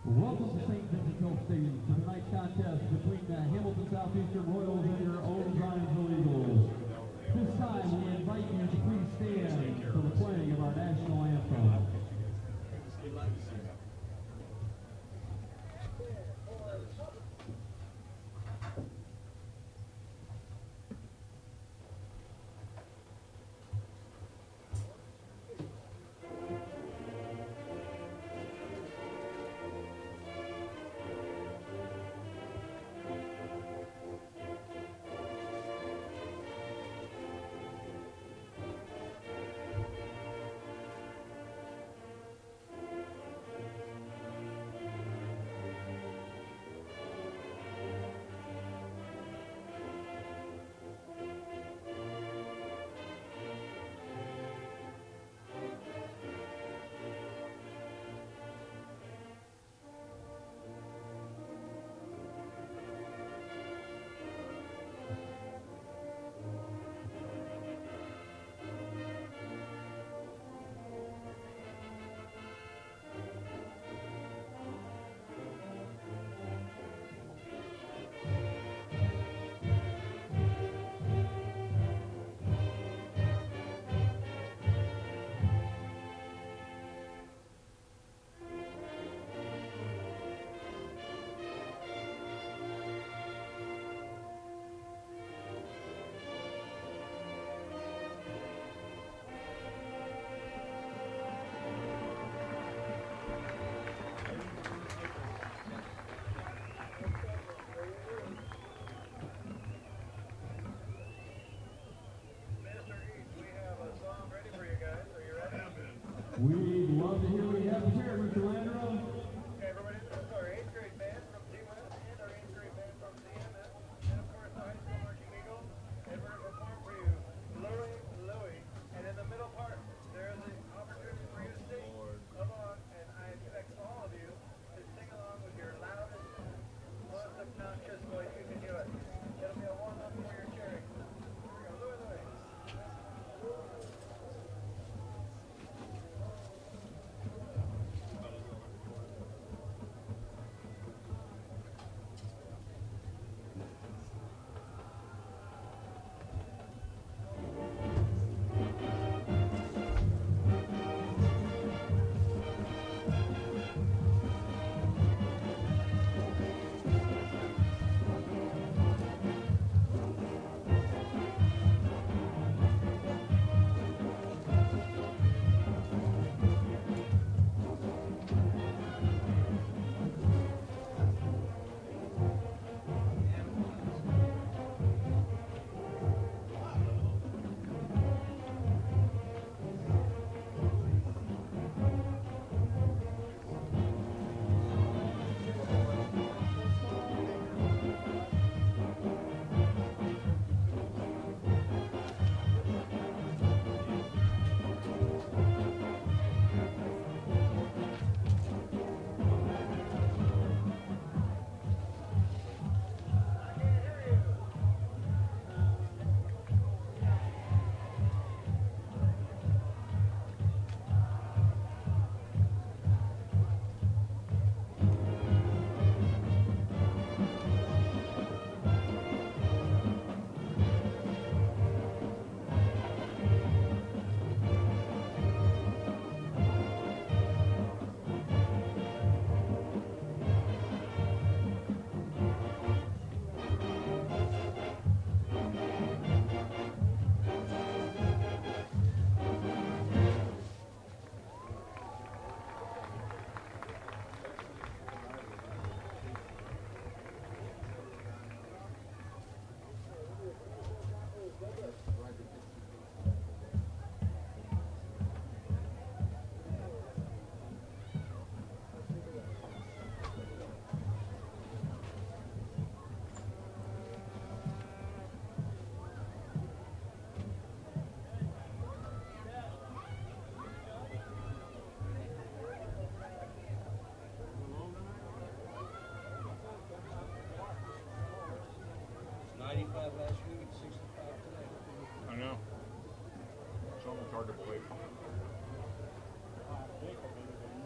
Welcome to St. Vincent Hill Stadium to tonight's contest between the Hamilton Southeastern Royals and your own Zionsville Eagles. This time, we invite you to please stand for the playing of our national anthem. We'd love to hear what you have to share, Mr. Landro. Okay, everybody, this is our 8th grade band from G-West and our 8th grade band from CMS, and of course the high school marching eagle. And we're going to perform for you Louie, Louie. And in the middle part, there is an opportunity for you to sing along, and I expect all of you to sing along with your loudest, most obnoxious voice you can do it. It'll be a warm-up for your cheering. Here we go, Louie, Louie. Last week and 65 today. I know. It's almost hard to believe.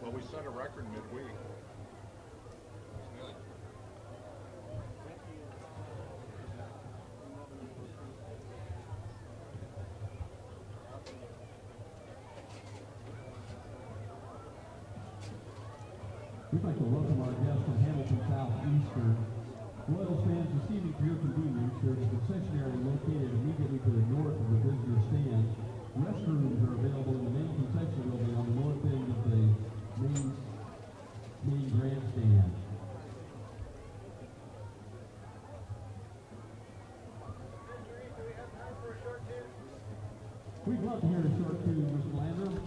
Well, we set a record midweek. We'd like to welcome our guests from Hamilton Southeastern. Royals fans, this evening for your convenience, there's a concession area located immediately to the north of the visitor stand. Restrooms are available in the main concession building on the north end of the main grandstand. We'd love to hear a short tune, Mr. Landrum.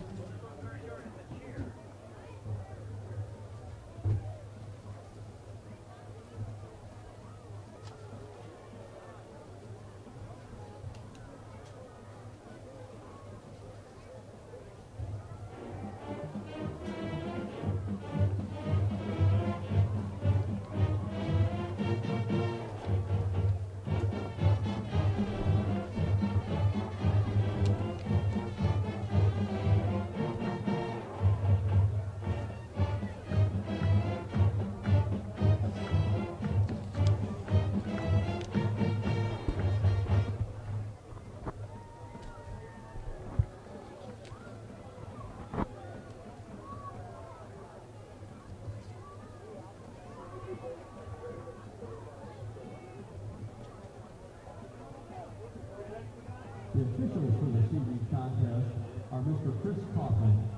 The officials for this evening's contest are Mr. Chris Kaufman,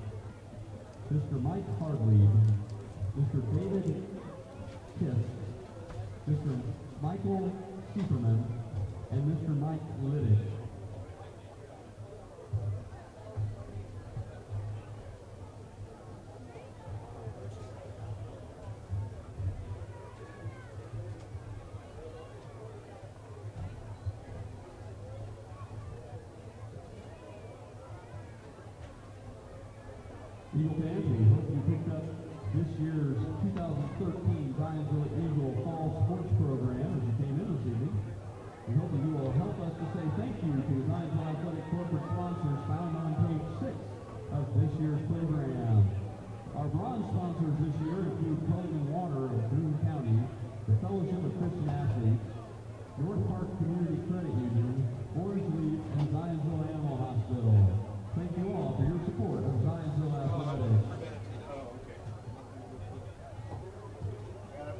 Mr. Mike Hardley, Mr. David Kiss, Mr. Michael Sieferman, and Mr. Mike Liddick. Eagle fans, we hope you picked up this year's 2013 Zionsville Eagle Fall Sports Program as you came in this evening. We hope that you will help us to say thank you to the Zionsville Athletic corporate sponsors found on page 6 of this year's program. Our bronze sponsors this year include Coleman Water of Boone County, the Fellowship of Christian Athletes, North Park Community Credit Union, Orange Leaf, and Zionsville Animal Hospital. Thank you all for your support of Zionsville Athletics.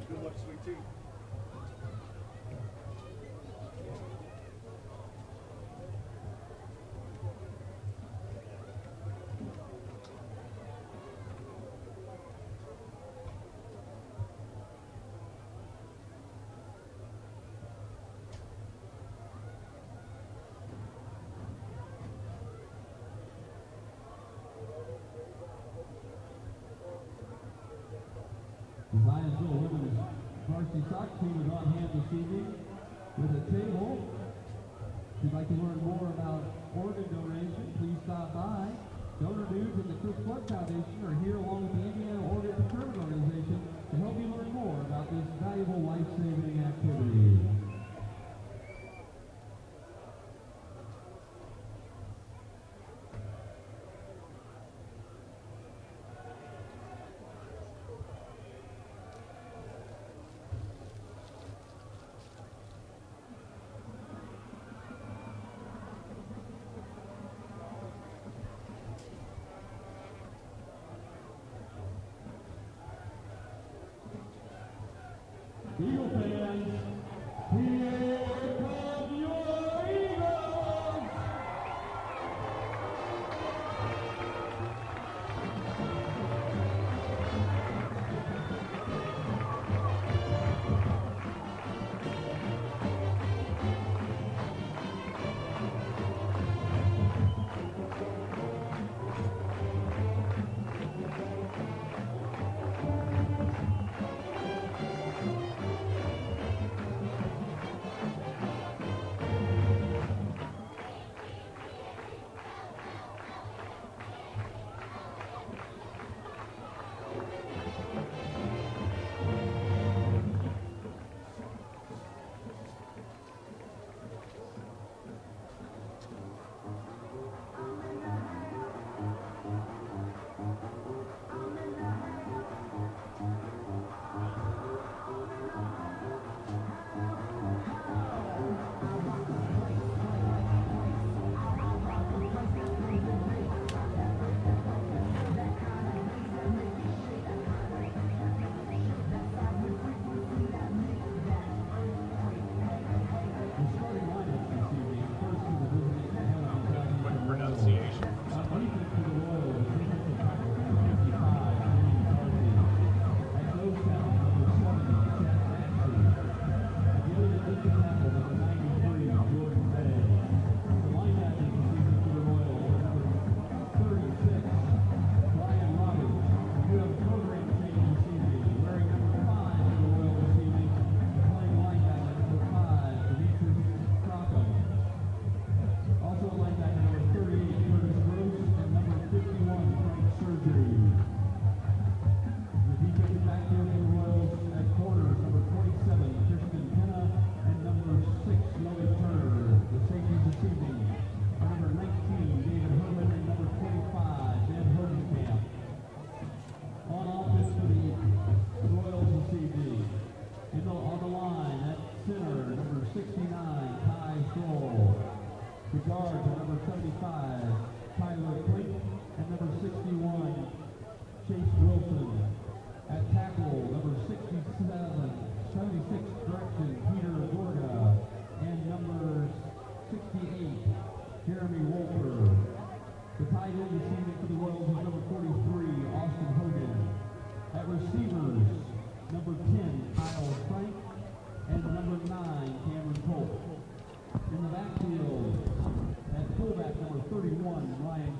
Good luck, sweet tea. The Zionsville women's varsity soccer team is on hand this evening with a table. If you'd like to learn more about organ donation, please stop by. Donor dues and the Chris Flood Foundation are here along with the Indiana Organ Procurement Organization to help you learn more about this valuable life-saving activity. Eagle fans, here come your Eagles!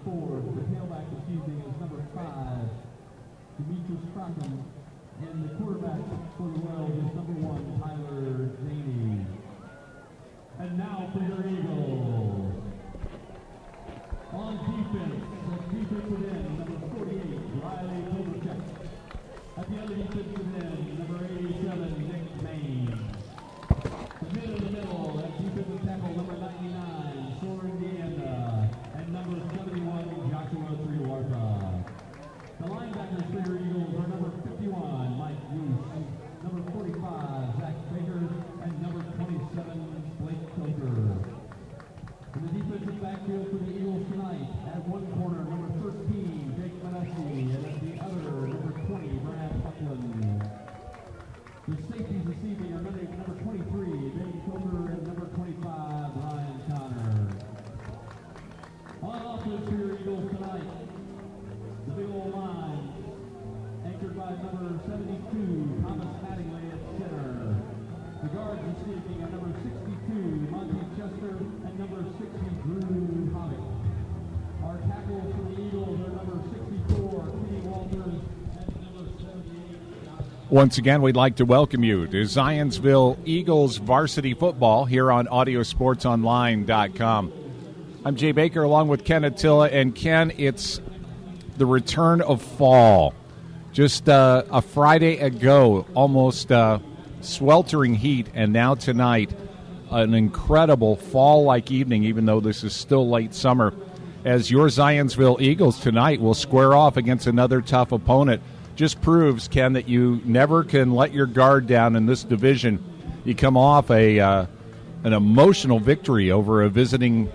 The tailback this evening is number 5, Demetrius Crockham. And the quarterback for the Royals is number 1, Tyler Zaney. And now for your Eagles. On defense, defensive end, number 48, Riley Kovacic. At the other defensive end, number 87, Nick Maine. The mid in the middle, at defensive tackle, number 99, Soren Deanda. And number 71, Joshua Triwarta. The linebackers for your Eagles are number 51, Mike Roos, number 45, Zach Baker, and number 27, Blake Coker. In the defensive backfield for the Eagles tonight, at one corner, number 13, Jake Manassi, and at the other, number 20, Brad Buckland. The safeties this evening are number 23, Dave Coker, and number 25, Ryan Connor. On offense for your Eagles tonight, the big old line, anchored by number 72, Thomas Mattingly at center. The guards this evening are number 62, Monty Chester, and number 60, Drew Hobbit. Our tackles for the Eagles are number 64, Kenny Walters, and number 78, Josh. Once again, we'd like to welcome you to Zionsville Eagles varsity football here on AudioSportsOnline.com. I'm Jay Baker along with Ken Attila, and Ken, it's the return of fall. Just a Friday ago, almost sweltering heat, and now tonight, an incredible fall-like evening, even though this is still late summer, as your Zionsville Eagles tonight will square off against another tough opponent. Just proves, Ken, that you never can let your guard down in this division. You come off an emotional victory over a visiting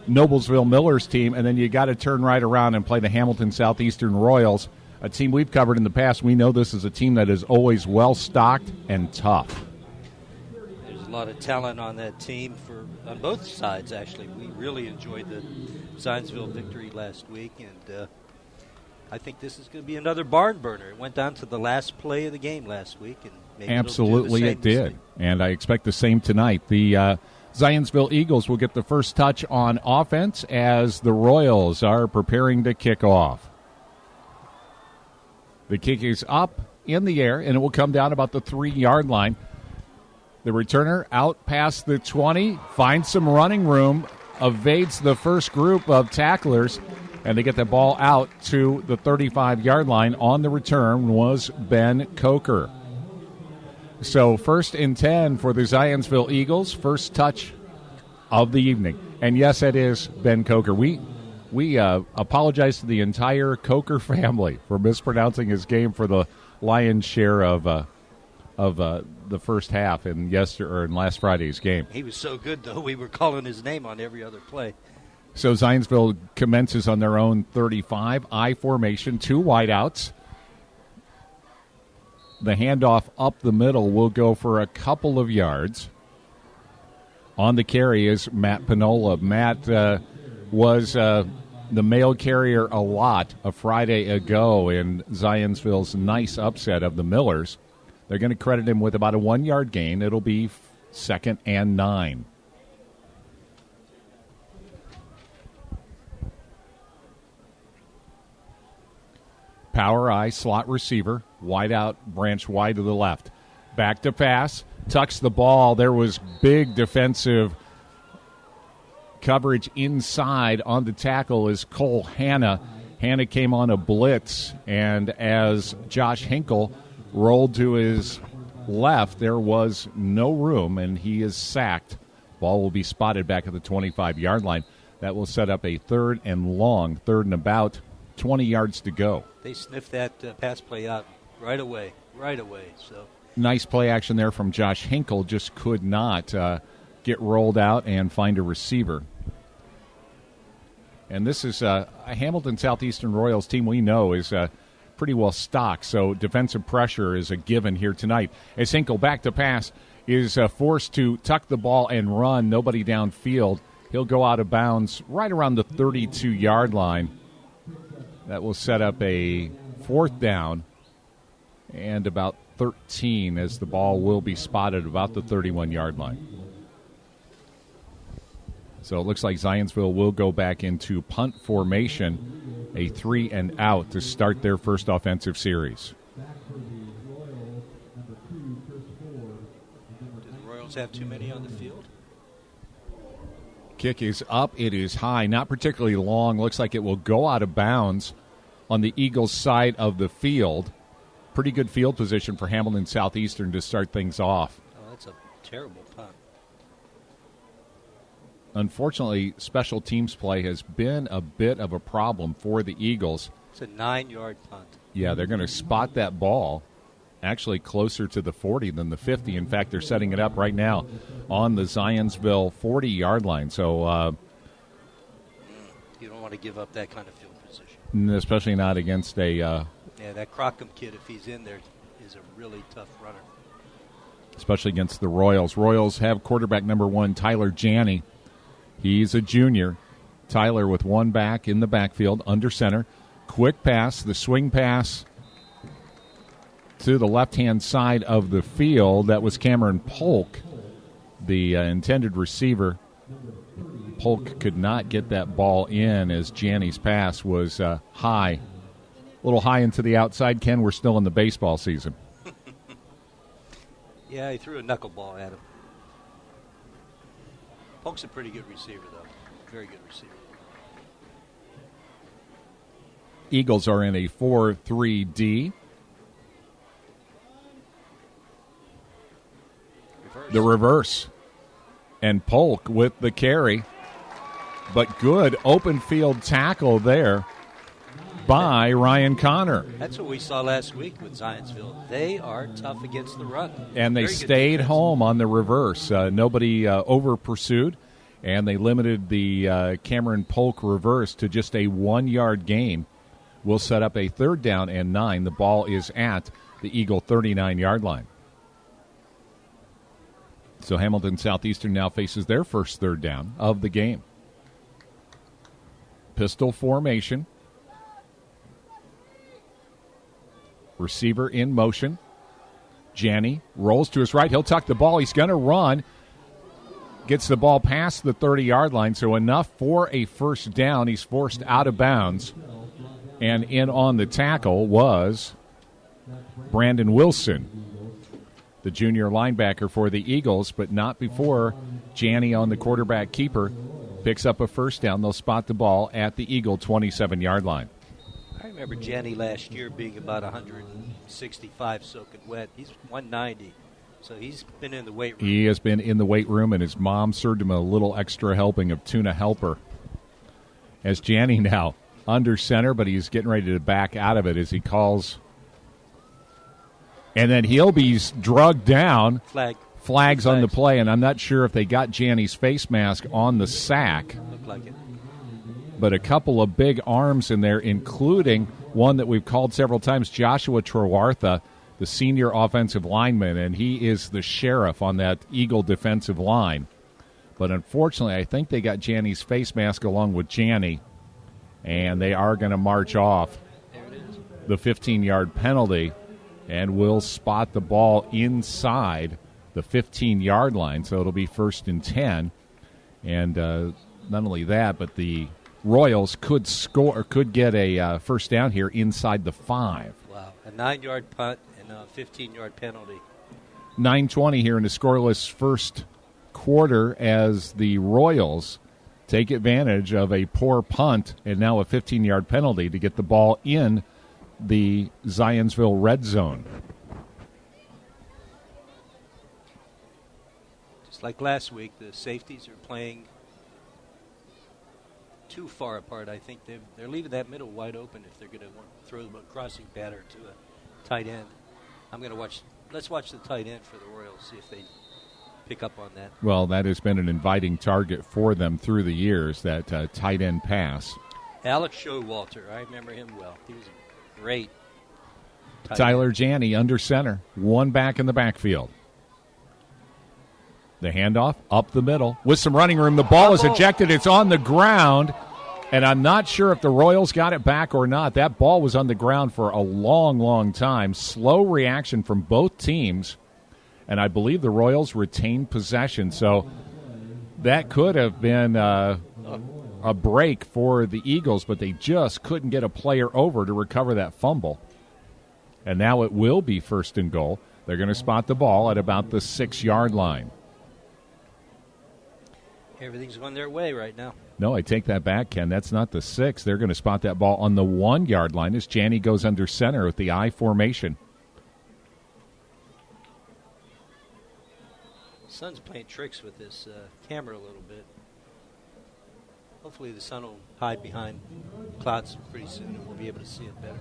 Noblesville Millers team, and then you got to turn right around and play the Hamilton Southeastern Royals, a team we've covered in the past. We know this is a team that is always well-stocked and tough. There's a lot of talent on that team on both sides, actually. We really enjoyed the Zionsville victory last week, and I think this is going to be another barn burner. It went down to the last play of the game last week, and maybe absolutely it did, and I expect the same tonight. The Zionsville Eagles will get the first touch on offense as the Royals are preparing to kick off. The kick is up in the air, and it will come down about the 3-yard line. The returner out past the 20, finds some running room, evades the first group of tacklers, and they get the ball out to the 35-yard line. On the return was Ben Coker. So 1st and 10 for the Zionsville Eagles, first touch of the evening. And yes, it is Ben Coker. We apologize to the entire Coker family for mispronouncing his game for the lion's share of the first half in last Friday's game. He was so good, though, we were calling his name on every other play. So Zionsville commences on their own 35, I formation, 2 wideouts. The handoff up the middle will go for a couple of yards. On the carry is Matt Pinola. Matt was the mail carrier a lot a Friday ago in Zionsville's nice upset of the Millers. They're going to credit him with about a 1-yard gain. It'll be 2nd and 9. Power I, slot receiver, wide out, branch wide to the left. Back to pass, tucks the ball. There was big defensive coverage inside. On the tackle is Cole Hanna. Hanna came on a blitz, and as Josh Hinkle rolled to his left, there was no room, and he is sacked. Ball will be spotted back at the 25-yard line. That will set up a 3rd and long, 3rd and about 20 yards to go. They sniffed that pass play out right away. So nice play action there from Josh Hinkle. Just could not get rolled out and find a receiver. And this is a Hamilton Southeastern Royals team we know is pretty well stocked, so defensive pressure is a given here tonight. As Hinkle back to pass is forced to tuck the ball and run, nobody downfield. He'll go out of bounds right around the 32-yard line. That will set up a 4th down and about 13 as the ball will be spotted about the 31-yard line. So it looks like Zionsville will go back into punt formation, a 3-and-out to start their first offensive series. Do the Royals have too many on the field? Kick is up. It is high. Not particularly long. Looks like it will go out of bounds on the Eagles' side of the field. Pretty good field position for Hamilton Southeastern to start things off. Oh, that's a terrible punt. Unfortunately, special teams play has been a bit of a problem for the Eagles. It's a 9-yard punt. Yeah, they're going to spot that ball actually closer to the 40 than the 50. In fact, they're setting it up right now on the Zionsville 40-yard line. So you don't want to give up that kind of field position. Especially not against a... yeah, that Crockham kid, if he's in there, is a really tough runner. Especially against the Royals. Royals have quarterback number 1, Tyler Janney. He's a junior. Tyler with one back in the backfield, under center. Quick pass, the swing pass to the left-hand side of the field. That was Cameron Polk, the intended receiver. Polk could not get that ball in as Janney's pass was high. A little high into the outside. Ken, we're still in the baseball season. Yeah, he threw a knuckleball at him. Polk's a pretty good receiver, though. Very good receiver. Eagles are in a 4-3-D. The reverse. And Polk with the carry. But good open field tackle there by Ryan Connor. That's what we saw last week with Zionsville. They are tough against the run. And they stayed home on the reverse. Nobody over-pursued, and they limited the Cameron Polk reverse to just a 1-yard gain. We'll set up a 3rd down and 9. The ball is at the Eagle 39-yard line. So Hamilton Southeastern now faces their first 3rd down of the game. Pistol formation. Receiver in motion. Janney rolls to his right. He'll tuck the ball. He's going to run. Gets the ball past the 30-yard line, so enough for a first down. He's forced out of bounds. And in on the tackle was Brandon Wilson, the junior linebacker for the Eagles, but not before Janney on the quarterback keeper picks up a first down. They'll spot the ball at the Eagle 27-yard line. I remember Janney last year being about 165 soaking wet. He's 190, so he's been in the weight room. He has been in the weight room, and his mom served him a little extra helping of tuna helper. As Janney now under center, but he's getting ready to back out of it as he calls. And then he'll be drugged down. Flags on the play, and I'm not sure if they got Janney's face mask on the sack. Looked like it. But a couple of big arms in there, including one that we've called several times, Joshua Trewartha, the senior offensive lineman, and he is the sheriff on that Eagle defensive line. But unfortunately, I think they got Janney's face mask along with Janney, and they are going to march off the 15-yard penalty, and will spot the ball inside the 15-yard line, so it'll be 1st and 10. And not only that, but the Royals could score or could get a first down here inside the 5. Wow, a 9-yard punt and a 15-yard penalty. 9:20 here in the scoreless first quarter as the Royals take advantage of a poor punt and now a 15-yard penalty to get the ball in the Zionsville red zone. Just like last week, the safeties are playing too far apart. I think they're leaving that middle wide open if they're going to throw the crossing batter to a tight end. Let's watch the tight end for the Royals, see if they pick up on that. Well, that has been an inviting target for them through the years, that tight end pass. Alex Showalter, I remember him well. He was a great tight Tyler end. Janney under center, one back in the backfield. The handoff up the middle with some running room. The ball is ejected. It's on the ground, and I'm not sure if the Royals got it back or not. That ball was on the ground for a long, long time. Slow reaction from both teams, and I believe the Royals retained possession. So That could have been a break for the Eagles, but they just couldn't get a player over to recover that fumble. And now it will be 1st and goal. They're going to spot the ball at about the 6-yard line. Everything's going their way right now. No, I take that back, Ken. That's not the 6. They're going to spot that ball on the 1-yard line as Janney goes under center with the I formation. Sun's playing tricks with this camera a little bit. Hopefully the sun will hide behind clouds pretty soon and we'll be able to see it better.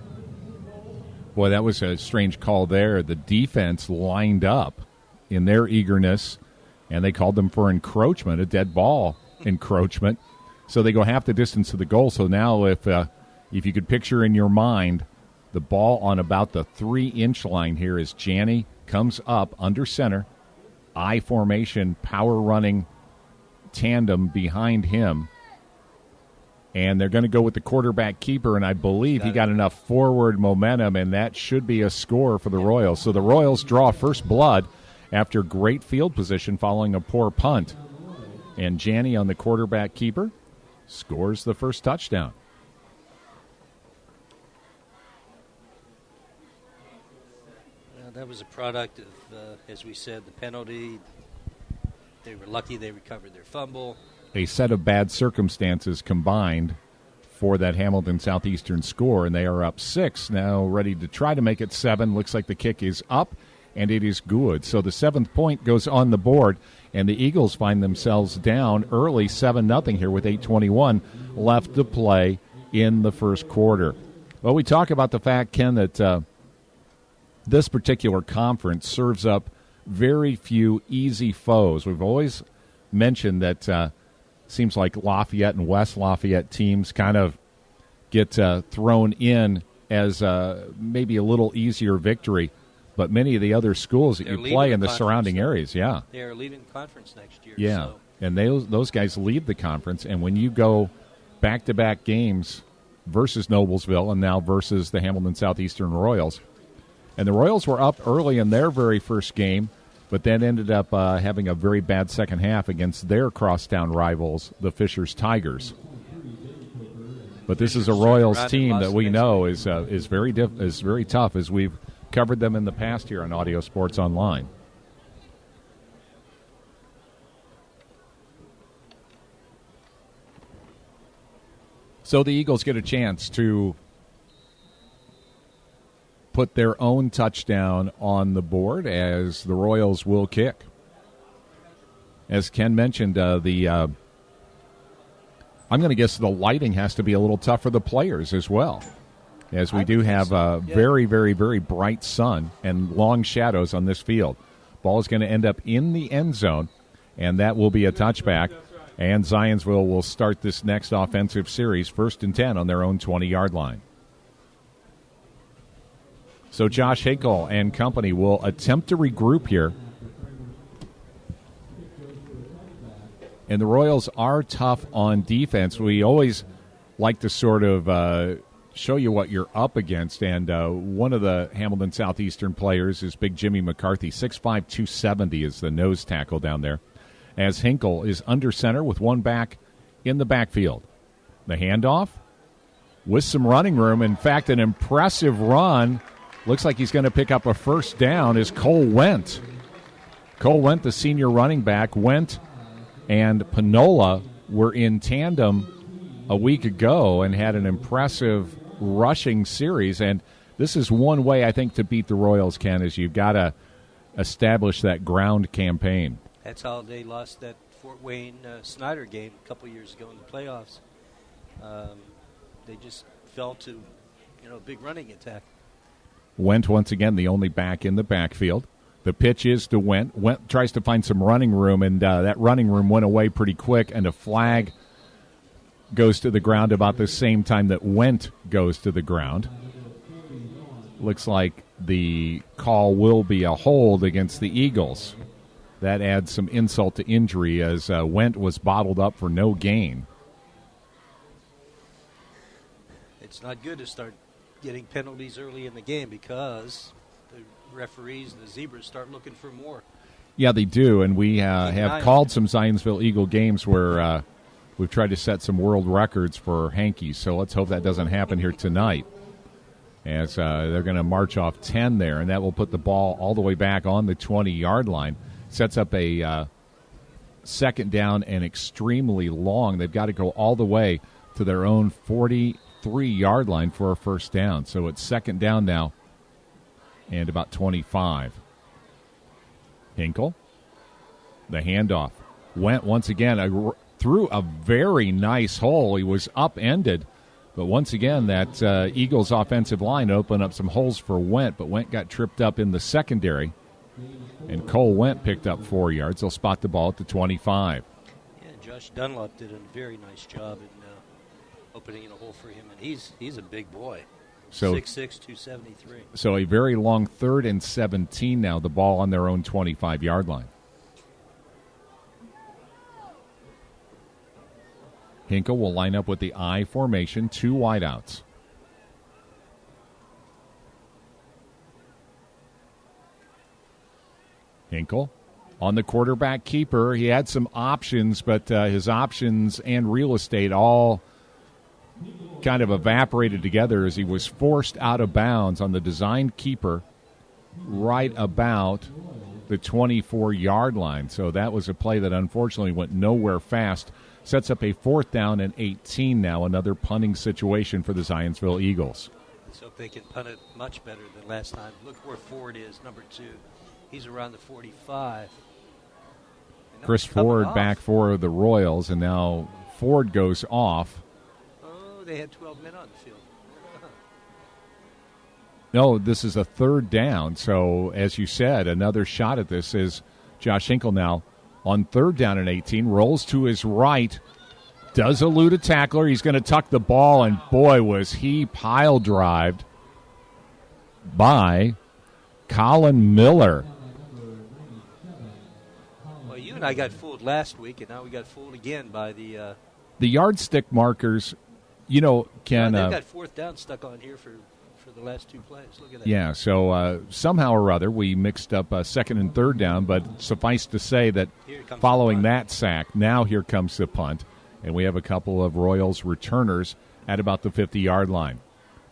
Boy, that was a strange call there. The defense lined up in their eagerness, and they called them for encroachment, a dead ball encroachment. So they go half the distance to the goal. So now if you could picture in your mind the ball on about the 3-inch line here as Janney comes up under center, I formation, power running tandem behind him. And they're going to go with the quarterback keeper, and I believe he got enough forward momentum, and that should be a score for the Royals. So the Royals draw first blood after great field position following a poor punt. And Janney on the quarterback keeper scores the first touchdown. Well, that was a product of, as we said, the penalty. They were lucky they recovered their fumble. A set of bad circumstances combined for that Hamilton Southeastern score, and they are up 6 now, ready to try to make it 7. Looks like the kick is up, and it is good. So the 7th point goes on the board, and the Eagles find themselves down early 7-0 here with 8:21 left to play in the first quarter. Well, we talk about the fact, Ken, that this particular conference serves up very few easy foes. We've always mentioned that seems like Lafayette and West Lafayette teams kind of get thrown in as maybe a little easier victory, but many of the other schools that you play in the surrounding areas, yeah. They are leaving the conference next year. Yeah, so. And those guys leave the conference, and when you go back-to-back games versus Noblesville and now versus the Hamilton Southeastern Royals, and the Royals were up early in their very first game, but then ended up having a very bad second half against their crosstown rivals, the Fishers Tigers. But this is a Royals team that we know is very tough, as we've covered them in the past here on Audio Sports Online. So the Eagles get a chance to put their own touchdown on the board as the Royals will kick. As Ken mentioned, I'm going to guess the lighting has to be a little tough for the players as well, as we do have a very, very, very bright sun and long shadows on this field. Ball is going to end up in the end zone, and that will be a touchback. And Zionsville will start this next offensive series, 1st and 10 on their own 20-yard line. So Josh Hinkle and company will attempt to regroup here. And the Royals are tough on defense. We always like to sort of show you what you're up against. And one of the Hamilton Southeastern players is big Jimmy McCarthy. 6'5", 270 is the nose tackle down there, as Hinkle is under center with one back in the backfield. The handoff with some running room. In fact, an impressive run. Looks like he's going to pick up a first down is Cole Wendt. Cole Wendt, the senior running back. Wendt and Panola were in tandem a week ago and had an impressive rushing series. And this is one way, I think, to beat the Royals, Ken, is you've got to establish that ground campaign. That's how they lost that Fort Wayne Snyder game a couple years ago in the playoffs. They just fell to, a big running attack. Wendt, once again, the only back in the backfield. The pitch is to Wendt. Wendt tries to find some running room, and that running room went away pretty quick, and a flag goes to the ground about the same time that Wendt goes to the ground. Looks like the call will be a hold against the Eagles. That adds some insult to injury as Wendt was bottled up for no gain. It's not good to start getting penalties early in the game because the referees and the Zebras start looking for more. Yeah, they do, and we have Nice. called some Zionsville Eagle games where we've tried to set some world records for Hankies, so let's hope that doesn't happen here tonight, as they're going to march off 10 there, and that will put the ball all the way back on the 20-yard line. Sets up a second down and extremely long. They've got to go all the way to their own 43-yard line for a first down. So it's second down now and about 25. Hinkle, the handoff. Went once again through a very nice hole. He was upended, but once again that Eagles offensive line opened up some holes for Went, but Went got tripped up in the secondary, and Cole Went picked up 4 yards. They'll spot the ball at the 25. Yeah, Josh Dunlop did a very nice job in opening a hole for him, and he's a big boy. So 6'6", 273. So a very long 3rd and 17 now, the ball on their own 25-yard line. Hinkle will line up with the I formation, 2 wideouts. Hinkle on the quarterback keeper. He had some options, but his options and real estate all kind of evaporated together as he was forced out of bounds on the designed keeper right about the 24-yard line. So that was a play that unfortunately went nowhere fast. Sets up a 4th down and 18 now, another punting situation for the Zionsville Eagles. Let's hope they can punt it much better than last time. Look where Ford is, number 2. He's around the 45. Chris Ford back for the Royals, and now Ford goes off. They had 12 men on the field. No, this is a 3rd down. So, as you said, another shot at this is Josh Hinkle now on 3rd down and 18. Rolls to his right. Does elude a tackler. He's going to tuck the ball, and boy, was he pile-drived by Colin Miller. Well, you and I got fooled last week, and now we got fooled again by the yardstick markers. You know, Ken. They've got 4th down stuck on here for the last 2 plays. Look at that. Yeah, so somehow or other we mixed up 2nd and 3rd down, but suffice to say that following that sack, now here comes the punt, and we have a couple of Royals returners at about the 50-yard line.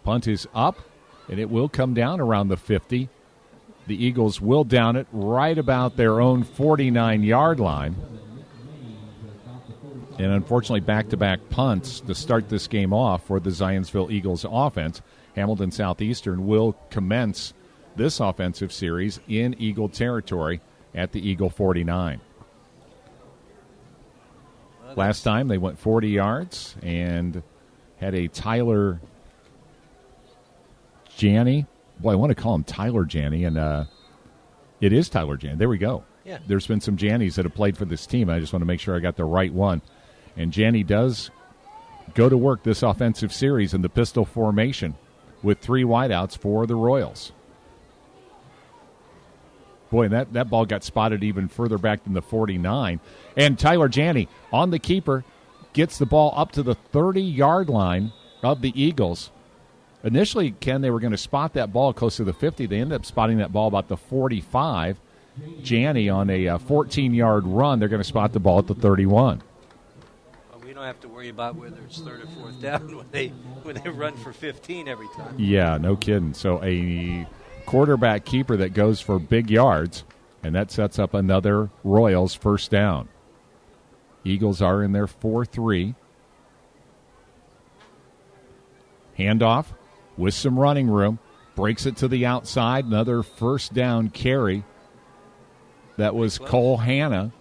Punt is up, and it will come down around the 50. The Eagles will down it right about their own 49-yard line. And unfortunately, back-to-back punts to start this game off for the Zionsville Eagles offense. Hamilton Southeastern will commence this offensive series in Eagle territory at the Eagle 49. Last time they went 40 yards and had a Tyler Janney. Boy, I want to call him Tyler Janney, and it is Tyler Janney. There we go. Yeah. There's been some Janneys that have played for this team. I just want to make sure I got the right one. And Janney does go to work this offensive series in the pistol formation with 3 wideouts for the Royals. Boy, that ball got spotted even further back than the 49. And Tyler Janney on the keeper gets the ball up to the 30-yard line of the Eagles. Initially, Ken, they were going to spot that ball close to the 50. They ended up spotting that ball about the 45. Janney on a 14-yard run, they're going to spot the ball at the 31. We don't have to worry about whether it's 3rd or 4th down when they run for 15 every time. Yeah, no kidding. So a quarterback keeper that goes for big yards, and that sets up another Royals first down. Eagles are in their 4-3. Handoff with some running room. Breaks it to the outside. Another first down carry. That was Cole Hanna.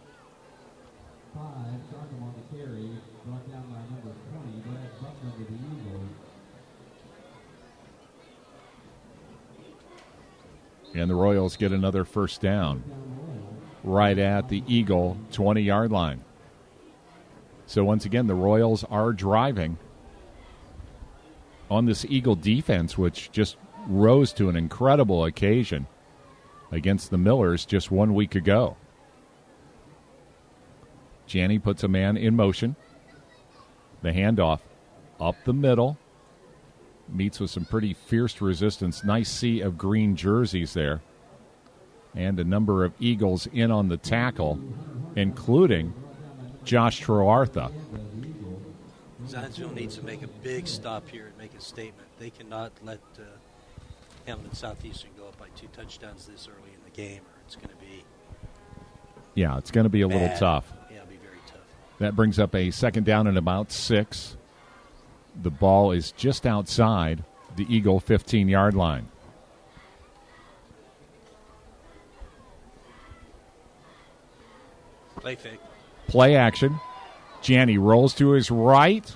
And the Royals get another first down right at the Eagle 20-yard line. So once again, the Royals are driving on this Eagle defense, which just rose to an incredible occasion against the Millers just 1 week ago. Janney puts a man in motion. The handoff up the middle. Meets with some pretty fierce resistance. Nice sea of green jerseys there. and a number of Eagles in on the tackle, including Josh Troartha. Zionsville needs to make a big stop here and make a statement. They cannot let Hamilton Southeastern go up by 2 touchdowns this early in the game, or it's going to be it's going to be a little tough. Yeah, it'll be very tough. That brings up a second down and about 6. The ball is just outside the Eagle 15-yard line. Play fake. Play action. Janney rolls to his right.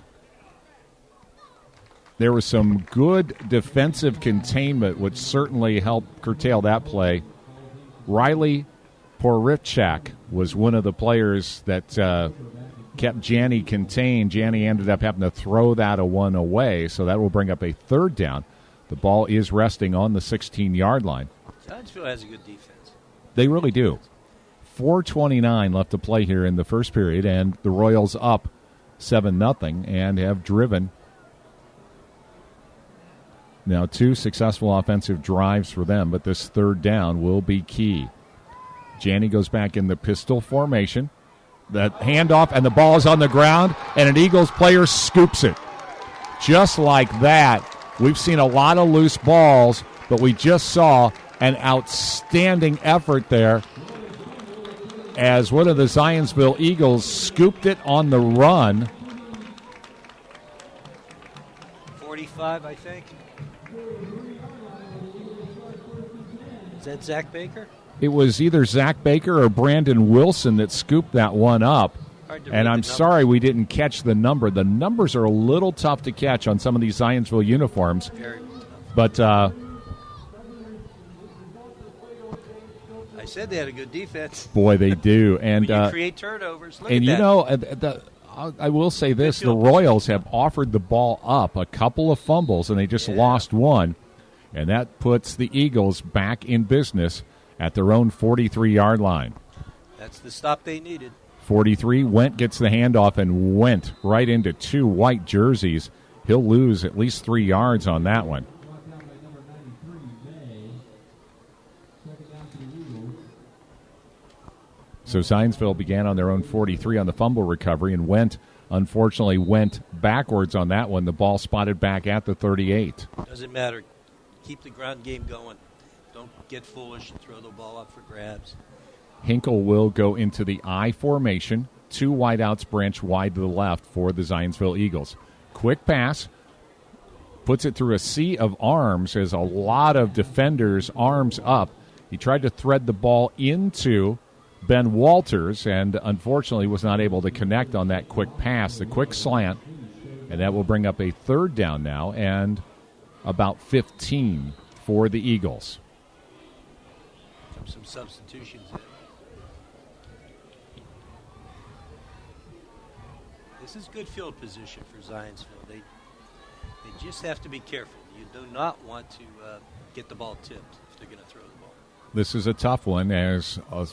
There was some good defensive containment, which certainly helped curtail that play. Riley Porichak was one of the players that kept Janney contained. Janney ended up having to throw that one away, so that will bring up a third down. The ball is resting on the 16-yard line. Zionsville has a good defense. They really do. 4:29 left to play here in the first period, and the Royals up 7-0 and have driven now 2 successful offensive drives for them, but this third down will be key. Janney goes back in the pistol formation. The handoff, and the ball is on the ground, and an Eagles player scoops it. Just like that. We've seen a lot of loose balls, but we just saw an outstanding effort there as one of the Zionsville Eagles scooped it on the run. 45, I think. Is that Zach Baker? It was either Zach Baker or Brandon Wilson that scooped that one up. And I'm sorry we didn't catch the number. The numbers are a little tough to catch on some of these Zionsville uniforms. But I said they had a good defense. Boy, they do. And when you create turnovers, look and at you that. know, I will say this: the Royals have offered the ball up a couple of fumbles, and they just lost one, and that puts the Eagles back in business at their own 43-yard line. That's the stop they needed. 43, Went gets the handoff and went right into 2 white jerseys. He'll lose at least 3 yards on that one. So Zionsville began on their own 43 on the fumble recovery, and unfortunately went backwards on that one. The ball spotted back at the 38. Doesn't matter. Keep the ground game going. Don't get foolish and throw the ball up for grabs. Hinkle will go into the I formation. 2 wideouts branch wide to the left for the Zionsville Eagles. Quick pass. Puts it through a sea of arms as a lot of defenders arms up. He tried to thread the ball into Ben Walters and unfortunately was not able to connect on that quick pass, the quick slant. And that will bring up a third down now and about 15 for the Eagles. Some substitutions in. This is good field position for Zionsville. They just have to be careful. You do not want to get the ball tipped if they're going to throw the ball. This is a tough one as a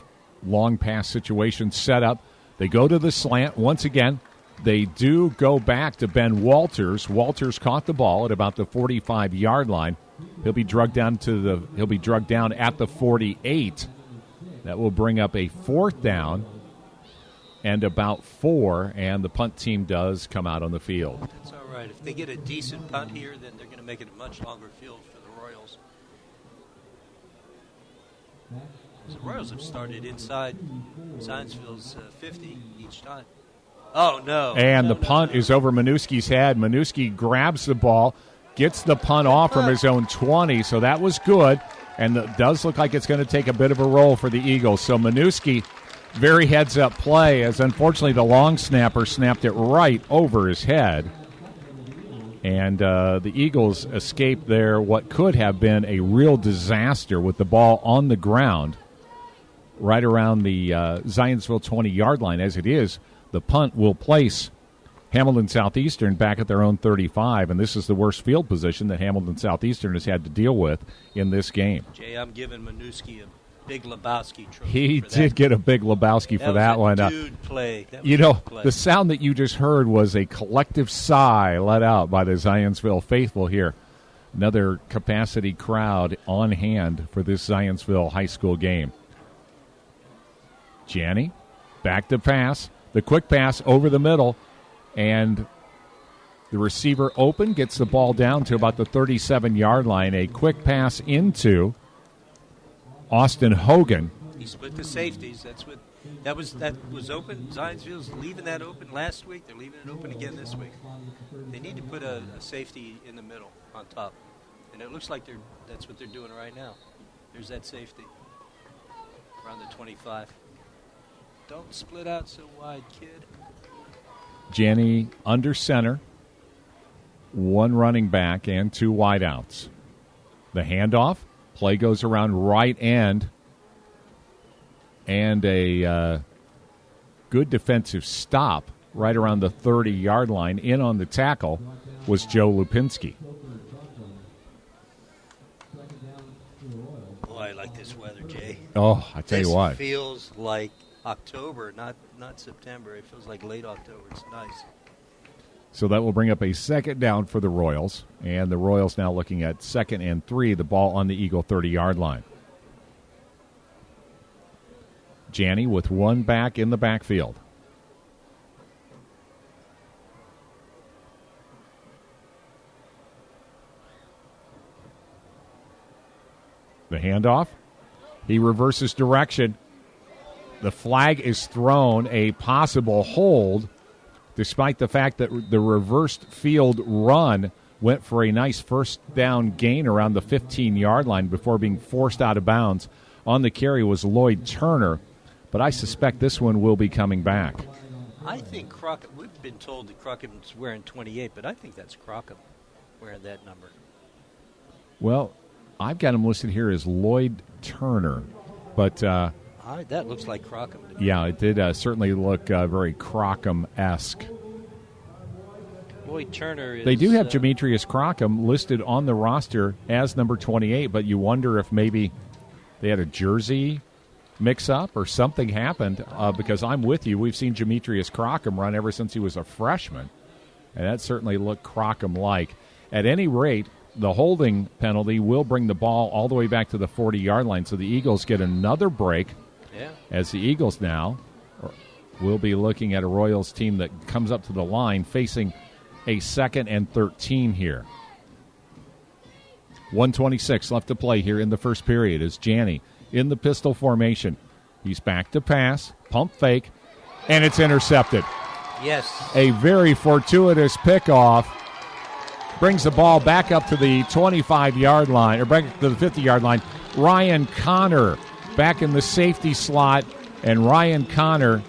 long pass situation set up. They go to the slant once again. They do go back to Ben Walters. Walters caught the ball at about the 45-yard line. He'll be drugged down at the 48. That will bring up a fourth down and about 4, and the punt team does come out on the field. That's all right. If they get a decent punt here, then they're going to make it a much longer field for the Royals. The Royals have started inside Zionsville's 50 each time. Oh, no. And the punt is over Minuski's head. Minuski grabs the ball, gets the punt off from his own 20, so that was good. And it does look like it's going to take a bit of a roll for the Eagles. So Minuski, very heads-up play, as unfortunately the long snapper snapped it right over his head. And the Eagles escaped there what could have been a real disaster with the ball on the ground right around the Zionsville 20-yard line. As it is, the punt will place Hamilton Southeastern back at their own 35, and this is the worst field position that Hamilton Southeastern has had to deal with in this game. Jay, I'm giving Minuski a big Lebowski trophy. He did get a big Lebowski for that one. Dude play. The sound that you just heard was a collective sigh let out by the Zionsville faithful here. Another capacity crowd on hand for this Zionsville high school game. Janney, back to pass. The quick pass over the middle, and the receiver open, gets the ball down to about the 37-yard line. A quick pass into Austin Hogan. He split the safeties. That was open. Zionsville's leaving that open last week. They're leaving it open again this week. They need to put a safety in the middle on top, and it looks like that's what they're doing right now. There's that safety around the 25. Don't split out so wide, kid. Janney under center, one running back and two wideouts. The handoff, play goes around right end, and a good defensive stop right around the 30-yard line. In on the tackle was Joe Lupinski. Boy, I like this weather, Jay. Oh, I tell you what. This feels like October, not September. It feels like late October. It's nice. So that will bring up a second down for the Royals. And the Royals now looking at 2nd and 3, the ball on the Eagle 30-yard line. Janney with one back in the backfield. The handoff. He reverses direction. The flag is thrown, a possible hold, despite the fact that the reversed field run went for a nice first down gain around the 15-yard line before being forced out of bounds. On the carry was Lloyd Turner, but I suspect this one will be coming back. I think Crockett, we've been told that Crockett's wearing 28, but I think that's Crockett wearing that number. Well, I've got him listed here as Lloyd Turner, but that looks like Crockett. Yeah, it did certainly look very Crockham-esque. Lloyd Turner is... They do have Demetrius Crockham listed on the roster as number 28, but you wonder if maybe they had a jersey mix-up or something happened, because I'm with you. We've seen Demetrius Crockham run ever since he was a freshman, and that certainly looked Crockham-like. At any rate, the holding penalty will bring the ball all the way back to the 40-yard line, so the Eagles get another break. Yeah. As the Eagles now will be looking at a Royals team that comes up to the line facing a 2nd and 13 here. 1:26 left to play here in the first period as Janney in the pistol formation. He's back to pass, pump fake, and it's intercepted. Yes. A very fortuitous pickoff brings the ball back up to the 25-yard line, or back to the 50-yard line. Ryan Connor back in the safety slot, and Ryan Connor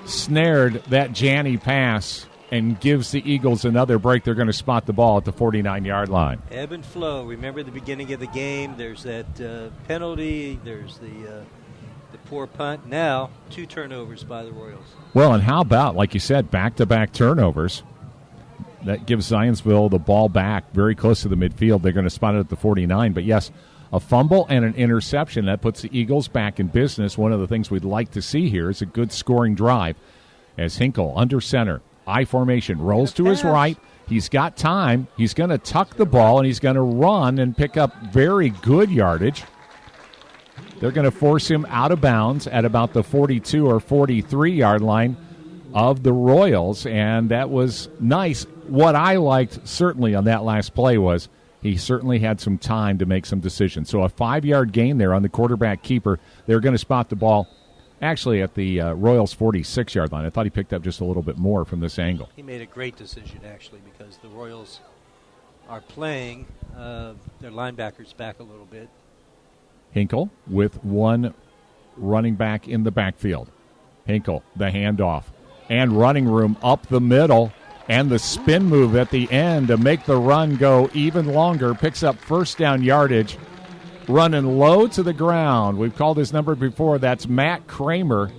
snared that Janney pass and gives the Eagles another break. They're going to spot the ball at the 49-yard line. Ebb and flow. Remember the beginning of the game, there's that penalty, there's the poor punt. Now, 2 turnovers by the Royals. Well, and how about, like you said, back-to-back turnovers? That gives Zionsville the ball back very close to the midfield. They're going to spot it at the 49. But, yes, a fumble and an interception. That puts the Eagles back in business. One of the things we'd like to see here is a good scoring drive as Hinkle under center. I formation, rolls to his right. He's got time. He's going to tuck the ball, and he's going to run and pick up very good yardage. They're going to force him out of bounds at about the 42 or 43-yard line of the Royals, and that was nice. What I liked certainly on that last play was he certainly had some time to make some decisions. So a 5-yard gain there on the quarterback keeper. They're going to spot the ball actually at the Royals' 46-yard line. I thought he picked up just a little bit more from this angle. He made a great decision, actually, because the Royals are playing their linebackers back a little bit. Hinkle with one running back in the backfield. Hinkle, the handoff, and running room up the middle, and the spin move at the end to make the run go even longer. Picks up first down yardage, running low to the ground. We've called his number before. That's Matt Kramer,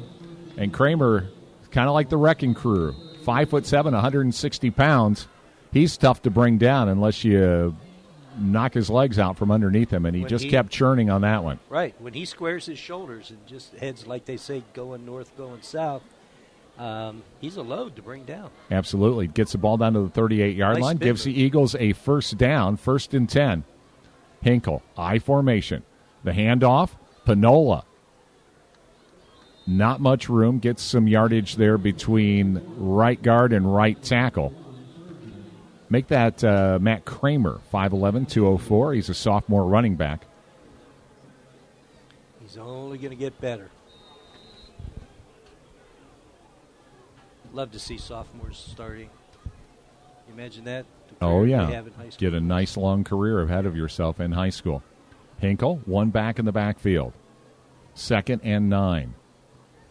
and Kramer is kind of like the wrecking crew. 5'7", 160 pounds. He's tough to bring down unless you knock his legs out from underneath him, and he just kept churning on that one. Right. When he squares his shoulders and just heads, like they say, going north, going south, he's a load to bring down. Absolutely. Gets the ball down to the 38-yard line, gives the Eagles a first down, 1st and 10. Hinkle, I formation. The handoff, Panola. Not much room. Gets some yardage there between right guard and right tackle. Make that Matt Kramer, 5'11", 204. He's a sophomore running back. He's only going to get better. Love to see sophomores starting. You imagine that? Oh, yeah. They have in high school. Get a nice long career ahead of yourself in high school. Hinkle, one back in the backfield. 2nd and 9.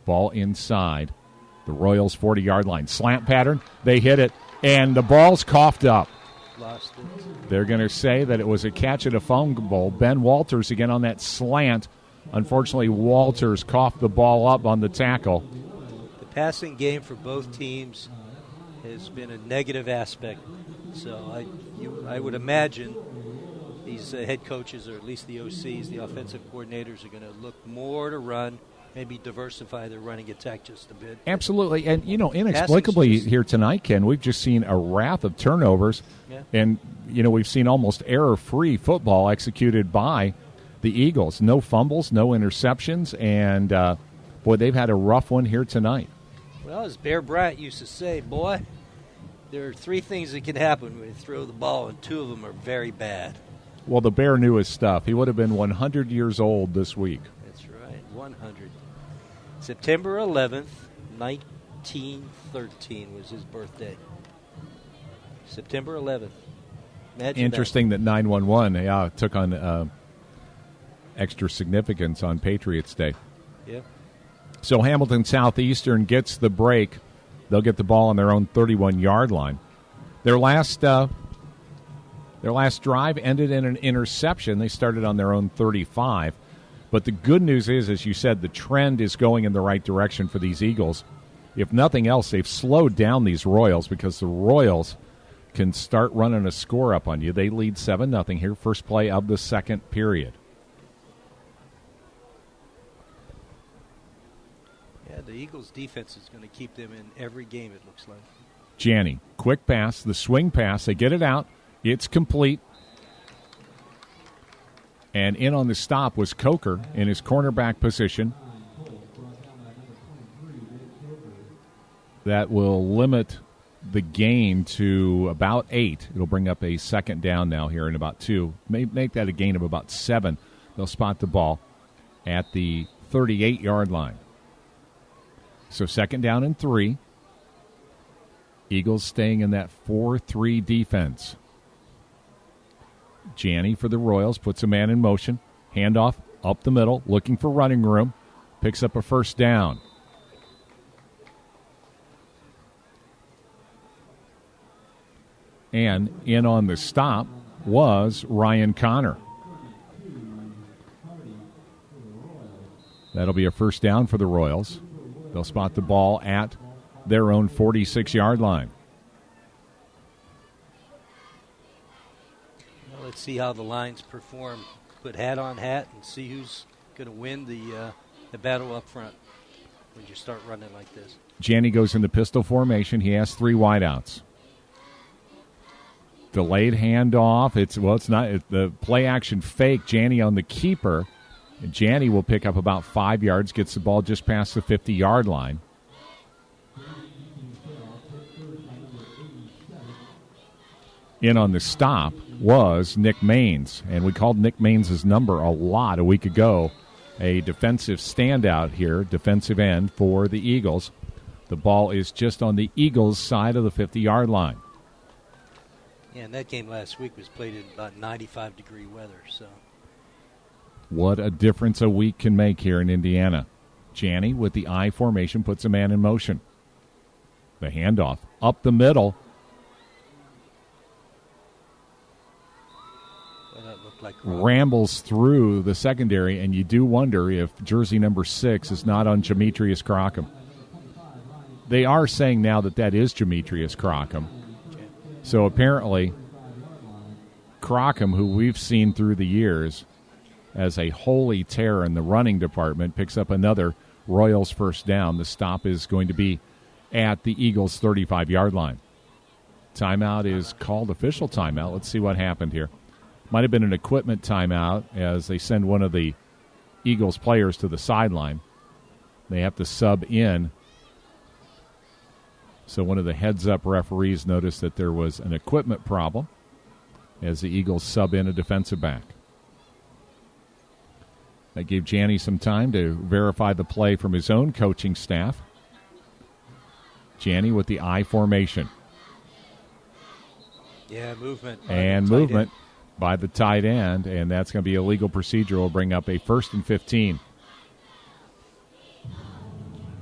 Ball inside the Royals' 40-yard line. Slant pattern. They hit it, and the ball's coughed up. Lost it. They're going to say that it was a catch at a fumble. Ben Walters again on that slant. Unfortunately, Walters coughed the ball up on the tackle. The passing game for both teams has been a negative aspect. So I would imagine these head coaches, or at least the OCs, the offensive coordinators, are going to look more to run, maybe diversify their running attack just a bit. Absolutely. And, inexplicably here tonight, Ken, we've just seen a wrath of turnovers. Yeah. And, we've seen almost error-free football executed by the Eagles. No fumbles, no interceptions, and, boy, they've had a rough one here tonight. Well, as Bear Bryant used to say, boy, there are 3 things that can happen when you throw the ball, and 2 of them are very bad. Well, the Bear knew his stuff. He would have been 100 years old this week. That's right, 100. September 11th, 1913 was his birthday. September 11th. Imagine Interesting that 9/11 took on extra significance on Patriots Day. Yeah. So Hamilton Southeastern gets the break. They'll get the ball on their own 31-yard line. Their last drive ended in an interception. They started on their own 35. But the good news is, as you said, the trend is going in the right direction for these Eagles. If nothing else, they've slowed down these Royals because the Royals can start running a score up on you. They lead 7-0 here, first play of the second period. Yeah, the Eagles' defense is going to keep them in every game, it looks like. Janney, quick pass, the swing pass. They get it out. It's complete. And in on the stop was Coker in his cornerback position. That will limit the gain to about 8. It'll bring up a second down now here in about 2. Make that a gain of about 7. They'll spot the ball at the 38-yard line. So 2nd down and 3. Eagles staying in that 4-3 defense. Janney for the Royals puts a man in motion. Handoff up the middle, looking for running room. Picks up a first down. And in on the stop was Ryan Connor. That'll be a first down for the Royals. They'll spot the ball at their own 46-yard line. Well, let's see how the lines perform. Put hat on hat and see who's going to win the battle up front when you start running like this. Janney goes into pistol formation. He has 3 wideouts. Delayed handoff. It's not the play action fake. Janney on the keeper. And Janney will pick up about 5 yards, gets the ball just past the 50-yard line. In on the stop was Nick Maines, and we called Nick Maines' number a lot a week ago. A defensive standout here, defensive end for the Eagles. The ball is just on the Eagles' side of the 50-yard line. Yeah, and that game last week was played in about 95-degree weather. So, what a difference a week can make here in Indiana. Janney with the I formation puts a man in motion. The handoff up the middle. well, that looked like Rambles through the secondary, and you do wonder if jersey number 6 is not on Demetrius Crockham. They are saying now that is Demetrius Crockham. So apparently, Crockham, who we've seen through the years as a holy terror in the running department, picks up another Royals first down. The stop is going to be at the Eagles' 35-yard line. Timeout is called, official timeout. Let's see what happened here. Might have been an equipment timeout as they send one of the Eagles players to the sideline. They have to sub in. So one of the heads-up referees noticed that there was an equipment problem as the Eagles sub in a defensive back. That gave Janney some time to verify the play from his own coaching staff. Janney with the I formation. Yeah, movement. And movement by the tight end, and that's going to be a legal procedure. Will bring up a 1st and 15.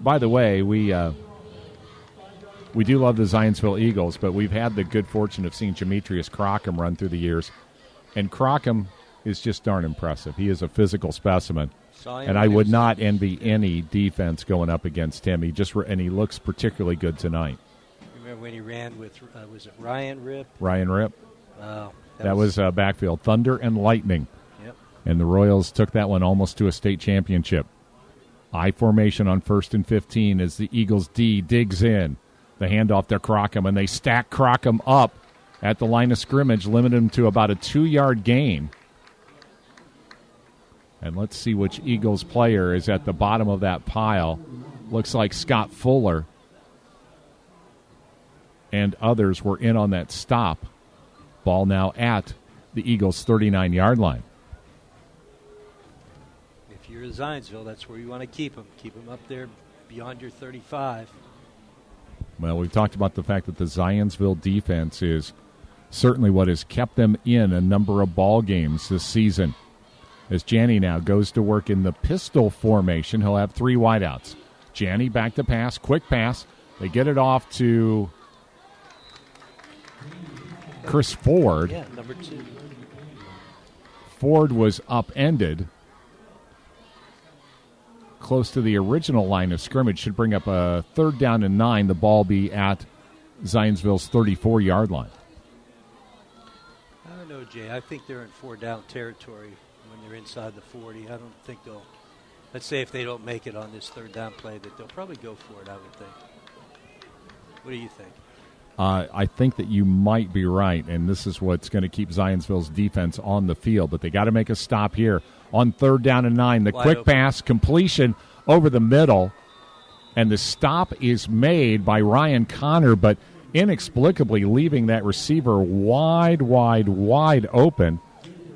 By the way, we do love the Zionsville Eagles, but we've had the good fortune of seeing Demetrius Crockham run through the years, and Crockham is just darn impressive. He is a physical specimen, and I would not envy any defense going up against him. And he looks particularly good tonight. Remember when he ran with was it Ryan Ripp? Ryan Ripp. Wow, that was backfield thunder and lightning. Yep. And the Royals took that one almost to a state championship. I formation on 1st and 15 as the Eagles D digs in. The handoff to Crockham, and they stack Crockham up at the line of scrimmage, limit him to about a 2-yard gain. And let's see which Eagles player is at the bottom of that pile. Looks like Scott Fuller and others were in on that stop. Ball now at the Eagles' 39-yard line. If you're in Zionsville, that's where you want to keep them. Keep them up there beyond your 35. Well, we've talked about the fact that the Zionsville defense is certainly what has kept them in a number of ball games this season. As Janney now goes to work in the pistol formation, he'll have 3 wideouts. Janney back to pass, quick pass. They get it off to Chris Ford. Yeah, number 2. Ford was upended close to the original line of scrimmage. Should bring up a 3rd down and 9. The ball be at Zionsville's 34-yard line. I don't know, Jay. I think they're in 4-down territory when they're inside the 40. I don't think they'll, let's say if they don't make it on this 3rd down play, that they'll probably go for it, I would think. What do you think? I think that you might be right, and this is what's going to keep Zionsville's defense on the field. But they got to make a stop here on 3rd down and 9. The quick pass, completion over the middle, and the stop is made by Ryan Connor, but inexplicably leaving that receiver wide open.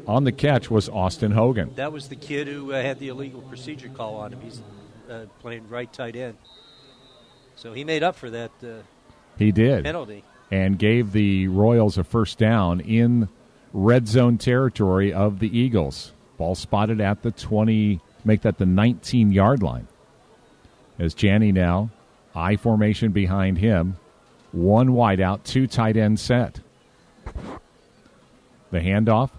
On the catch was Austin Hogan. That was the kid who had the illegal procedure call on him. He's playing right tight end. So he made up for that he did. Penalty. And gave the Royals a 1st down in red zone territory of the Eagles. Ball spotted at the 20, make that the 19-yard line. As Janney now, I formation behind him. 1 wide out, 2 tight end set. The handoff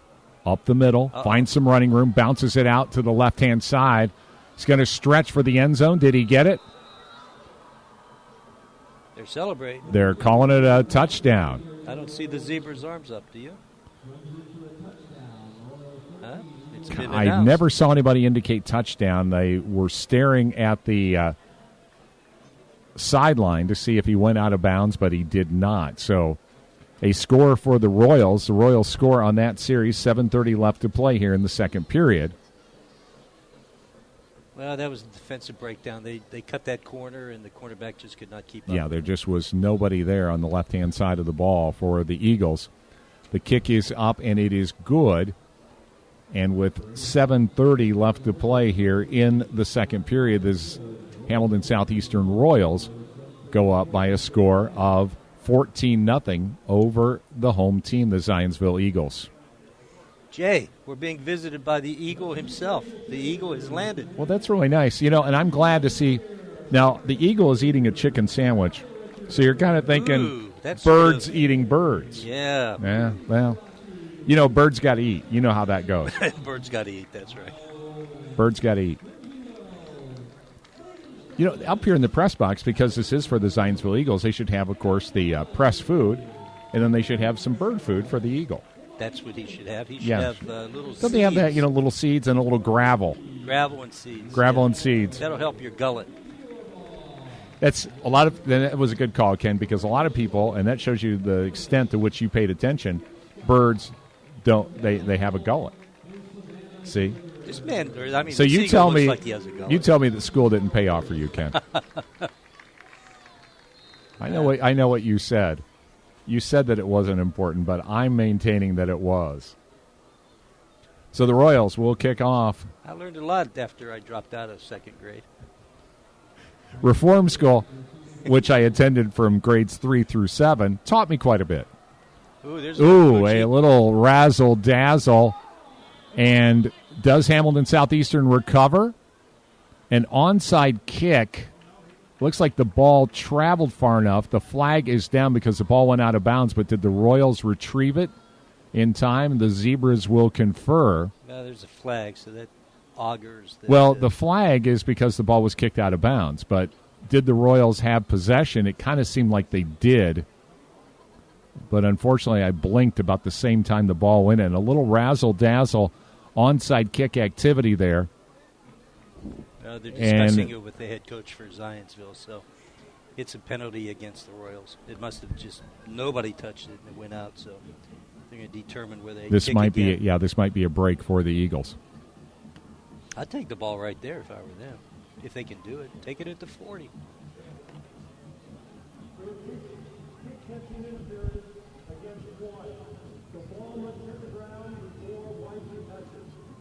up the middle, finds some running room, bounces it out to the left-hand side. He's going to stretch for the end zone. Did he get it? They're celebrating. They're calling it a touchdown. I don't see the zebra's arms up, do you? Huh? It's been I announced. never saw anybody indicate touchdown. They were staring at the sideline to see if he went out of bounds, but he did not. So a score for the Royals. The Royals score on that series, 7:30 left to play here in the 2nd period. Well, that was a defensive breakdown. They cut that corner, and the cornerback just could not keep up. Yeah, there just was nobody there on the left-hand side of the ball for the Eagles. The kick is up, and it is good. And with 7:30 left to play here in the 2nd period, the Hamilton Southeastern Royals go up by a score of 14-0 over the home team, the Zionsville Eagles. Jay, we're being visited by the Eagle himself. The Eagle has landed. Well, that's really nice. And I'm glad to see. Now, the Eagle is eating a chicken sandwich, so you're kind of thinking birds eating birds. Yeah. Yeah, well, birds got to eat. You know how that goes. Birds got to eat, that's right. Birds got to eat. Up here in the press box, because this is for the Zionsville Eagles, they should have, of course, the press food, and then they should have some bird food for the Eagle. That's what he should have. He should have little seeds. Don't they have that, little seeds and a little gravel? Gravel and seeds. Gravel and seeds. That'll help your gullet. That's a lot of. That was a good call, Ken, because a lot of people, and that shows you the extent to which you paid attention. Birds don't they have a gullet. See? This man, I mean, So the you Seagull tell looks me like he has a gullet. you tell me that school didn't pay off for you, Ken. I know what you said. You said that it wasn't important, but I'm maintaining that it was. So the Royals will kick off. I learned a lot after I dropped out of second grade. Reform school, which I attended from grades 3 through 7, taught me quite a bit. Ooh, there's a little razzle-dazzle. And does Hamilton Southeastern recover? An onside kick. Looks like the ball traveled far enough. The flag is down because the ball went out of bounds, but did the Royals retrieve it in time? The Zebras will confer. No, there's a flag, so that augurs that. Well, the flag is because the ball was kicked out of bounds, but did the Royals have possession? It kind of seemed like they did. But unfortunately, I blinked about the same time the ball went in. A little razzle-dazzle onside kick activity there. They're discussing it with the head coach for Zionsville, so it's a penalty against the Royals. It must have just nobody touched it and it went out, so they're going to determine where they this kick might again. be this might be a break for the Eagles. I'd take the ball right there if I were them. If they can do it, take it at the 40.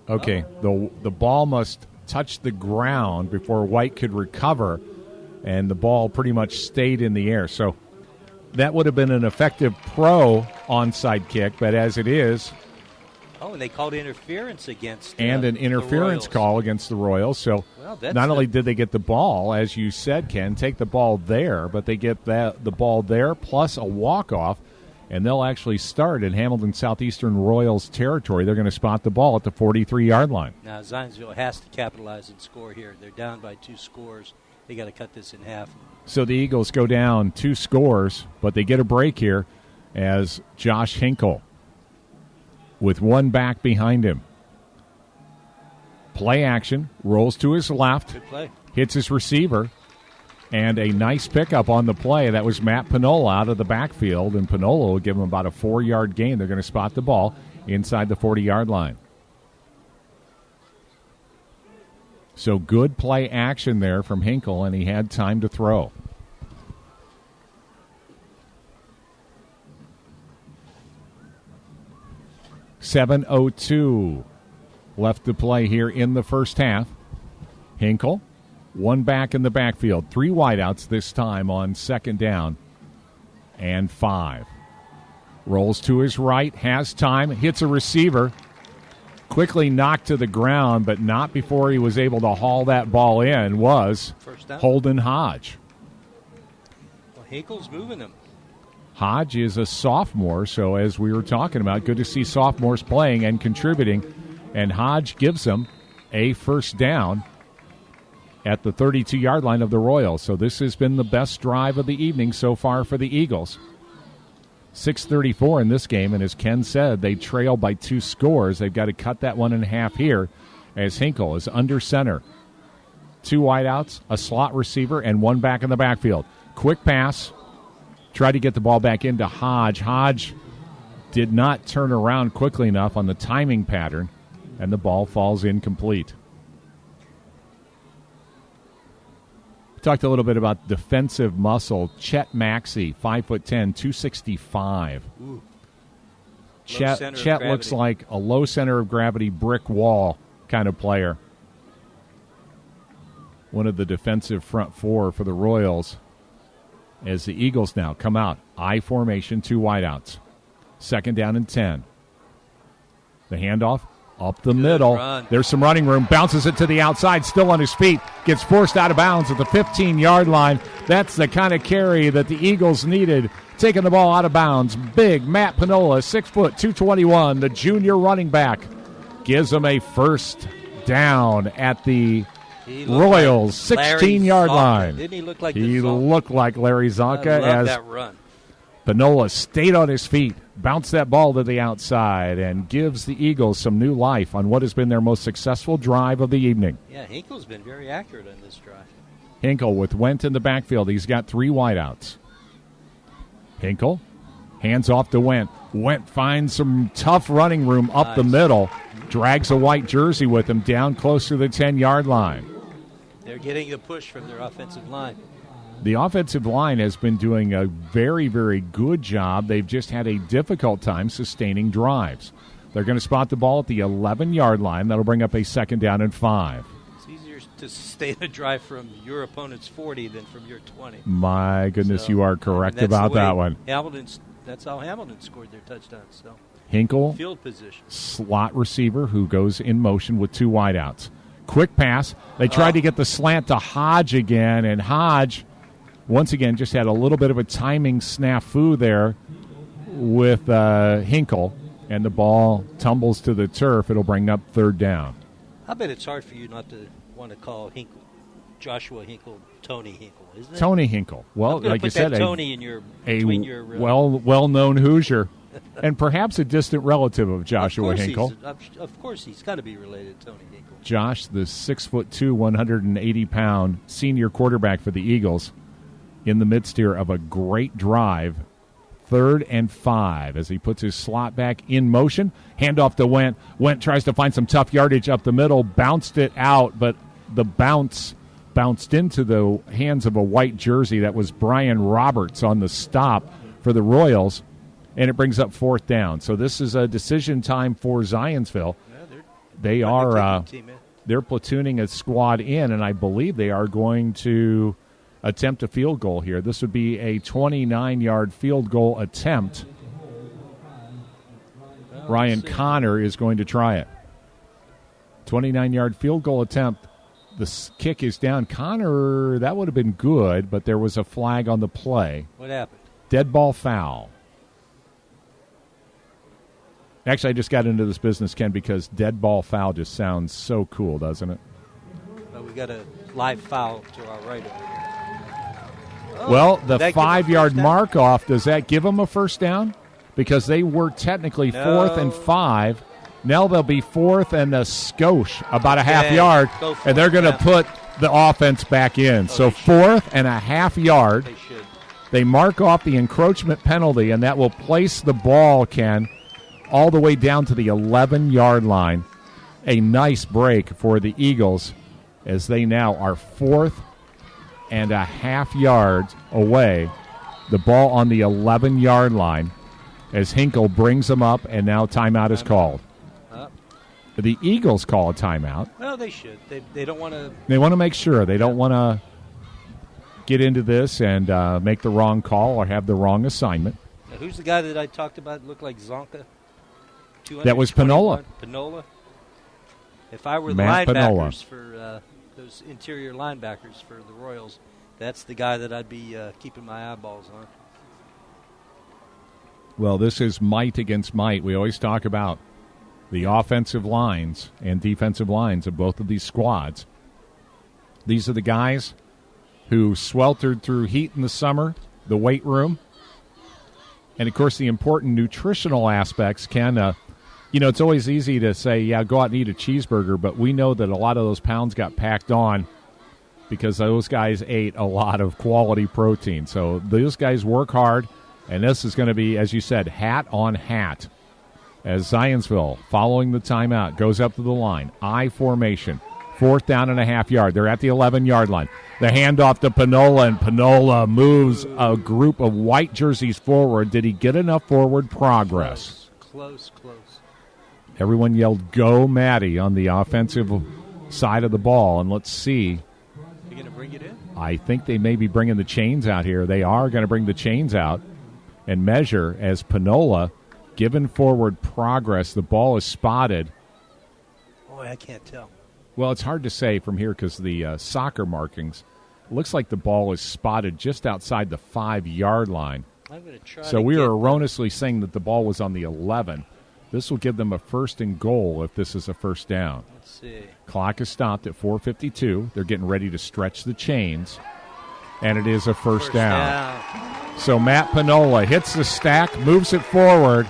Okay, the ball must touch the ground before White could recover, and the ball pretty much stayed in the air. So that would have been an effective pro onside kick, but as it is, and they called interference against and an interference call against the Royals. So not only did they get the ball, as you said, Ken, take the ball there, but they get the ball there plus a walk-off, and they'll actually start in Hamilton Southeastern Royals territory. They're going to spot the ball at the 43-yard line. Now, Zionsville has to capitalize and score here. They're down by 2 scores. They got to cut this in half. So the Eagles go down 2 scores, but they get a break here as Josh Hinkle, with one back behind him. Play action, rolls to his left, Good play. Hits his receiver, and a nice pickup on the play. That was Matt Panola out of the backfield, and Panola will give him about a 4-yard gain. They're going to spot the ball inside the 40-yard line. So good play action there from Hinkle, and he had time to throw. .7:02 left to play here in the first half. Hinkle, one back in the backfield. 3 wideouts this time on second down and 5. Rolls to his right, has time, hits a receiver. Quickly knocked to the ground, but not before he was able to haul that ball in, was Holden Hodge. Well, Hinkle's moving him. Hodge is a sophomore, so as we were talking about, good to see sophomores playing and contributing. And Hodge gives them a first down at the 32-yard line of the Royals. So this has been the best drive of the evening so far for the Eagles. 6:34 in this game, and as Ken said, they trail by 2 scores. They've got to cut that one in half here as Hinkle is under center. 2 wideouts, a slot receiver, and one back in the backfield. Quick pass. Tried to get the ball back into Hodge. Hodge did not turn around quickly enough on the timing pattern, and the ball falls incomplete. We talked a little bit about defensive muscle. Chet Maxey, 5'10", 265. Ooh. Chet looks like a low center of gravity brick wall kind of player. One of the defensive front 4 for the Royals. As the Eagles now come out, I formation, 2 wideouts. Second down and 10. The handoff up the middle. Run. There's some running room. Bounces it to the outside, still on his feet. Gets forced out of bounds at the 15-yard line. That's the kind of carry that the Eagles needed. Taking the ball out of bounds. Big Matt Panola, 6 foot, 221, the junior running back. Gives them a first down at the Royals, 16-yard line. Didn't he look like He looked like Larry Zonka as that run. Panola stayed on his feet, bounced that ball to the outside, and gives the Eagles some new life on what has been their most successful drive of the evening. Yeah, Hinkle's been very accurate on this drive. Hinkle with Went in the backfield. He's got 3 wideouts. Hinkle Hands off to Went. Went finds some tough running room up the middle. Drags a white jersey with him down close to the 10-yard line. They're getting the push from their offensive line. The offensive line has been doing a very, very good job. They've just had a difficult time sustaining drives. They're going to spot the ball at the 11-yard line. That'll bring up a 2nd down and 5. It's easier to sustain a drive from your opponent's 40 than from your 20. My goodness, you are correct about that one. That's how Hamilton scored their touchdowns. So Hinkle, field position, slot receiver who goes in motion with 2 wideouts. Quick pass. They tried to get the slant to Hodge again, and Hodge, once again, just had a little bit of a timing snafu there with Hinkle, and the ball tumbles to the turf. It'll bring up 3rd down. I bet it's hard for you not to want to call Hinkle, Joshua Hinkle, Tony Hinkle, isn't it? Tony Hinkle. Well, like you said, Tony between your well-known Hoosier, and perhaps a distant relative of Joshua Hinkle. Of course, he's got to be related to Tony Hinkle. Josh, the 6'2", 180-pound senior quarterback for the Eagles, in the midst here of a great drive. 3rd and 5 as he puts his slot back in motion. Handoff to Went. Went tries to find some tough yardage up the middle, bounced it out, but the bounce bounced into the hands of a white jersey. That was Brian Roberts on the stop for the Royals, and it brings up 4th down. So this is a decision time for Zionsville. They're platooning a squad in, and I believe they are going to attempt a field goal here. This would be a 29-yard field goal attempt. Ryan Connor is going to try it. 29-yard field goal attempt. The kick is down. Connor, that would have been good, but there was a flag on the play. What happened? Dead ball foul. Actually, I just got into this business, Ken, because dead ball foul just sounds so cool, doesn't it? Well, we got a live foul to our right over here. Well, the 5-yard mark off, does that give them a 1st down? Because they were technically 4th and 5. Now they'll be 4th and a skosh, about a half yard, and they're going to put the offense back in. So 4th and a half yard. They should. They mark off the encroachment penalty, and that will place the ball, Ken, all the way down to the 11-yard line. A nice break for the Eagles as they now are 4th and a half yards away. The ball on the 11-yard line as Hinkle brings them up, and now timeout is called. The Eagles call a timeout. Well, they should. They don't want to. They want to make sure. They don't want to get into this and make the wrong call or have the wrong assignment. Now, who's the guy that I talked about looked like Zonka? That was Panola. Panola. If I were Matt the linebackers Panola. for those interior linebackers for the Royals, that's the guy that I'd be keeping my eyeballs on. Well, this is might against might. We always talk about the offensive lines and defensive lines of both of these squads. These are the guys who sweltered through heat in the summer, the weight room, and, of course, the important nutritional aspects can, it's always easy to say, yeah, go out and eat a cheeseburger, but we know that a lot of those pounds got packed on because those guys ate a lot of quality protein. So those guys work hard, and this is going to be, as you said, hat on hat. As Zionsville, following the timeout, goes up to the line. I formation. 4th down and a half yard. They're at the 11-yard line. The handoff to Panola, and Panola moves a group of white jerseys forward. Did he get enough forward progress? Close. Everyone yelled, "Go, Matty," on the offensive side of the ball. And let's see. You going to bring it in? I think they may be bringing the chains out here. They are going to bring the chains out and measure as Panola, given forward progress. The ball is spotted. Boy, I can't tell. Well, it's hard to say from here because the soccer markings. It looks like the ball is spotted just outside the 5-yard line. I'm going to try. So we are erroneously saying that the ball was on the 11. This will give them a 1st and goal if this is a 1st down. Let's see. Clock is stopped at 4:52. They're getting ready to stretch the chains, and it is a first down. So Matt Panola hits the stack, moves it forward,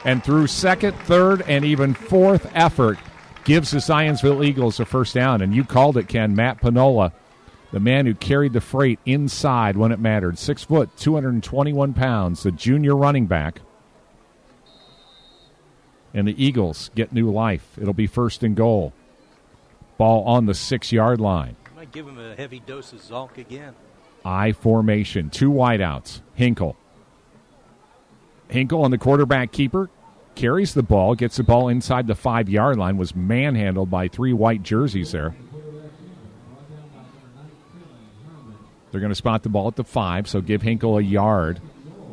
and through 2nd, 3rd, and even 4th effort, gives the Zionsville Eagles a 1st down. And you called it, Ken. Matt Panola, the man who carried the freight inside when it mattered. 6 foot, 221 pounds, the junior running back. And the Eagles get new life. It'll be 1st and goal. Ball on the 6-yard line. Might give him a heavy dose of Zonk again. I formation, 2 wideouts. Hinkle on the quarterback keeper. Carries the ball, gets the ball inside the 5-yard line, was manhandled by 3 white jerseys there. They're going to spot the ball at the 5, so give Hinkle a yard.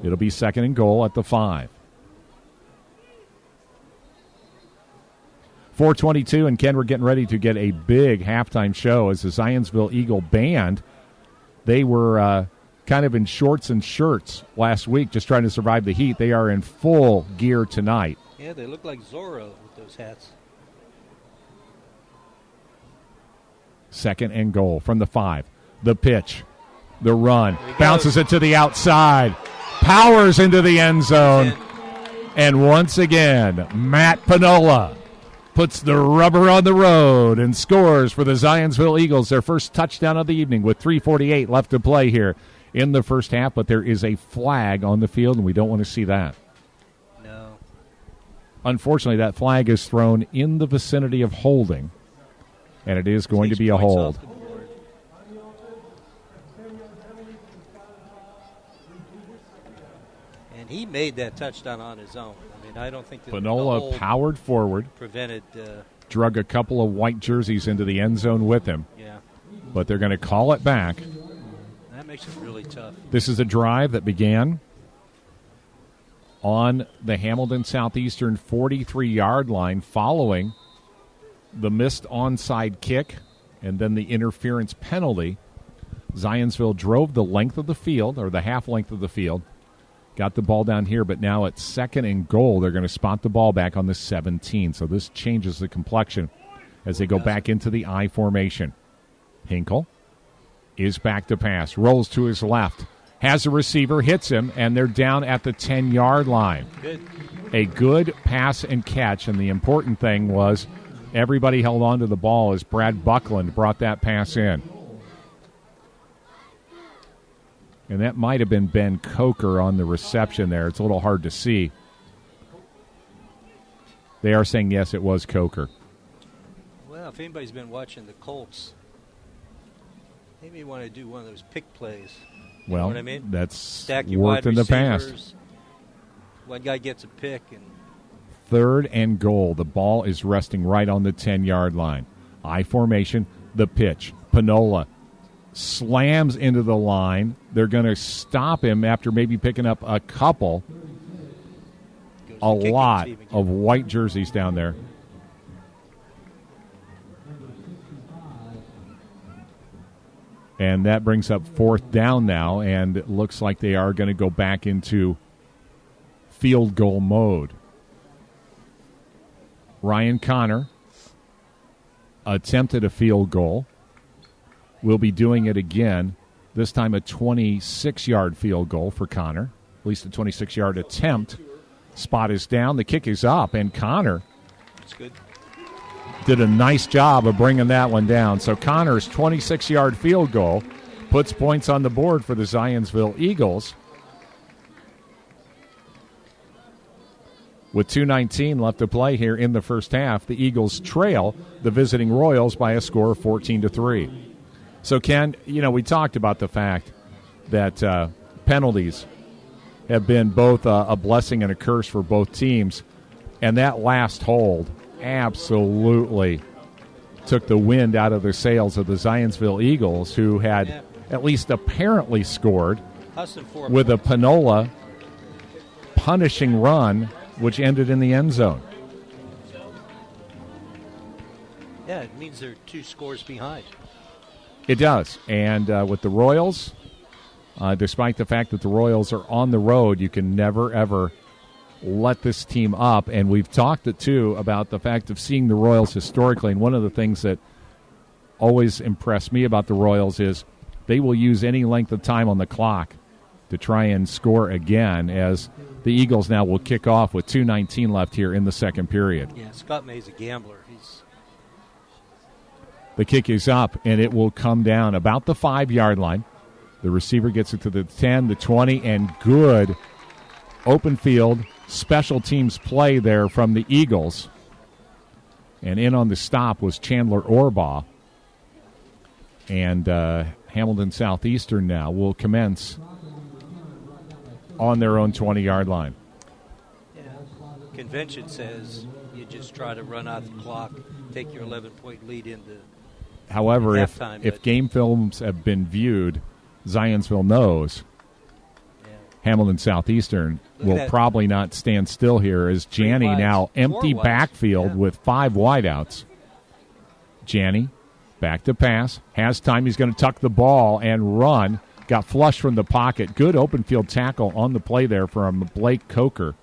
It'll be 2nd and goal at the 5. 4:22, and Ken, we're getting ready to get a big halftime show as the Zionsville Eagle Band. They were kind of in shorts and shirts last week, just trying to survive the heat. They are in full gear tonight. Yeah, they look like Zorro with those hats. 2nd and goal from the 5. The pitch, the run, bounces it to the outside, powers into the end zone, and once again, Matt Panola puts the rubber on the road and scores for the Zionsville Eagles, their first touchdown of the evening with 3:48 left to play here in the first half, but there is a flag on the field, and we don't want to see that. No. Unfortunately, that flag is thrown in the vicinity of holding, and it is going to be a hold. And he made that touchdown on his own. I mean, I don't think that Panola powered forward, prevented. drug a couple of white jerseys into the end zone with him. Yeah. But they're going to call it back. That makes it really tough. This is a drive that began on the Hamilton Southeastern 43-yard line following the missed onside kick and then the interference penalty. Zionsville drove the length of the field, or the half length of the field, got the ball down here, but now at 2nd and goal, they're going to spot the ball back on the 17. So this changes the complexion as they go back into the I formation. Hinkle is back to pass, rolls to his left, has a receiver, hits him, and they're down at the 10-yard line. Good. A good pass and catch, and the important thing was everybody held on to the ball as Brad Buckland brought that pass in. And that might have been Ben Coker on the reception there. It's a little hard to see. They are saying, yes, it was Coker. Well, if anybody's been watching the Colts, they may want to do one of those pick plays. You know what I mean? That's Stack your worked wide in the receivers. past. One guy gets a pick. And 3rd and goal. The ball is resting right on the 10-yard line. I formation, the pitch. Panola slams into the line. They're going to stop him after maybe picking up a couple. A lot of white jerseys down there. And that brings up 4th down now, and it looks like they are going to go back into field goal mode. Ryan Connor attempted a field goal. Will be doing it again, this time a 26-yard field goal for Connor, at least a 26-yard attempt. Spot is down, the kick is up, and Connor that's good. Did a nice job of bringing that one down. So Connor's 26-yard field goal puts points on the board for the Zionsville Eagles. With 2:19 left to play here in the first half, the Eagles trail the visiting Royals by a score of 14-3. So, Ken, we talked about the fact that penalties have been both a blessing and a curse for both teams, and that last hold absolutely took the wind out of the sails of the Zionsville Eagles, who had at least apparently scored with a Panola punishing run, which ended in the end zone. Yeah, it means they're 2 scores behind. It does. And with the Royals, despite the fact that the Royals are on the road, you can never, ever let this team up. And we've talked, too, about the fact of seeing the Royals historically. And one of the things that always impressed me about the Royals is they will use any length of time on the clock to try and score again, as the Eagles now will kick off with 2:19 left here in the second period. Yeah, Scott May's a gambler. The kick is up, and it will come down about the 5-yard line. The receiver gets it to the 10, the 20, and good open field special teams play there from the Eagles. And in on the stop was Chandler Orbaugh. And Hamilton Southeastern now will commence on their own 20-yard line. Yeah. Convention says you just try to run out the clock, take your 11-point lead into However, halftime, if game films have been viewed, Zionsville knows Hamilton Southeastern will probably not stand still here as Janney now empty backfield with 5 wideouts. Janney back to pass, has time, he's going to tuck the ball and run. Got flushed from the pocket. Good open field tackle on the play there from Blake Coker.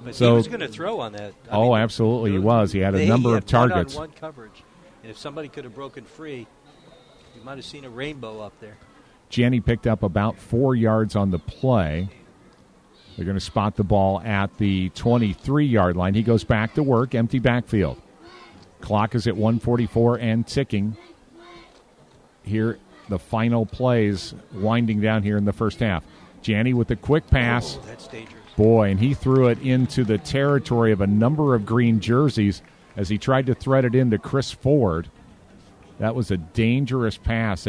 But he was going to throw on that. Absolutely he was. He had a number of targets. One-on-one coverage. And if somebody could have broken free, you might have seen a rainbow up there. Janney picked up about 4 yards on the play. They're going to spot the ball at the 23-yard line. He goes back to work, empty backfield. Clock is at 1:44 and ticking. Here, the final plays winding down here in the first half. Janney with a quick pass. Oh, that's dangerous. Boy, and he threw it into the territory of a number of green jerseys as he tried to thread it into Chris Ford. That was a dangerous pass.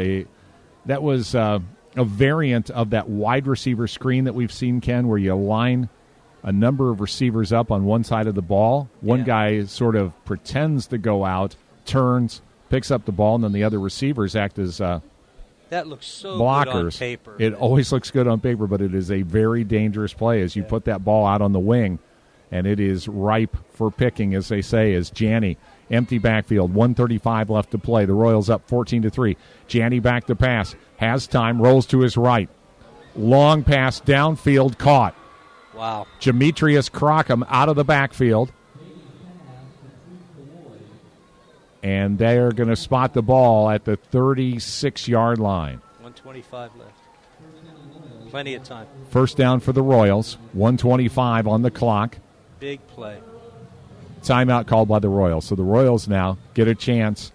That was a variant of that wide receiver screen that we've seen, Ken, where you line a number of receivers up on one side of the ball. One guy sort of pretends to go out, turns, picks up the ball, and then the other receivers act as that looks so blockers. Good on paper. It always looks good on paper, but it is a very dangerous play as you put that ball out on the wing, and it is ripe for picking, as they say, as Janney. Empty backfield, 1:35 left to play. The Royals up 14-3. Janney back to pass, has time, rolls to his right. Long pass downfield, caught. Wow. Demetrius Crockham out of the backfield. And they're going to spot the ball at the 36-yard line. 1:25 left. Plenty of time. First down for the Royals. 1:25 on the clock. Big play. Timeout called by the Royals. So the Royals now get a chance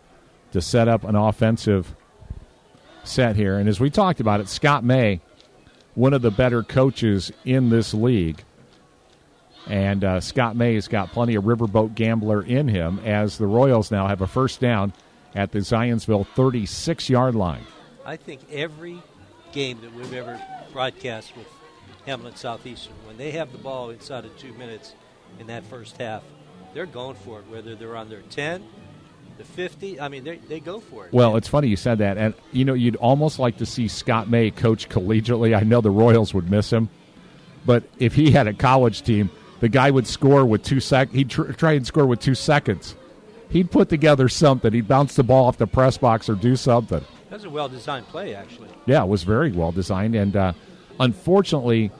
to set up an offensive set here. And as we talked about it, Scott May, one of the better coaches in this league. And Scott May has got plenty of riverboat gambler in him as the Royals now have a first down at the Zionsville 36-yard line. I think every game that we've ever broadcast with Hamilton Southeastern, when they have the ball inside of 2 minutes in that first half, they're going for it, whether they're on their 10, the 50. I mean, they go for it. Well, it's funny you said that. And, you'd almost like to see Scott May coach collegiately. I know the Royals would miss him. But if he had a college team, the guy would score with 2 seconds. He'd try and score with 2 seconds. He'd put together something. He'd bounce the ball off the press box or do something. That was a well-designed play, actually. Yeah, it was very well-designed. And unfortunately,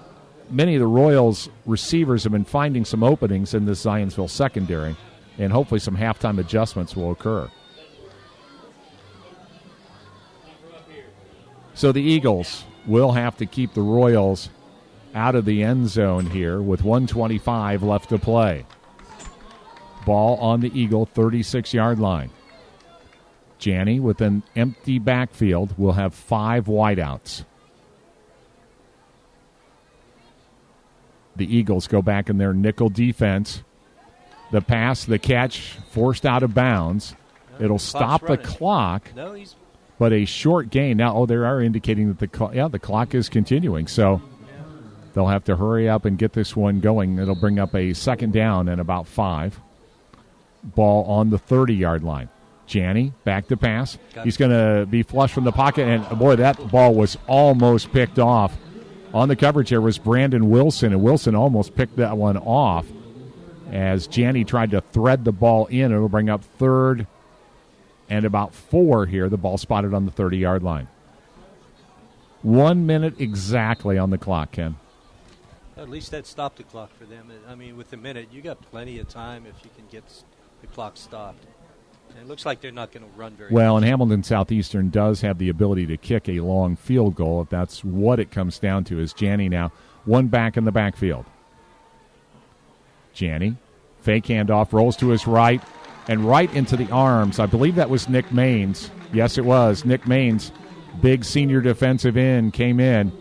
many of the Royals' receivers have been finding some openings in this Zionsville secondary, and hopefully some halftime adjustments will occur. So the Eagles will have to keep the Royals out of the end zone here with 1:25 left to play. Ball on the Eagle 36-yard line. Janney with an empty backfield will have 5 wideouts. The Eagles go back in their nickel defense. The pass, the catch, forced out of bounds. It'll stop the clock, but a short gain. Now, they are indicating that the clock is continuing. So they'll have to hurry up and get this one going. It'll bring up a second down and about 5. Ball on the 30-yard line. Janney back to pass. He's going to be flush from the pocket, and boy, that ball was almost picked off. On the coverage there was Brandon Wilson, and Wilson almost picked that one off as Janney tried to thread the ball in. It'll bring up 3rd and about 4 here. The ball spotted on the 30-yard line. 1 minute exactly on the clock, Ken. At least that stopped the clock for them. I mean, with a minute, you got plenty of time if you can get the clock stopped. And it looks like they're not going to run very well, much. And Hamilton Southeastern does have the ability to kick a long field goal if that's what it comes down to. Is Janney now one back in the backfield. Janney, fake handoff, rolls to his right, and right into the arms. I believe that was Nick Maines. Yes, it was. Nick Maines, big senior defensive end, came in,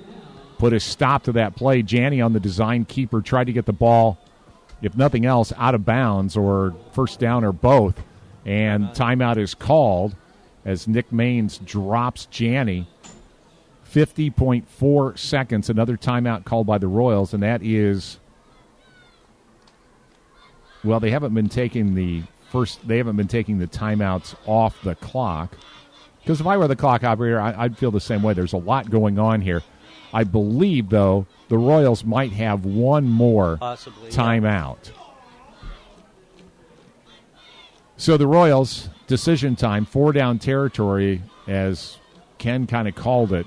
put a stop to that play. Janney on the design keeper tried to get the ball, if nothing else, out of bounds or first down or both. And timeout is called as Nick Maines drops Janney. 50.4 seconds, another timeout called by the Royals, and that is, well, they haven't been taking the timeouts off the clock. Because if I were the clock operator, I'd feel the same way. There's a lot going on here. I believe, though, the Royals might have one more timeout. Yeah. So the Royals, decision time, 4-down territory, as Ken kind of called it.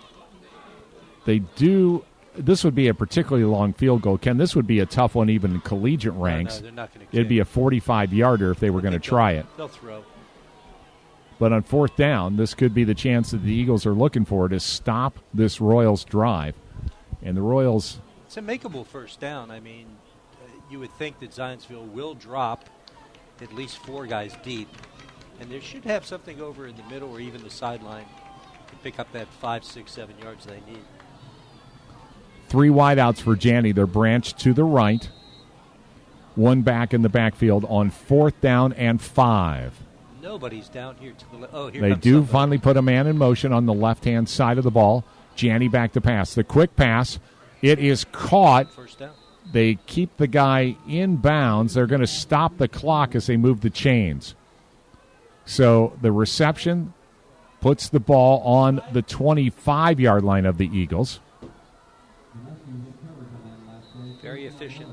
This would be a particularly long field goal. Ken, this would be a tough one even in collegiate ranks. No, they're not going to. It'd be a 45-yarder if they were going to try it. They'll throw. But on 4th down, this could be the chance that the Eagles are looking for to stop this Royals drive. And the Royals... It's a makeable first down. I mean, you would think that Zionsville will drop at least 4 guys deep. And they should have something over in the middle or even the sideline to pick up that 5, 6, 7 yards they need. 3 wideouts for Janney. They're branched to the right. 1 back in the backfield on 4th down and 5. Nobody's down here to the left. Oh, here they comes do somebody. finally put a man in motion on the left-hand side of the ball. Janney back to pass. The quick pass. It is caught. First down. They keep the guy in bounds. They're going to stop the clock as they move the chains. So the reception puts the ball on the 25-yard line of the Eagles. Very efficient.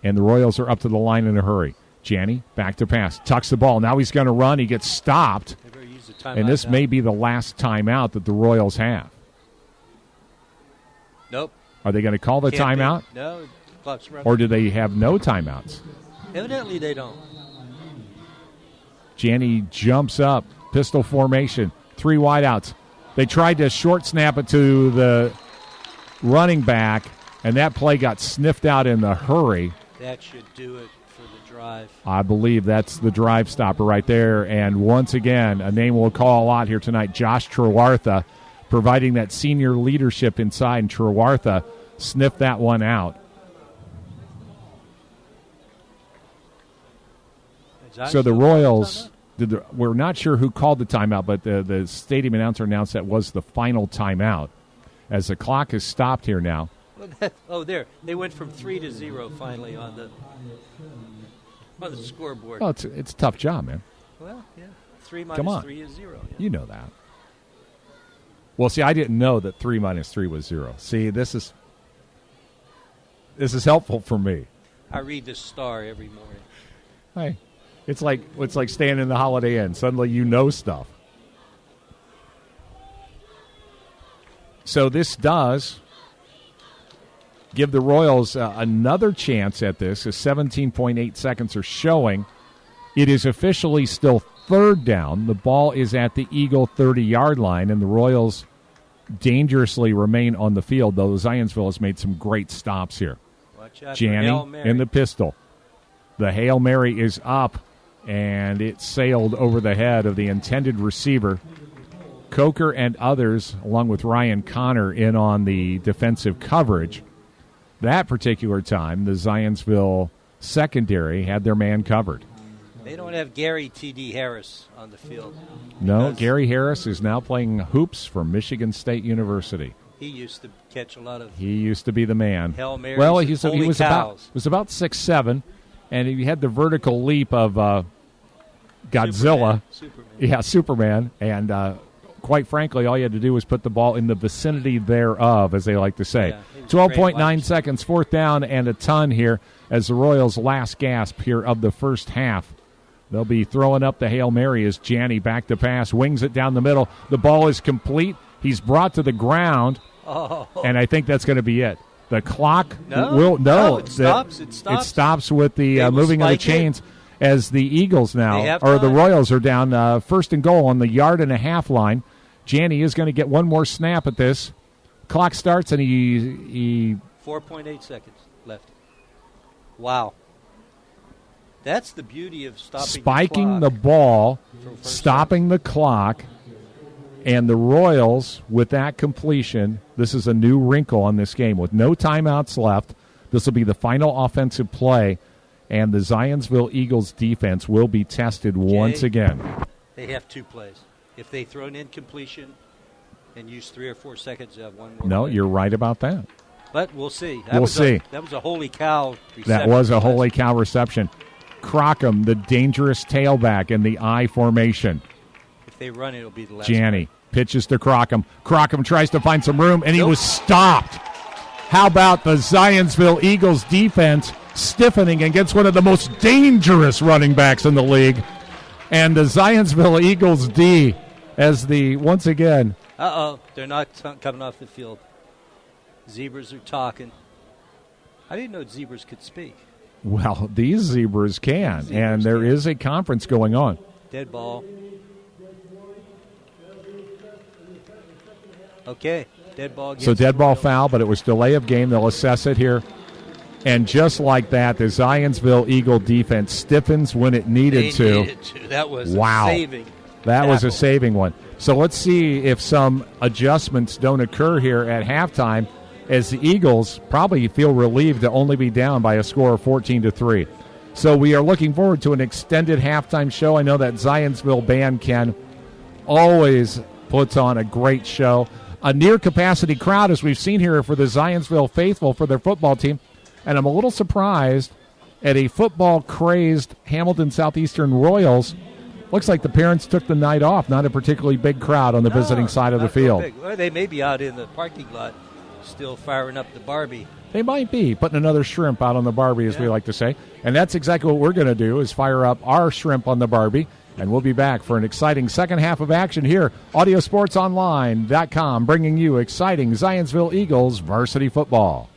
And the Royals are up to the line in a hurry. Janney back to pass. Tucks the ball. Now he's going to run. He gets stopped. And this may be the last timeout that the Royals have. Nope. Are they going to call the timeout? No. Clock's running. Or do they have no timeouts? Evidently they don't. Janney jumps up. Pistol formation. 3 wideouts. They tried to short snap it to the running back, and that play got sniffed out in the hurry. That should do it for the drive. I believe that's the drive stopper right there. And once again, a name we'll call a lot here tonight, Josh Trewartha, providing that senior leadership inside, and Trewartha sniffed that one out. So the Royals, we're not sure who called the timeout, but the stadium announcer announced that was the final timeout. As the clock is stopped here now. There. They went from 3 to 0 finally on the scoreboard. Oh, it's a tough job, man. Well, yeah. 3 minus 3 is 0. Yeah. You know that. Well, see, I didn't know that 3 minus 3 was 0. See, this is helpful for me. I read the Star every morning. Hey, it's like staying in the Holiday Inn. Suddenly you know stuff. So this does give the Royals another chance at this, as 17.8 seconds are showing. It is officially still 3rd down. The ball is at the Eagle 30-yard line, and the Royals dangerously remain on the field, though Zionsville has made some great stops here. Watch out. Janney in the pistol. The Hail Mary is up, and it sailed over the head of the intended receiver. Coker and others, along with Ryan Connor, in on the defensive coverage. That particular time, the Zionsville secondary had their man covered. They don't have Gary T.D. Harris on the field. No, Gary Harris is now playing hoops for Michigan State University. He used to catch a lot of. He used to be the man. Hail Marys. Well, he was cows. about 6'7", and he had the vertical leap of Godzilla. Superman. Yeah, Superman, and. Quite frankly, all you had to do was put the ball in the vicinity thereof, as they like to say. Yeah, 12.9 seconds, 4th down and a ton here as the Royals' last gasp here of the first half. They'll be throwing up the Hail Mary as Janney back to pass, wings it down the middle. The ball is complete. He's brought to the ground, and I think that's going to be it. The clock it stops. It stops with the moving of the chains. As the Eagles now, or the Royals are down 1st and goal on the 1.5-yard line. Janney is going to get one more snap at this. Clock starts, and he 4.8 seconds left. Wow. That's the beauty of spiking the ball, stopping the clock, and the Royals, with that completion, this is a new wrinkle on this game. With no timeouts left, this will be the final offensive play, and the Zionsville Eagles defense will be tested once again. They have 2 plays. If they throw an incompletion and use 3 or 4 seconds, they have one more. No, play. you're right about that. But we'll see. We'll see. That was a holy cow reception. That was a holy cow reception. Crockham, the dangerous tailback in the I formation. If they run it, it'll be the last Janney play. pitches to Crockham. Crockham tries to find some room, and he was stopped. How about the Zionsville Eagles defense stiffening against one of the most dangerous running backs in the league? And the Zionsville Eagles D as once again. They're not coming off the field. Zebras are talking. I didn't know zebras could speak. Well, these zebras can, and there is a conference going on. Dead ball. Okay, dead ball. So dead ball foul, but it was delay of game. They'll assess it here. And just like that, the Zionsville Eagle defense stiffens when it needed to. That was a saving. That was a saving one. So let's see if some adjustments don't occur here at halftime, as the Eagles probably feel relieved to only be down by a score of 14-3. So we are looking forward to an extended halftime show. I know that Zionsville band, Ken, always puts on a great show. A near-capacity crowd, as we've seen here for the Zionsville faithful for their football team. And I'm a little surprised at a football-crazed Hamilton Southeastern Royals. Looks like the parents took the night off, not a particularly big crowd on the visiting side of the field. Well, they may be out in the parking lot still firing up the Barbie. They might be putting another shrimp out on the Barbie, as we like to say. And that's exactly what we're going to do, is fire up our shrimp on the Barbie. And we'll be back for an exciting second half of action here. AudioSportsOnline.com bringing you exciting Zionsville Eagles varsity football.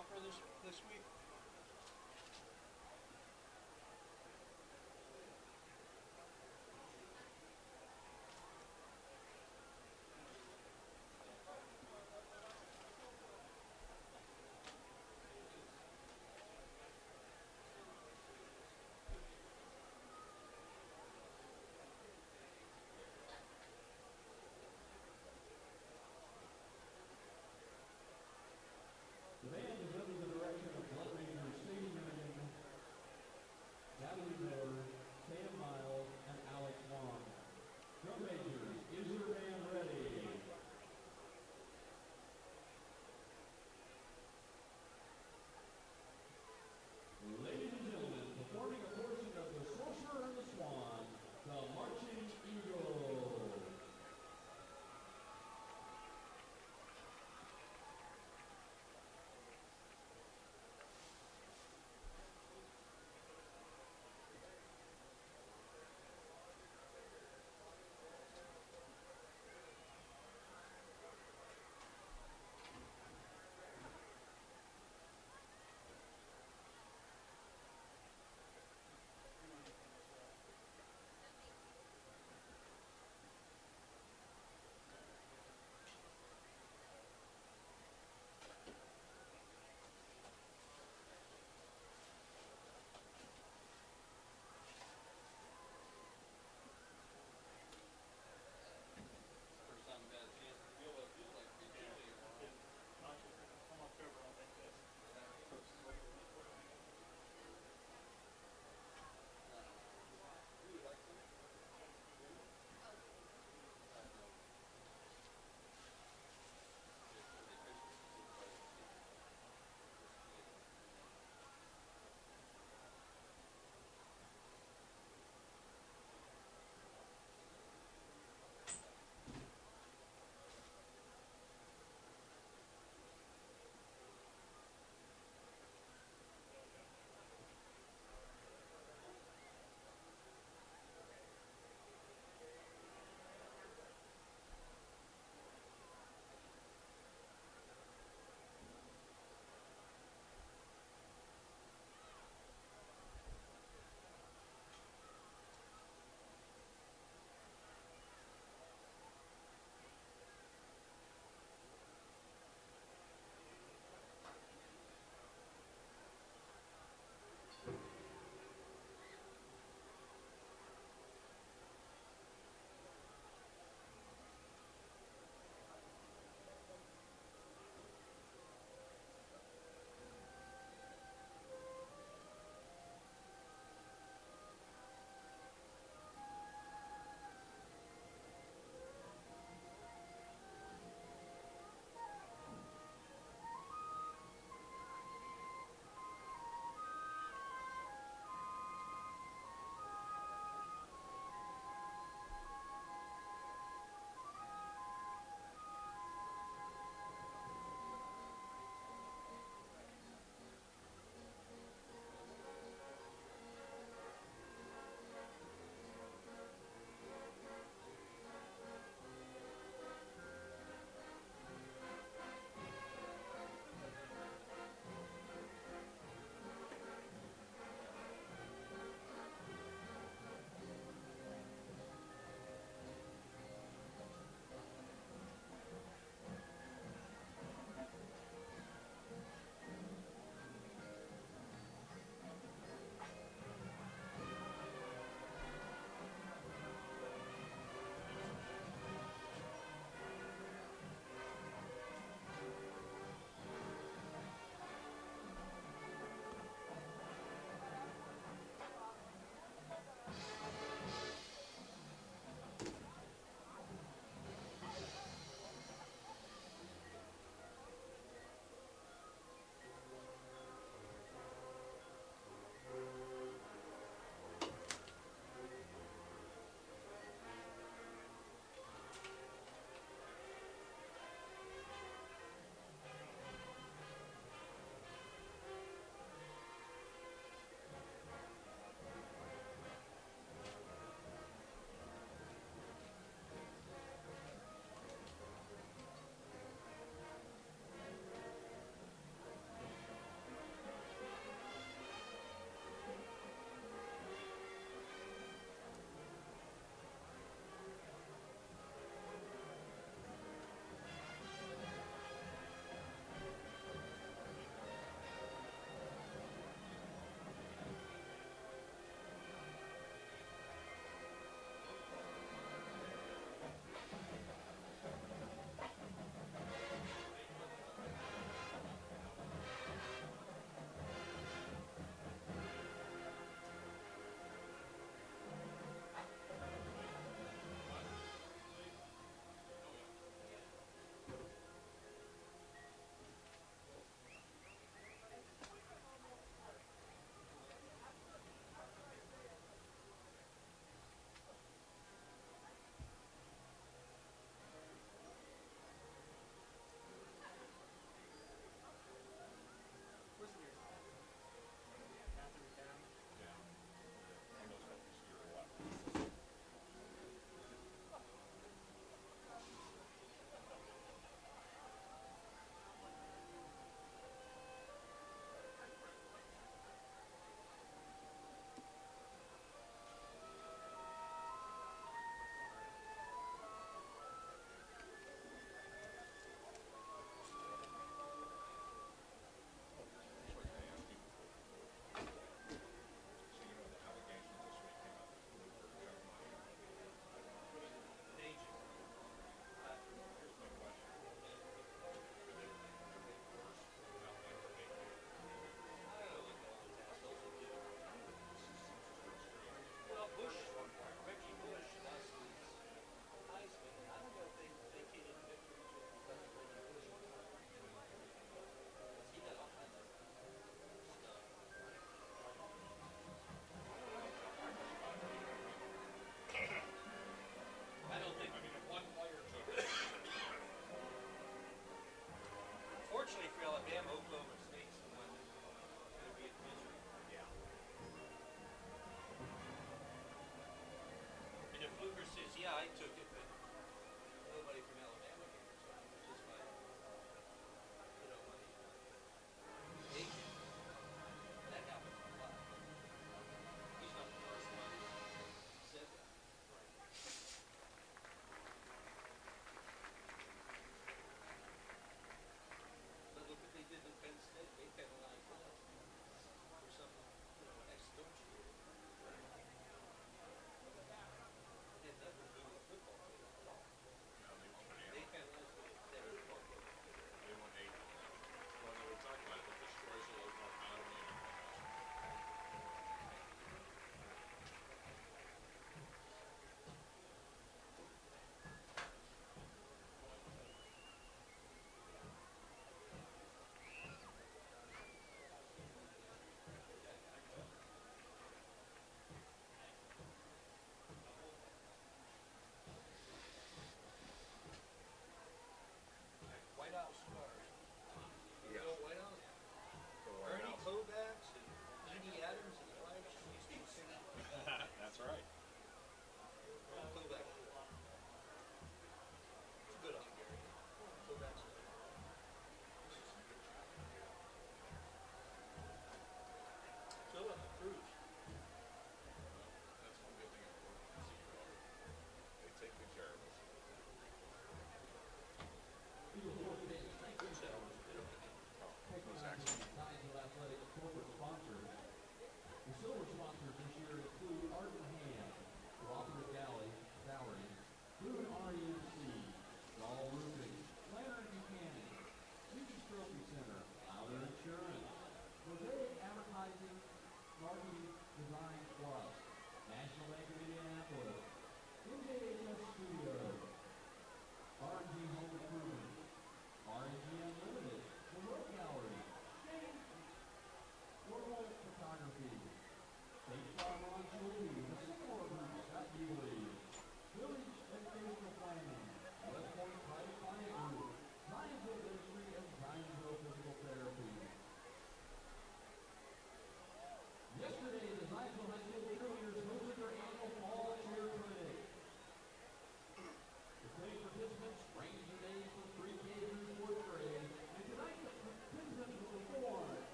Opera this week? The band is under the direction of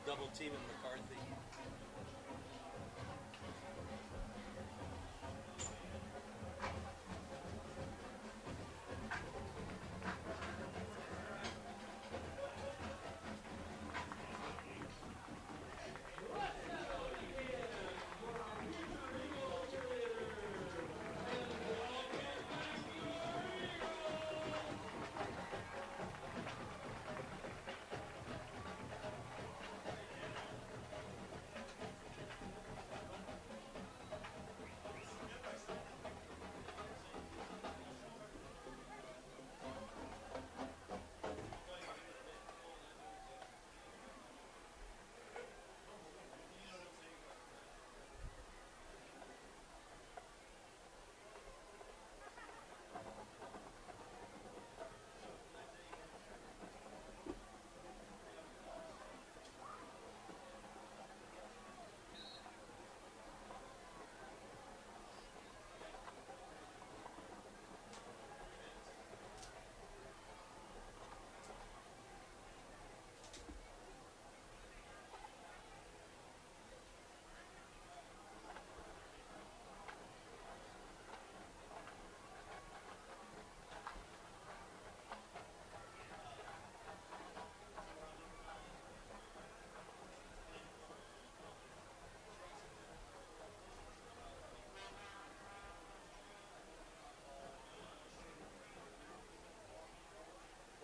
double teaming McCarthy.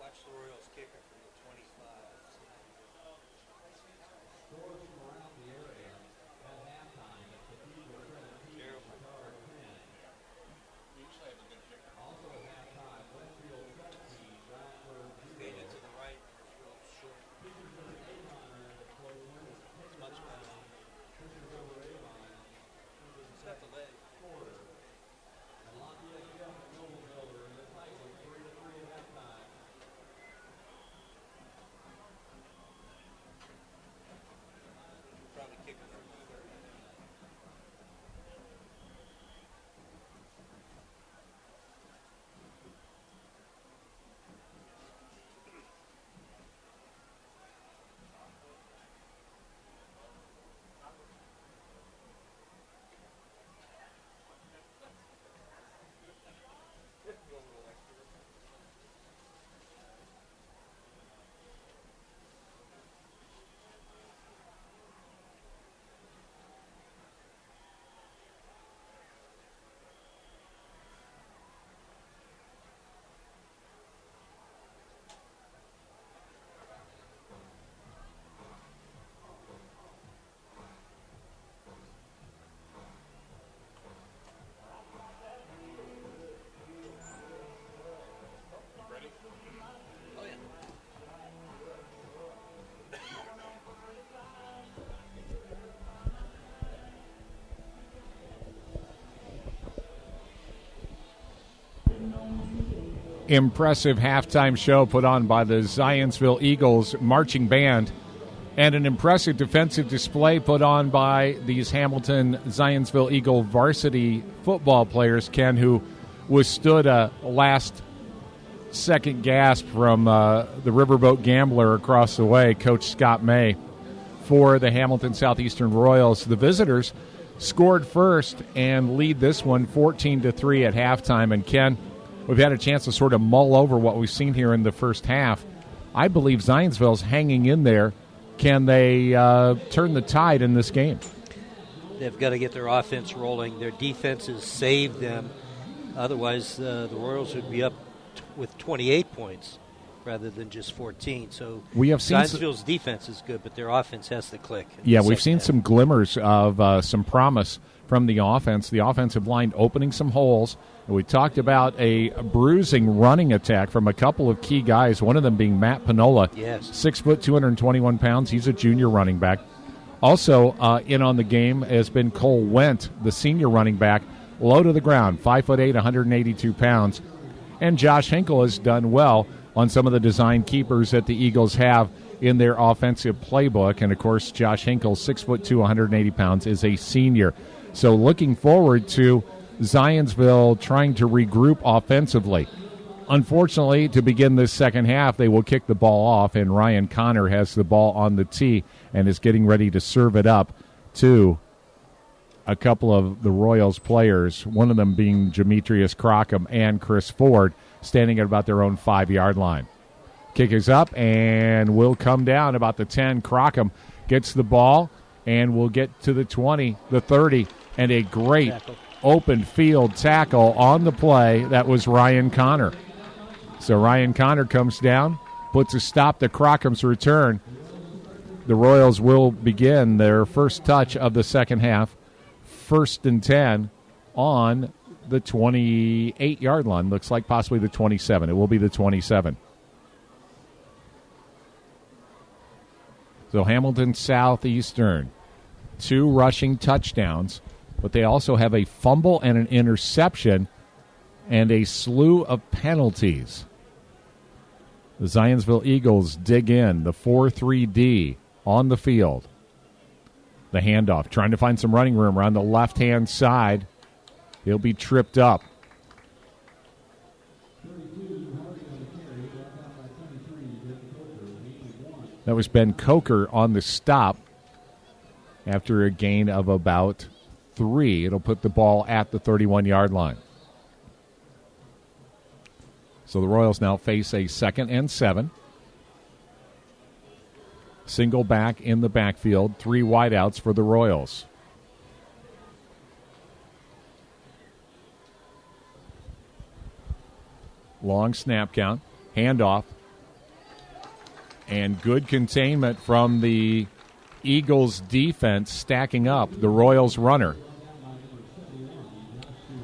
Watch the Royals kicker from the 25. Scores from around the area at halftime. Cathedral 17, Guitar 10. Also at halftime, Westfield 17, Rockford 0. Faded to the right. Short. Pitchers over Avon are at close one. It's much better. Pitchers over Avon. He's got the leg. Quarter. And Lafayette Jeff and Nobleville are in the title 3-3 at halftime. Probably kicker from the 30. Impressive halftime show put on by the Zionsville Eagles marching band, and an impressive defensive display put on by these Hamilton Zionsville Eagle varsity football players, Ken, who withstood a last-second gasp from the Riverboat Gambler across the way, Coach Scott May, for the Hamilton Southeastern Royals. The visitors scored first and lead this one 14-3 at halftime. And Ken, we've had a chance to sort of mull over what we've seen here in the first half. I believe Zionsville's hanging in there. Can they turn the tide in this game? They've got to get their offense rolling. Their defense has saved them. Otherwise, the Royals would be up with 28 points rather than just 14. So we have seen Zionsville's defense is good, but their offense has to click. Yeah, we've seen some glimmers of some promise from the offense. The offensive line opening some holes. And we talked about a bruising running attack from a couple of key guys, one of them being Matt Pinola. Yes. 6 foot, 221 pounds. He's a junior running back. Also in on the game has been Cole Wendt, the senior running back, low to the ground, 5'8", 182 pounds. And Josh Hinkle has done well on some of the design keepers that the Eagles have in their offensive playbook. And, of course, Josh Hinkle, 6'2", 180 pounds, is a senior. So looking forward to Zionsville trying to regroup offensively. Unfortunately, to begin this second half, they will kick the ball off, and Ryan Connor has the ball on the tee and is getting ready to serve it up to a couple of the Royals players, one of them being Demetrius Crockham and Chris Ford, standing at about their own 5-yard line. Kick is up and will come down about the 10. Crockham gets the ball and will get to the 20, the 30, and a great open field tackle on the play. That was Ryan Connor. So Ryan Connor comes down, puts a stop to Crockham's return. The Royals will begin their first touch of the second half. 1st and 10 on the 28-yard line. Looks like possibly the 27. It will be the 27. So Hamilton Southeastern, 2 rushing touchdowns, but they also have a fumble and an interception and a slew of penalties. The Zionsville Eagles dig in, the 4-3-D on the field. The handoff, trying to find some running room around the left-hand side. He'll be tripped up. That was Ben Coker on the stop after a gain of about 3. It'll put the ball at the 31-yard line. So the Royals now face a 2nd and 7. Single back in the backfield, 3 wideouts for the Royals. Long snap count, handoff, and good containment from the Eagles defense stacking up the Royals runner.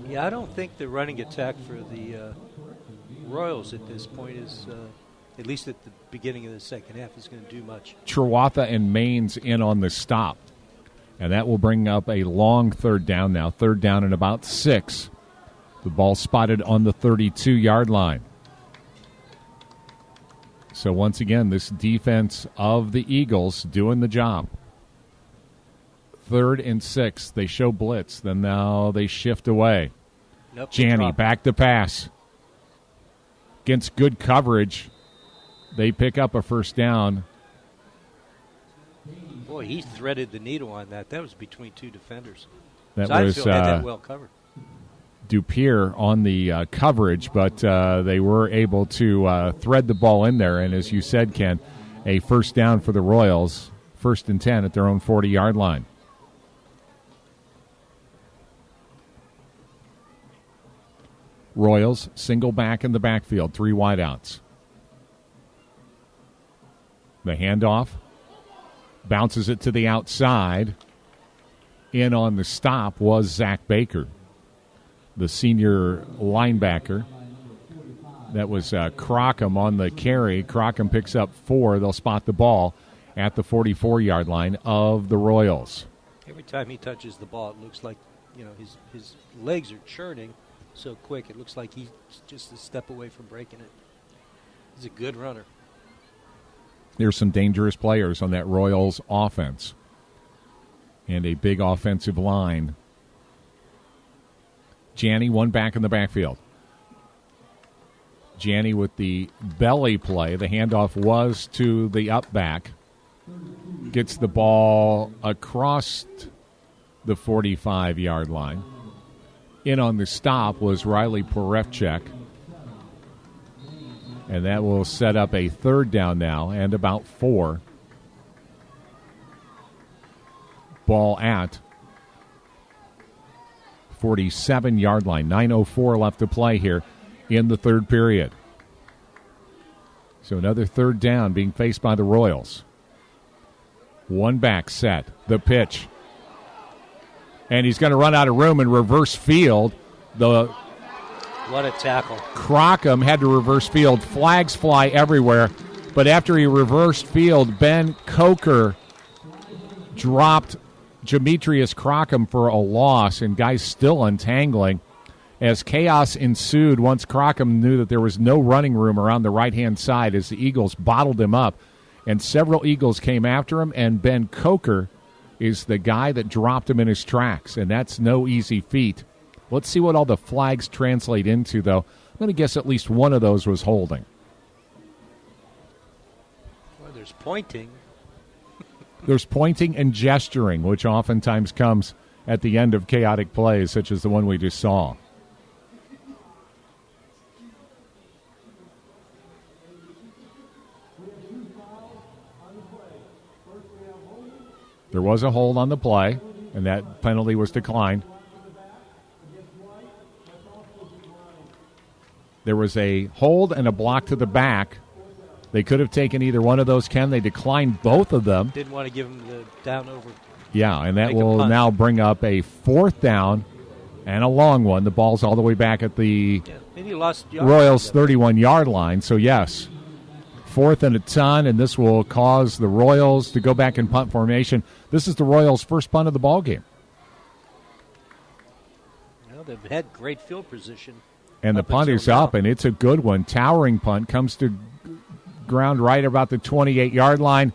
Yeah, I don't think the running attack for the Royals at this point is, at least at the beginning of the second half, is going to do much. Chihuahua and Maines in on the stop. And that will bring up a long 3rd down now. 3rd down and about 6. The ball spotted on the 32-yard line. So once again, this defense of the Eagles doing the job. 3rd and 6. They show blitz. Then now they shift away. Nope, Janney back to pass. Against good coverage, they pick up a 1st down. Boy, he threaded the needle on that. That was between 2 defenders. That Zionsville was had that well covered. Dupier on the coverage, but they were able to thread the ball in there. And as you said, Ken, a 1st down for the Royals, 1st and 10 at their own 40-yard line. Royals, single back in the backfield, 3 wideouts. The handoff, bounces it to the outside. In on the stop was Zach Baker, the senior linebacker. That was Crockham on the carry. Crockham picks up 4. They'll spot the ball at the 44-yard line of the Royals. Every time he touches the ball, it looks like, his legs are churning so quick. It looks like he's just a step away from breaking it. He's a good runner. There's some dangerous players on that Royals offense. And a big offensive line. Janney, 1 back in the backfield. Janney with the belly play. The handoff was to the up back. Gets the ball across the 45-yard line. In on the stop was Riley Porefchek. And that will set up a 3rd down now and about 4. Ball at 47-yard line. 9:04 left to play here in the 3rd period. So another 3rd down being faced by the Royals. 1 back set. The pitch. And he's going to run out of room and reverse field. What a tackle. Crockham had to reverse field. Flags fly everywhere. But after he reversed field, Ben Coker dropped Demetrius Crockham for a loss, and guys still untangling. As chaos ensued once Crockham knew that there was no running room around the right-hand side as the Eagles bottled him up. And several Eagles came after him, and Ben Coker is the guy that dropped him in his tracks, and that's no easy feat. Let's see what all the flags translate into, though. going to guess at least one of those was holding. Well, there's pointing. There's pointing and gesturing, which oftentimes comes at the end of chaotic plays, such as the one we just saw. There was a hold on the play, and that penalty was declined. There was a hold and a block to the back. They could have taken either one of those, Ken. They declined both of them. Didn't want to give him the down over. Yeah, and that will now bring up a 4th down and a long one. The ball's all the way back at the Royals' 31-yard line. So, yes, 4th and a ton, and this will cause the Royals to go back in punt formation. This is the Royals' first punt of the ball game. Well, they've had great field position. And the punt is up, and it's a good one. Towering punt, comes to ground right about the 28-yard line,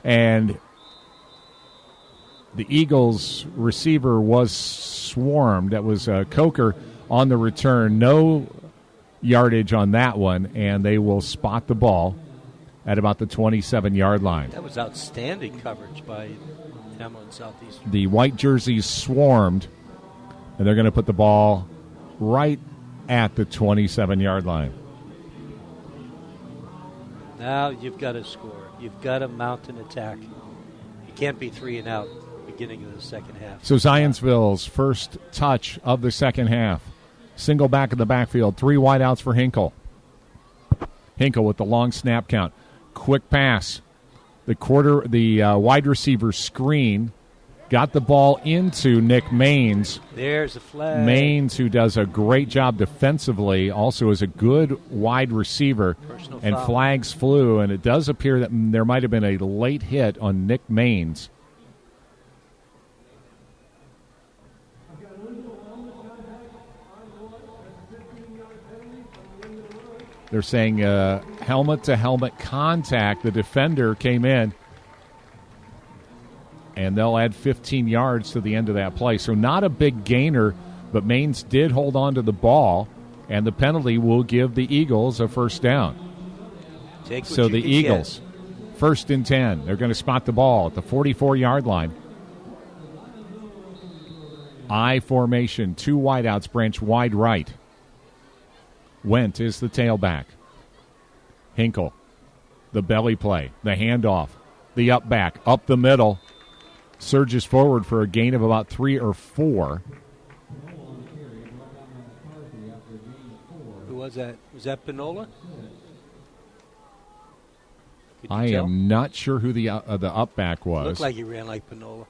and the Eagles receiver was swarmed. That was Coker on the return. No yardage on that one, and they will spot the ball at about the 27-yard line. That was outstanding coverage by Hamilton Southeastern. The white jerseys swarmed, and they're going to put the ball right at the 27-yard line. Now you've got to score. You've got to mount an attack. You can't be 3 and out beginning of the second half. So Zionsville's first touch of the second half. Single back in the backfield. 3 wideouts for Hinkle. Hinkle with the long snap count. Quick pass. The wide receiver screen got the ball into Nick Maines. There's a flag. Maines, who does a great job defensively, also is a good wide receiver. Personal and foul. Flags flew, and it does appear that there might have been a late hit on Nick Maines. They're saying helmet-to-helmet contact. The defender came in, and they'll add 15 yards to the end of that play. So not a big gainer, but Maines did hold on to the ball, and the penalty will give the Eagles a first down. So the Eagles, 1st and 10. They're going to spot the ball at the 44-yard line. I formation, 2 wideouts, branch wide right. Went is the tailback. Hinkle, the belly play, the handoff, the up back, up the middle, surges forward for a gain of about 3 or 4. Who was that? Was that Pinola? I am not sure who the up back was. Looked like he ran like Pinola.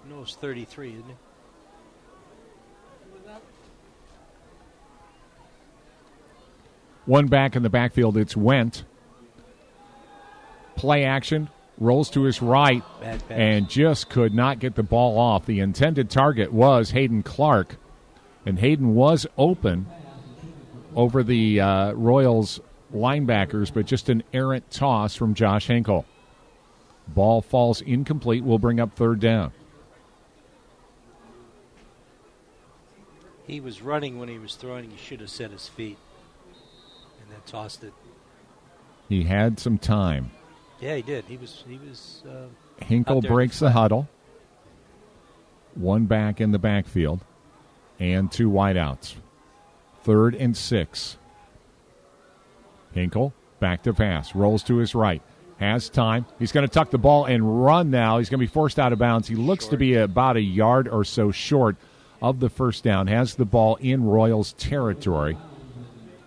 Pinola's 33, isn't he? One back in the backfield, it's Went. Play action, rolls to his right, and just could not get the ball off. The intended target was Hayden Clark, and Hayden was open over the Royals linebackers, but just an errant toss from Josh Hinkle. Ball falls incomplete, will bring up 3rd down. He was running when he was throwing. He should have set his feet. And then tossed it. He had some time. Yeah, he did. He was. Hinkle breaks the huddle. 1 back in the backfield, and 2 wideouts. 3rd and 6. Hinkle back to pass, rolls to his right, has time. He's going to tuck the ball and run now. He's going to be forced out of bounds. He looks to be about a yard or so short of the first down. Has the ball in Royals territory.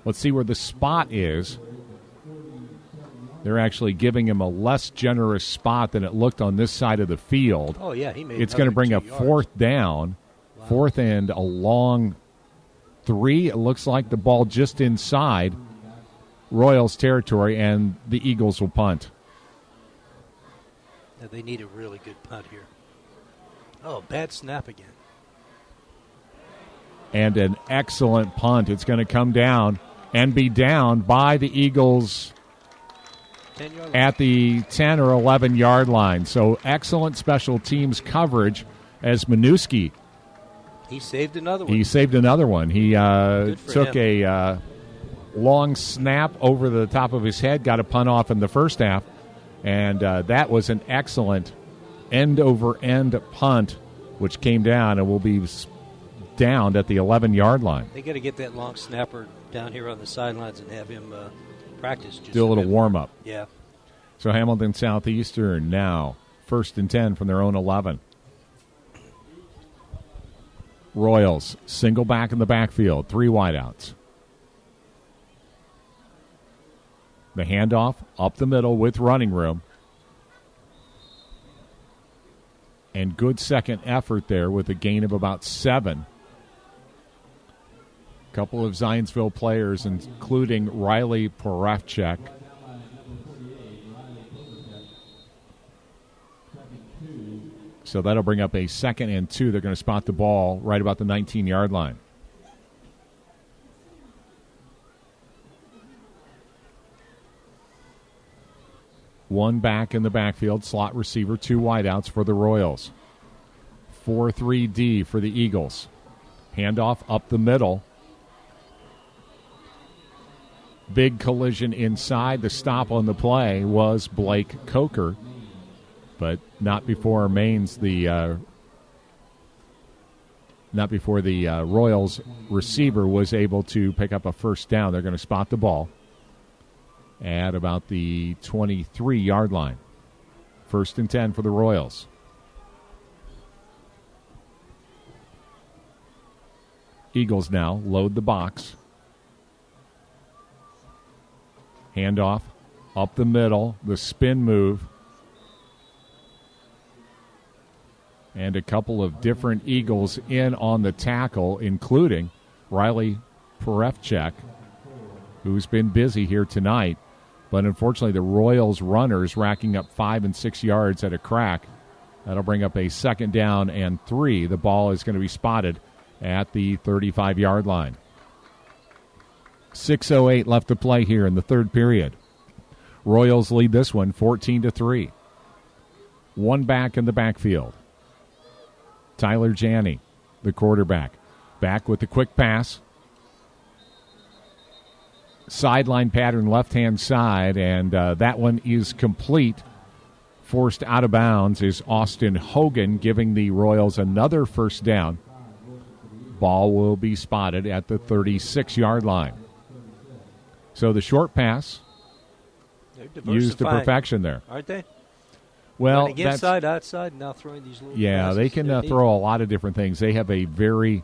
Let's see where the spot is. They're actually giving him a less generous spot than it looked on this side of the field. Oh, yeah, he made it's going to bring up 4th yards. down. Wow. 4th and a long 3. It looks like the ball just inside Royals territory, and the Eagles will punt. Yeah, they need a really good punt here. Oh, bad snap again. And an excellent punt. It's going to come down and be down by the Eagles at the 10 or 11-yard line. So excellent special teams coverage as Minuski He saved another one. He saved another one. He took him. a long snap over the top of his head, got a punt off in the first half, and that was an excellent end-over-end punt, which came down and will be downed at the 11-yard line. They got to get that long snapper down here on the sidelines and have him practice. Just do a little warm-up. Yeah. So Hamilton Southeastern now 1st and 10 from their own 11. Royals, single back in the backfield, 3 wideouts. The handoff up the middle with running room. And good second effort there with a gain of about 7. A couple of Zionsville players, including Riley Porafchek. So that'll bring up a 2nd and 2. They're going to spot the ball right about the 19-yard line. One back in the backfield, slot receiver, 2 wideouts for the Royals. 4-3-D for the Eagles. Handoff up the middle. Big collision inside. The stop on the play was Blake Coker, but not before the Royals receiver was able to pick up a first down. They're going to spot the ball at about the 23-yard line. 1st and 10 for the Royals. Eagles now load the box. Handoff up the middle, the spin move. And a couple of different Eagles in on the tackle, including Riley Porafchek, who's been busy here tonight. But unfortunately, the Royals runners racking up 5 and 6 yards at a crack. That'll bring up a 2nd down and 3. The ball is going to be spotted at the 35-yard line. 6:08 left to play here in the 3rd period. Royals lead this one 14-3. One back in the backfield. Tyler Janney, the quarterback. Back with the quick pass. Sideline pattern left-hand side, and that one is complete. Forced out of bounds is Austin Hogan, giving the Royals another first down. Ball will be spotted at the 36-yard line. So the short pass used to perfection there. Aren't they? Well, running inside, outside, now throwing these little passes. They can throw a lot of different things. They have a very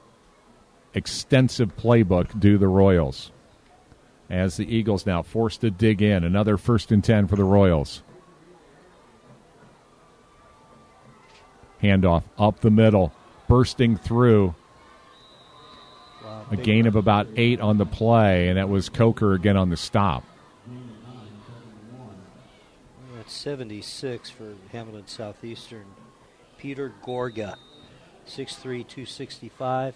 extensive playbook, do the Royals. As the Eagles now forced to dig in. Another 1st and 10 for the Royals. Handoff up the middle, bursting through. Wow, a gain of about 8 on the play, and that was Coker again on the stop. That's 76 for Hamilton Southeastern. Peter Gorga, 6'3", 265.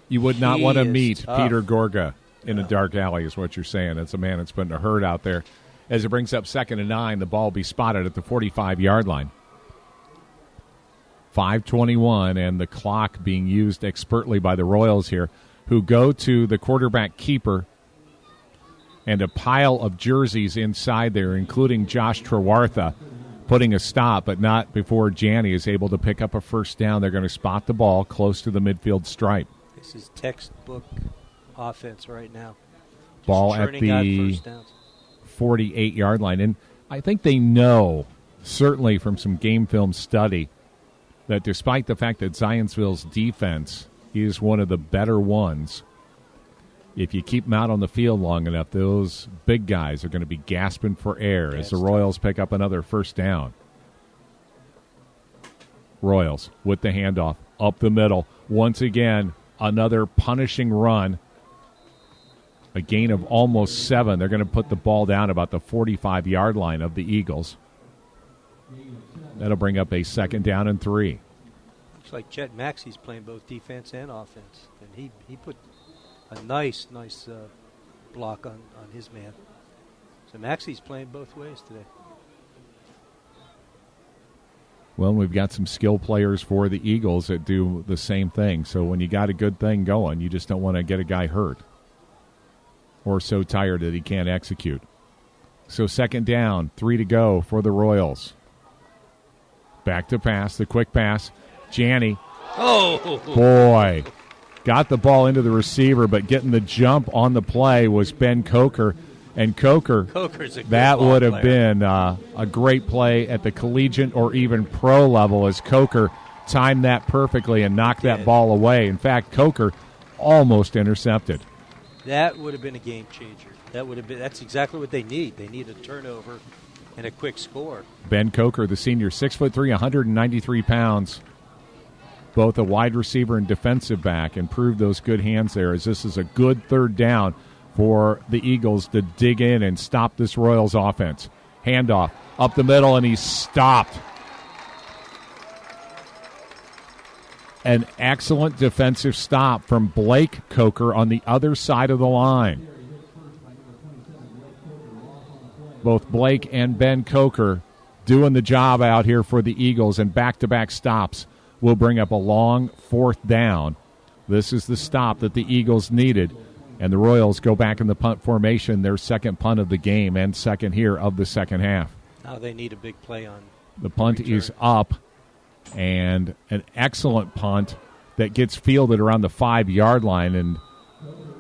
You would not want to meet tough. Peter Gorga in a dark alley is what you're saying. That's a man that's putting a hurt out there. As it brings up 2nd and 9, the ball will be spotted at the 45-yard line. 5:21, and the clock being used expertly by the Royals here, who go to the quarterback keeper and a pile of jerseys inside there, including Josh Trewartha, putting a stop, but not before Janney is able to pick up a first down. They're going to spot the ball close to the midfield stripe. This is textbook offense right now. Just ball at the 48-yard line. And I think they know, certainly from some game film study, that despite the fact that Zionsville's defense is one of the better ones, if you keep them out on the field long enough, those big guys are going to be gasping for air as the Royals pick up another first down. Royals with the handoff up the middle. Once again, another punishing run. A gain of almost 7. They're going to put the ball down about the 45-yard line of the Eagles. That'll bring up a 2nd down and 3. Looks like Chet Maxey's playing both defense and offense. And he put a nice block on his man. So Maxey's playing both ways today. Well, we've got some skill players for the Eagles that do the same thing. So when you got a good thing going, you just don't want to get a guy hurt or so tired that he can't execute. So second down, 3 to go for the Royals. Back to pass, the quick pass. Janney. Oh! Boy. Got the ball into the receiver, but getting the jump on the play was Ben Coker. And Coker's a good that ball would have player. been a great play at the collegiate or even pro level as Coker timed that perfectly and knocked that ball away. In fact, Coker almost intercepted. That would have been a game changer. That's exactly what they need. They need a turnover and a quick score. Ben Coker, the senior, 6'3", 193 pounds. Both a wide receiver and defensive back, and proved those good hands there as this is a good third down for the Eagles to dig in and stop this Royals offense. Handoff up the middle, and he's stopped. An excellent defensive stop from Blake Coker on the other side of the line. Both Blake and Ben Coker doing the job out here for the Eagles, and back-to-back stops will bring up a long fourth down. This is the stop that the Eagles needed, and the Royals go back in the punt formation, their second punt of the game and second here of the second half. Now they need a big play on the punt is up, and an excellent punt that gets fielded around the 5-yard line, and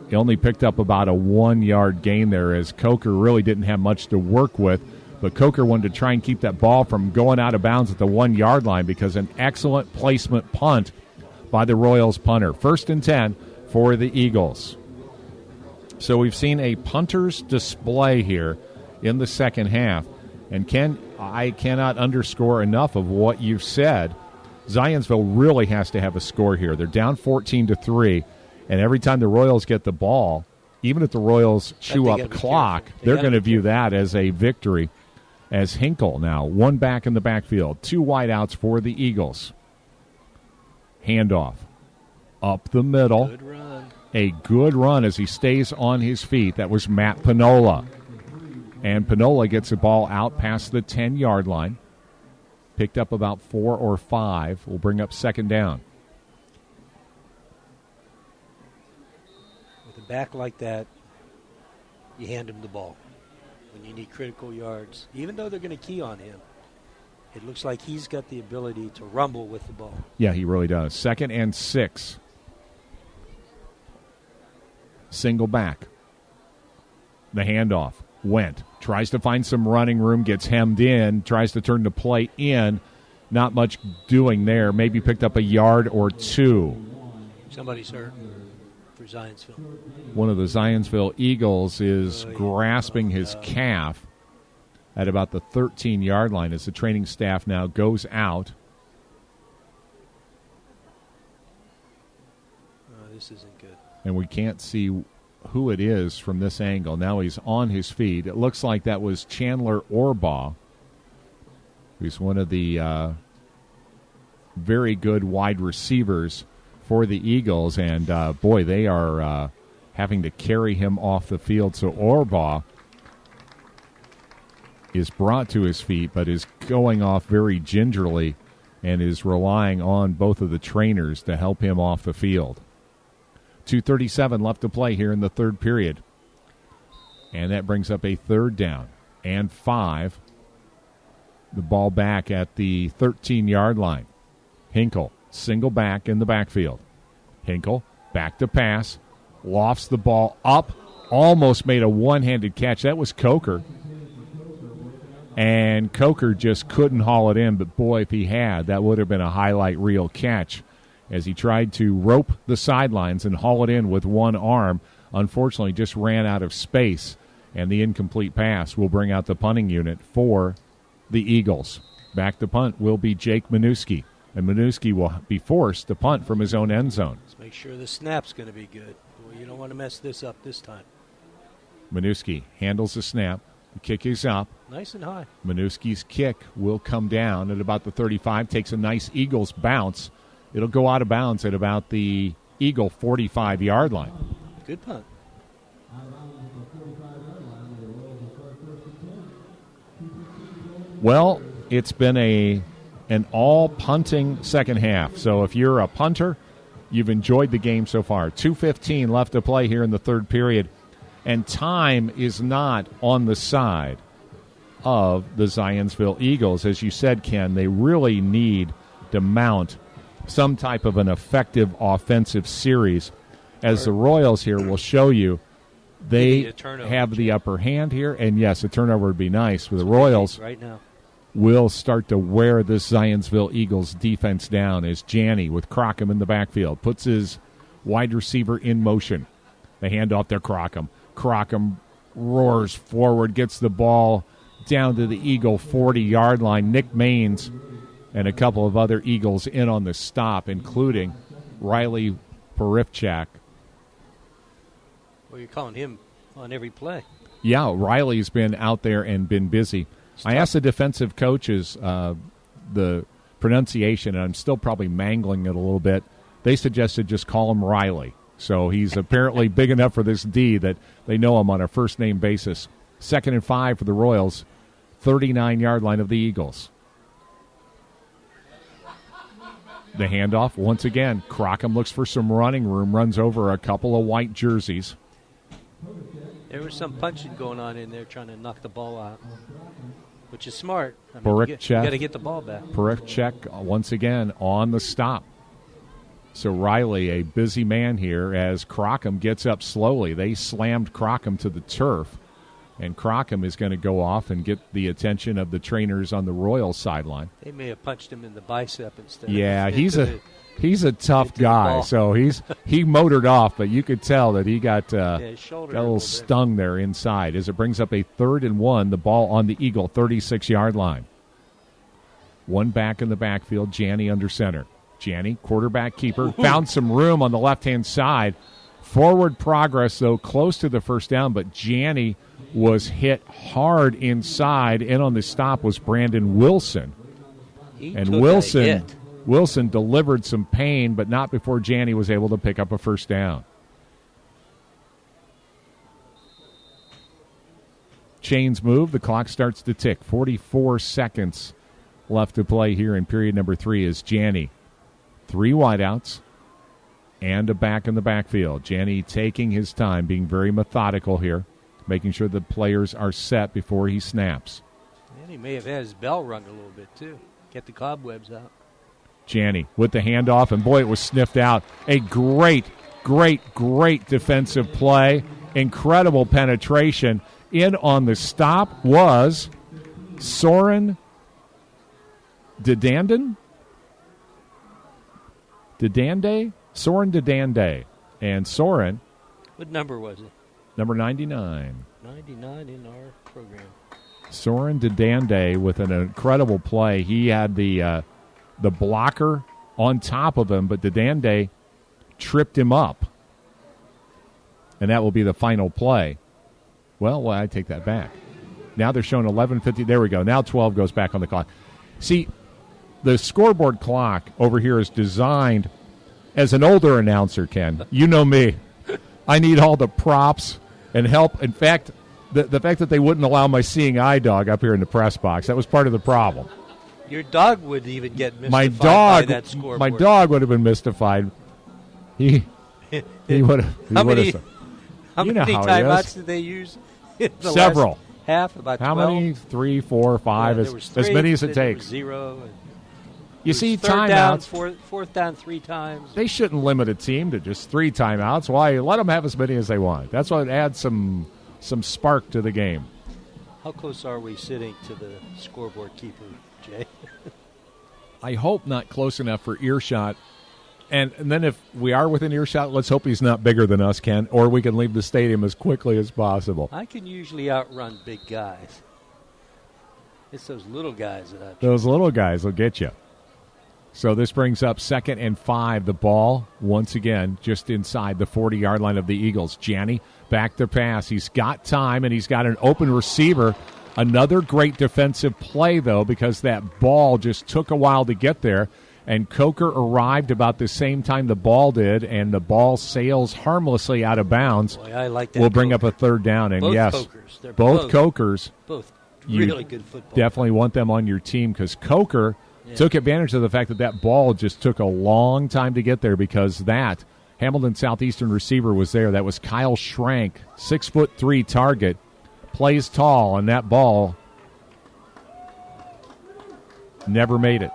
he only picked up about a 1-yard gain there as Coker really didn't have much to work with. But Coker wanted to try and keep that ball from going out of bounds at the 1-yard line because an excellent placement punt by the Royals punter. 1st and 10 for the Eagles. So we've seen a punter's display here in the second half. And Ken, I cannot underscore enough of what you've said. Zionsville really has to have a score here. They're down 14-3. And every time the Royals get the ball, even if the Royals chew up clock, they're going to view that as a victory. As Hinkle now, one back in the backfield, 2 wideouts for the Eagles. Handoff up the middle. Good run. A good run as he stays on his feet. That was Matt Panola. And Panola gets the ball out past the 10-yard line. Picked up about 4 or 5. Will bring up second down. With a back like that, you hand him the ball when you need critical yards. Even though they're going to key on him, it looks like he's got the ability to rumble with the ball. Yeah, he really does. 2nd and 6. Single back. The handoff went. Tries to find some running room, gets hemmed in, tries to turn the play in. Not much doing there. Maybe picked up a yard or 2. Somebody's hurt for Zionsville. One of the Zionsville Eagles is grasping his calf at about the 13-yard line as the training staff now goes out. This isn't good. And we can't see who it is from this angle. Now he's on his feet. It looks like that was Chandler Orbaugh, who's one of the very good wide receivers for the Eagles. And, boy, they are having to carry him off the field. So Orbaugh is brought to his feet but is going off very gingerly and is relying on both of the trainers to help him off the field. 2:37 left to play here in the third period. And that brings up a third down and 5. The ball back at the 13-yard line. Hinkle, single back in the backfield. Hinkle, back to pass, lofts the ball up, almost made a one-handed catch. That was Coker. And Coker just couldn't haul it in, but boy, if he had, that would have been a highlight reel catch as he tried to rope the sidelines and haul it in with one arm. Unfortunately, just ran out of space, and the incomplete pass will bring out the punting unit for the Eagles. Back to punt will be Jake Minuski, and Minuski will be forced to punt from his own end zone. Let's make sure the snap's going to be good. Boy, you don't want to mess this up this time. Minuski handles the snap. The kick is up. Nice and high. Minuski's kick will come down at about the 35, takes a nice Eagles bounce. It'll go out of bounds at about the Eagle 45-yard line. Good punt. Well, it's been a an all-punting second half. So if you're a punter, you've enjoyed the game so far. 2:15 left to play here in the third period, and time is not on the side of the Zionsville Eagles. As you said, Ken, they really need to mount some type of an effective offensive series. As the Royals here will show you, they have the upper hand here. And, yes, a turnover would be nice. For the Royals right now will start to wear this Zionsville Eagles defense down as Janney with Crockham in the backfield puts his wide receiver in motion. They hand off to Crockham. Crockham roars forward, gets the ball down to the Eagle 40-yard line. Nick Maines and a couple of other Eagles in on the stop, including Riley Porifchak. Well, you're calling him on every play. Yeah, Riley's been out there and been busy. I asked the defensive coaches the pronunciation, and I'm still probably mangling it a little bit. They suggested just call him Riley. So he's apparently big enough for this D that they know him on a first-name basis. 2nd and 5 for the Royals, 39-yard line of the Eagles. The handoff, once again, Crockham looks for some running room, runs over a couple of white jerseys. There was some punching going on in there trying to knock the ball out, which is smart. I mean, you got to get the ball back. Porifchak once again on the stop. So Riley, a busy man here as Crockham gets up slowly. They slammed Crockham to the turf, and Crockham is going to go off and get the attention of the trainers on the Royal sideline. They may have punched him in the bicep instead. Yeah, he's a tough guy, so he motored off, but you could tell that he got a little stung there inside as it brings up a 3rd and 1, the ball on the Eagle 36-yard line. One back in the backfield, Janney under center. Janney, quarterback keeper, found some room on the left-hand side. Forward progress, though, close to the first down, but Janney was hit hard inside. In on the stop was Brandon Wilson. And Wilson delivered some pain, but not before Janney was able to pick up a first down. Chains move. The clock starts to tick. 44 seconds left to play here in period number 3 as Janney. 3 wideouts and a back in the backfield. Janney taking his time, being very methodical here, making sure the players are set before he snaps. And he may have had his bell rung a little bit, too. Get the cobwebs out. Janney with the handoff, and boy, it was sniffed out. A great defensive play. Incredible penetration. In on the stop was Soren Dedande? Soren Dedande. And Soren. What number was it? Number 99. 99 in our program. Soren Dedande with an incredible play. He had the blocker on top of him, but Dedande tripped him up. And that will be the final play. Well, I take that back. Now they're showing 11:50. There we go. Now 12 goes back on the clock. See, the scoreboard clock over here is designed as an older announcer, Ken. You know me. I need all the props and help. In fact, the fact that they wouldn't allow my seeing eye dog up here in the press box, that was part of the problem. Your dog would even get mystified by that scoreboard. My dog would have been mystified. He would have. How many timeouts did they use? Several. Half, about 12? How many? 3, 4, 5, as many as it takes. 0. You see, timeouts. Fourth down 3 times. They shouldn't limit a team to just 3 timeouts. Why? Let them have as many as they want. That's what adds some spark to the game. How close are we sitting to the scoreboard keeper, Jay? I hope not close enough for earshot. And then if we are within earshot, let's hope he's not bigger than us, Ken, or we can leave the stadium as quickly as possible. I can usually outrun big guys. It's those little guys that I... Those little guys will get you. So this brings up 2nd and 5. The ball, once again, just inside the 40-yard line of the Eagles. Janney back to pass. He's got time, and he's got an open receiver. Another great defensive play, though, because that ball just took a while to get there. And Coker arrived about the same time the ball did, and the ball sails harmlessly out of bounds. Boy, I like that. We'll bring up a 3rd down. And both yes, Cokers. Both Cokers. Both really good football. Definitely want them on your team because Coker Yeah. Took advantage of the fact that that ball just took a long time to get there because that Hamilton Southeastern receiver was there. That was Kyle Schrank, 6'3" target, plays tall, and that ball never made it.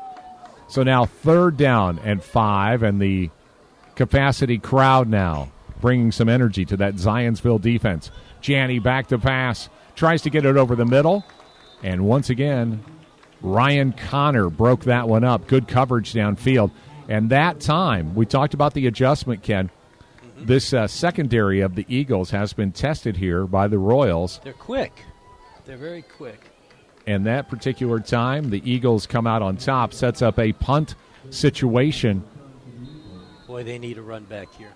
So now 3rd down and 5, and the capacity crowd now bringing some energy to that Zionsville defense. Janney back to pass, tries to get it over the middle, and once again, Ryan Connor broke that one up. Good coverage downfield. And that time, we talked about the adjustment, Ken. This secondary of the Eagles has been tested here by the Royals. They're quick. They're very quick. And that particular time, the Eagles come out on top, sets up a punt situation. Boy, they need a run back here.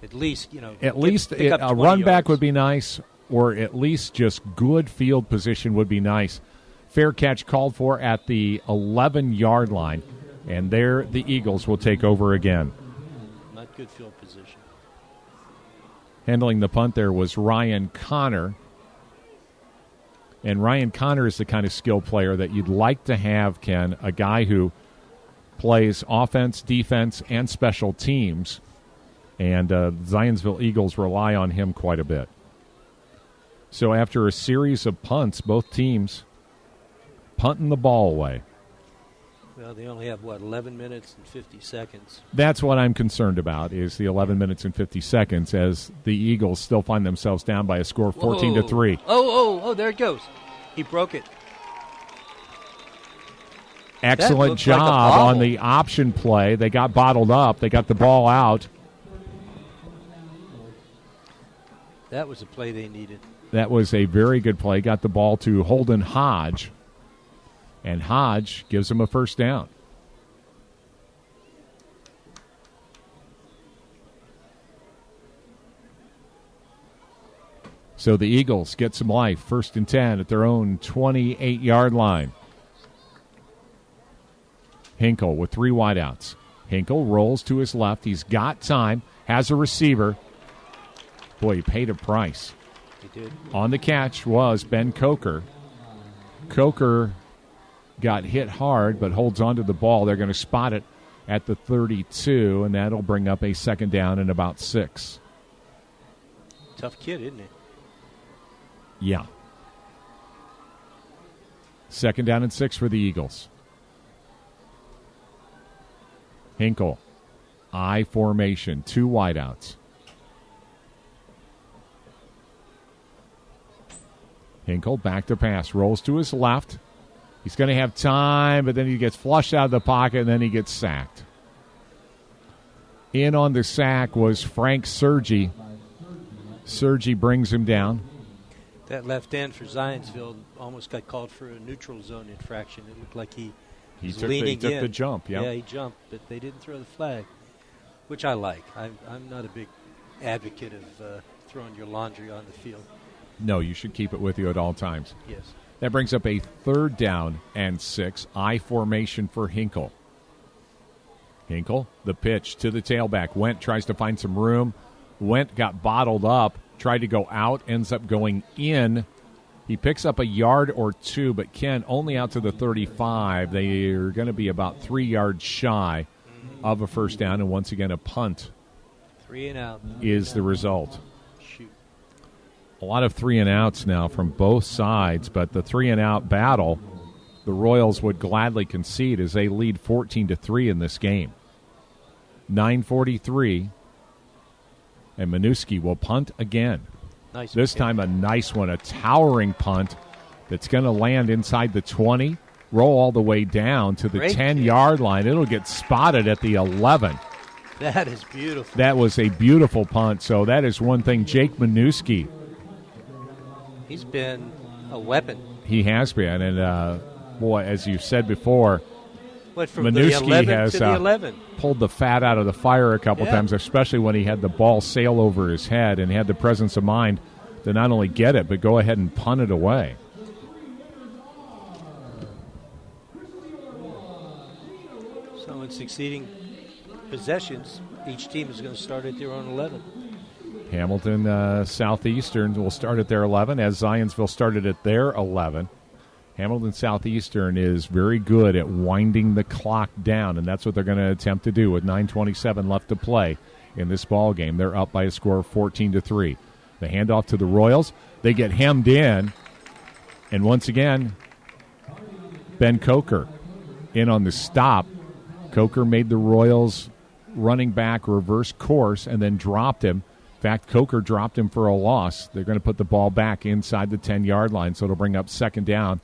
At least, pick up a run yards. back would be nice, or at least just good field position would be nice. Fair catch called for at the 11-yard line, and there the Eagles will take over again. Not good field position. Handling the punt there was Ryan Connor. And Ryan Connor is the kind of skill player that you'd like to have, Ken, a guy who plays offense, defense, and special teams. And Zionsville Eagles rely on him quite a bit. So after a series of punts, both teams punting the ball away. Well, they only have, 11 minutes and 50 seconds. That's what I'm concerned about, is the 11 minutes and 50 seconds as the Eagles still find themselves down by a score of 14-3. Oh, there it goes. He broke it. Excellent job on the option play. They got bottled up. They got the ball out. That was a play they needed. That was a very good play. Got the ball to Holden Hodge. And Hodge gives him a first down. So the Eagles get some life. 1st and 10 at their own 28-yard line. Hinkle with 3 wideouts. Hinkle rolls to his left. He's got time. Has a receiver. Boy, he paid a price. He did. On the catch was Ben Coker. Coker got hit hard but holds on to the ball. They're going to spot it at the 32, and that'll bring up a 2nd down and about 6. Tough kid, isn't he? Yeah. 2nd down and 6 for the Eagles. Hinkle. I formation. 2 wideouts. Hinkle back to pass. Rolls to his left. He's going to have time, but then he gets flushed out of the pocket, and then he gets sacked. In on the sack was Frank Sergi. Sergi brings him down. That left end for Zionsville almost got called for a neutral zone infraction. It looked like he was leaning took in. the jump, yeah. Yeah, he jumped, but they didn't throw the flag, which I like. I'm not a big advocate of throwing your laundry on the field. No, you should keep it with you at all times. Yes. That brings up a 3rd down and 6. I formation for Hinkle. Hinkle, the pitch to the tailback. Went, tries to find some room. Went, got bottled up, tried to go out, ends up going in. He picks up a yard or 2, but Ken only out to the 35. They are going to be about 3 yards shy of a first down, and once again a punt 3 and out is the result. Shoot. A lot of 3 and outs now from both sides, but the 3 and out battle, the Royals would gladly concede as they lead 14-3 in this game. 9:43, and Minuski will punt again. Nice. This time a nice one, a towering punt that's going to land inside the 20, roll all the way down to the 10-yard line. It'll get spotted at the 11. That is beautiful. That was a beautiful punt, so that is one thing. Jake Minuski, he's been a weapon. he has been, and boy, as you've said before, What, from Minuski the 11 has to the 11? Pulled the fat out of the fire a couple Yeah. times, especially when he had the ball sail over his head and had the presence of mind to not only get it, but go ahead and punt it away. So in succeeding possessions, each team is going to start at their own 11. Hamilton Southeastern will start at their 11, as Zionsville started at their 11. Hamilton Southeastern is very good at winding the clock down, and that's what they're going to attempt to do with 9:27 left to play in this ball game. They're up by a score of 14-3. The handoff to the Royals. They get hemmed in, and once again, Ben Coker in on the stop. Coker made the Royals running back reverse course and then dropped him. In fact, Coker dropped him for a loss. They're going to put the ball back inside the 10-yard line, so it'll bring up second down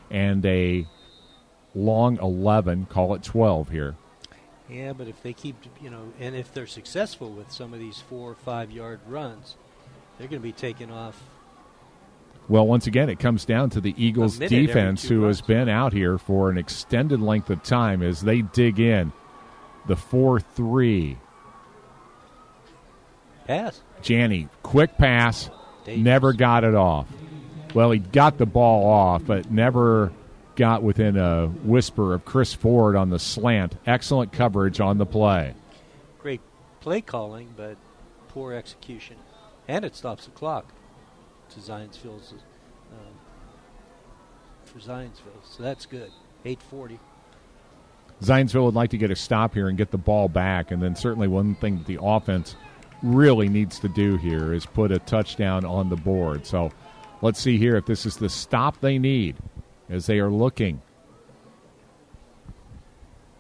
and a long 11, call it 12 here. Yeah, but if they keep, and if they're successful with some of these 4 or 5 yard runs, they're going to be taking off. Well, once again, it comes down to the Eagles defense, who has been out here for an extended length of time as they dig in. The 4-3. Pass. Janney, quick pass, never got it off. Well, he got the ball off, but never got within a whisper of Chris Ford on the slant. Excellent coverage on the play. Great play calling, but poor execution. And it stops the clock to Zionsville's for Zionsville. So that's good. 8:40. Zionsville would like to get a stop here and get the ball back, and then certainly one thing that the offense really needs to do here is put a touchdown on the board. So let's see here if this is the stop they need as they are looking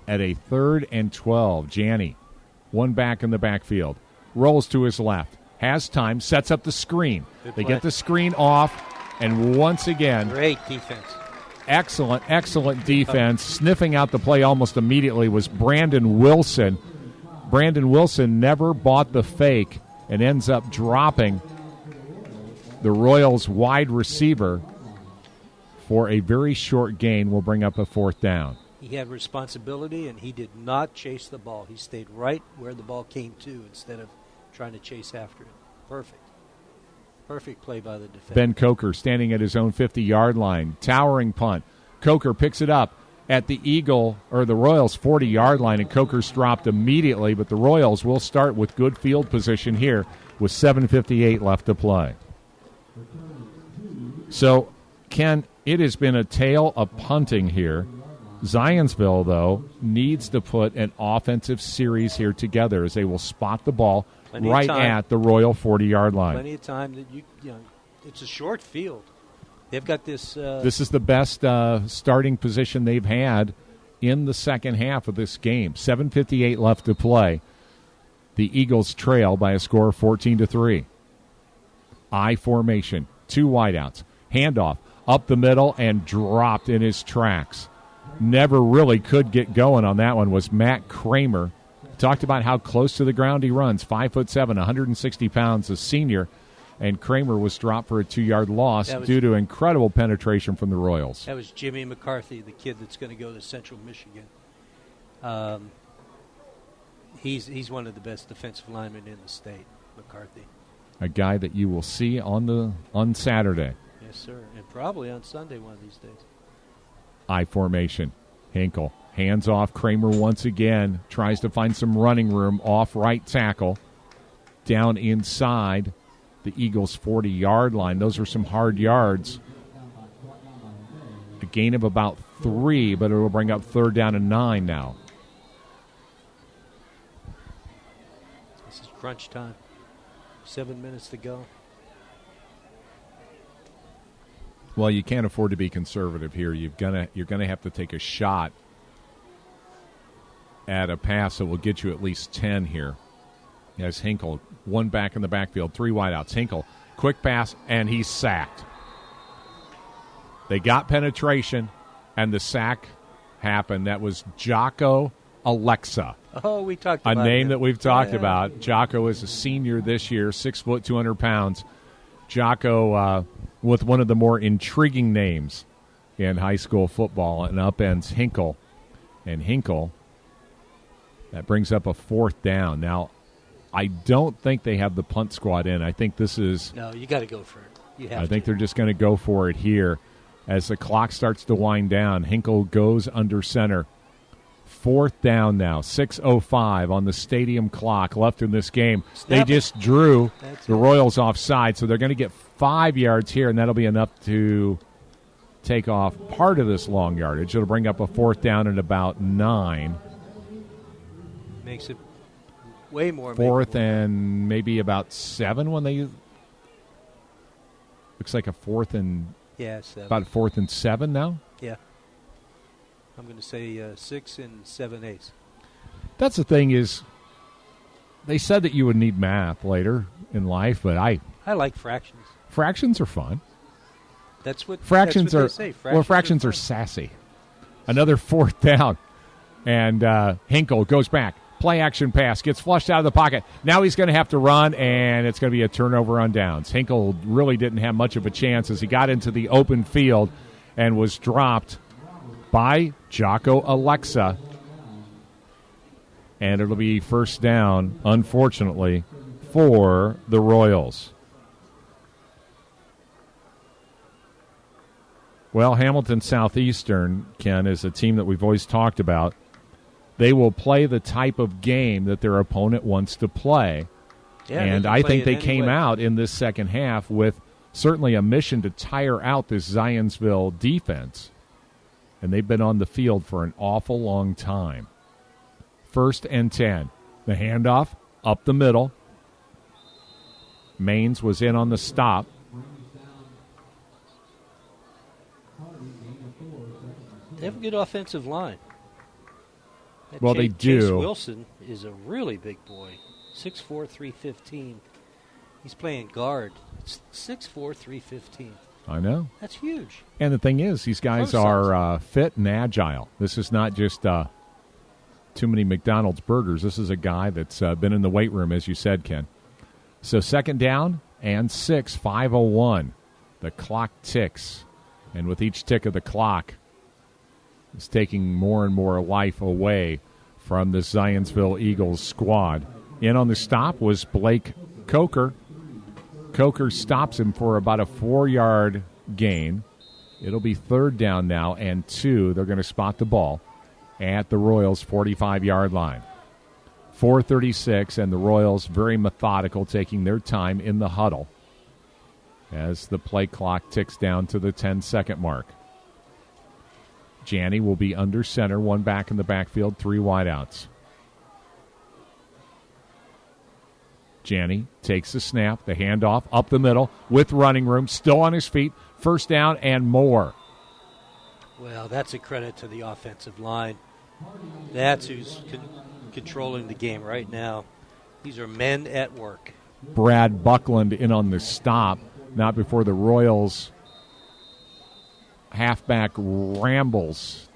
at a 3rd and 12. Janney, one back in the backfield, rolls to his left, has time, sets up the screen. They get the screen off, and once again, great defense. Excellent defense. Sniffing out the play almost immediately was Brandon Wilson. Brandon Wilson never bought the fake and ends up dropping the Royals wide receiver for a very short gain. Will bring up a 4th down. He had responsibility, and he did not chase the ball. He stayed right where the ball came to instead of trying to chase after it. Perfect play by the defense. Ben Coker standing at his own 50-yard line. Towering punt. Coker picks it up at the Royals' 40-yard line, and Coker's dropped immediately, but the Royals will start with good field position here with 7:58 left to play. So, Ken, it has been a tale of punting here. Zionsville, though, needs to put an offensive series here together as they will spot the ball right at the Royal 40-yard line. Plenty of time that it's a short field. They've got this. This is the best starting position they've had in the second half of this game. 7:58 left to play. The Eagles trail by a score of 14-3. I formation, 2 wideouts, handoff up the middle and dropped in his tracks. Never really could get going on that one was Matt Kramer. Talked about how close to the ground he runs. 5'7", 160 pounds, a senior. And Kramer was dropped for a 2-yard loss due to incredible penetration from the Royals. That was Jimmy McCarthy, the kid that's going to go to Central Michigan. He's one of the best defensive linemen in the state, McCarthy. A guy that you will see on Saturday. Yes, sir, and probably on Sunday one of these days. I formation. Hinkle. Hands off. Kramer once again tries to find some running room off right tackle. Down inside the Eagles' 40-yard line. Those are some hard yards. A gain of about 3, but it will bring up 3rd down and 9 now. This is crunch time. 7 minutes to go. Well, you can't afford to be conservative here. You're gonna have to take a shot at a pass that will get you at least 10 here. As Hinkle, one back in the backfield, 3 wideouts. Hinkle, quick pass, and he's sacked. They got penetration, and the sack happened. That was Jocko Alexa. Oh, we talked about a name him. that we've talked about. Jocko is a senior this year, 6 foot, 200 pounds. Jocko with one of the more intriguing names in high school football, and upends Hinkle. And Hinkle, that brings up a 4th down. Now, I don't think they have the punt squad in. I think this is... No, you got to go for it. I think they're just going to go for it here. As the clock starts to wind down, Hinkle goes under center. 4th down now, 6:05 on the stadium clock left in this game. They just drew the Royals offside, so they're going to get 5 yards here, and that'll be enough to take off part of this long yardage. It'll bring up a 4th down at about 9. Makes it way more. 4th and maybe about 7 when they. Looks like a 4th and. Yeah, 7. About 4th and 7 now? Yeah. I'm going to say 6 and 7/8. That's the thing is, they said that you would need math later in life, but I like fractions. Fractions are fun. Fractions are they say. fractions are sassy. Another 4th down, and Hinkle goes back. Play action pass gets flushed out of the pocket. Now he's going to have to run, and it's going to be a turnover on downs. Hinkle really didn't have much of a chance as he got into the open field and was dropped by Jocko Alexa. And it'll be 1st down, unfortunately, for the Royals. Well, Hamilton Southeastern, Ken, is a team that we've always talked about. They will play the type of game that their opponent wants to play. Yeah, and I think they came out in this second half with certainly a mission to tire out this Zionsville defense. And they've been on the field for an awful long time. 1st and 10. The handoff up the middle. Maines was in on the stop. They have a good offensive line. Well, they do. Chase Wilson is a really big boy. 6'4", 315. He's playing guard. It's 6'4", 315. I know. That's huge. And the thing is, these guys are fit and agile. This is not just too many McDonald's burgers. This is a guy that's been in the weight room, as you said, Ken. So 2nd down and 6, 5:01. The clock ticks. And with each tick of the clock, it's taking more and more life away from the Zionsville Eagles squad. In on the stop was Blake Coker. Coker stops him for about a 4-yard gain. It'll be 3rd down now and 2. They're going to spot the ball at the Royals' 45-yard line. 4:36, and the Royals very methodical, taking their time in the huddle as the play clock ticks down to the 10-second mark. Janney will be under center, 1 back in the backfield, 3 wideouts. Janney takes the snap, the handoff up the middle with running room, still on his feet, 1st down and more. Well, that's a credit to the offensive line. That's who's controlling the game right now. These are men at work. Brad Buckland in on the stop, not before the Royals halfback rambles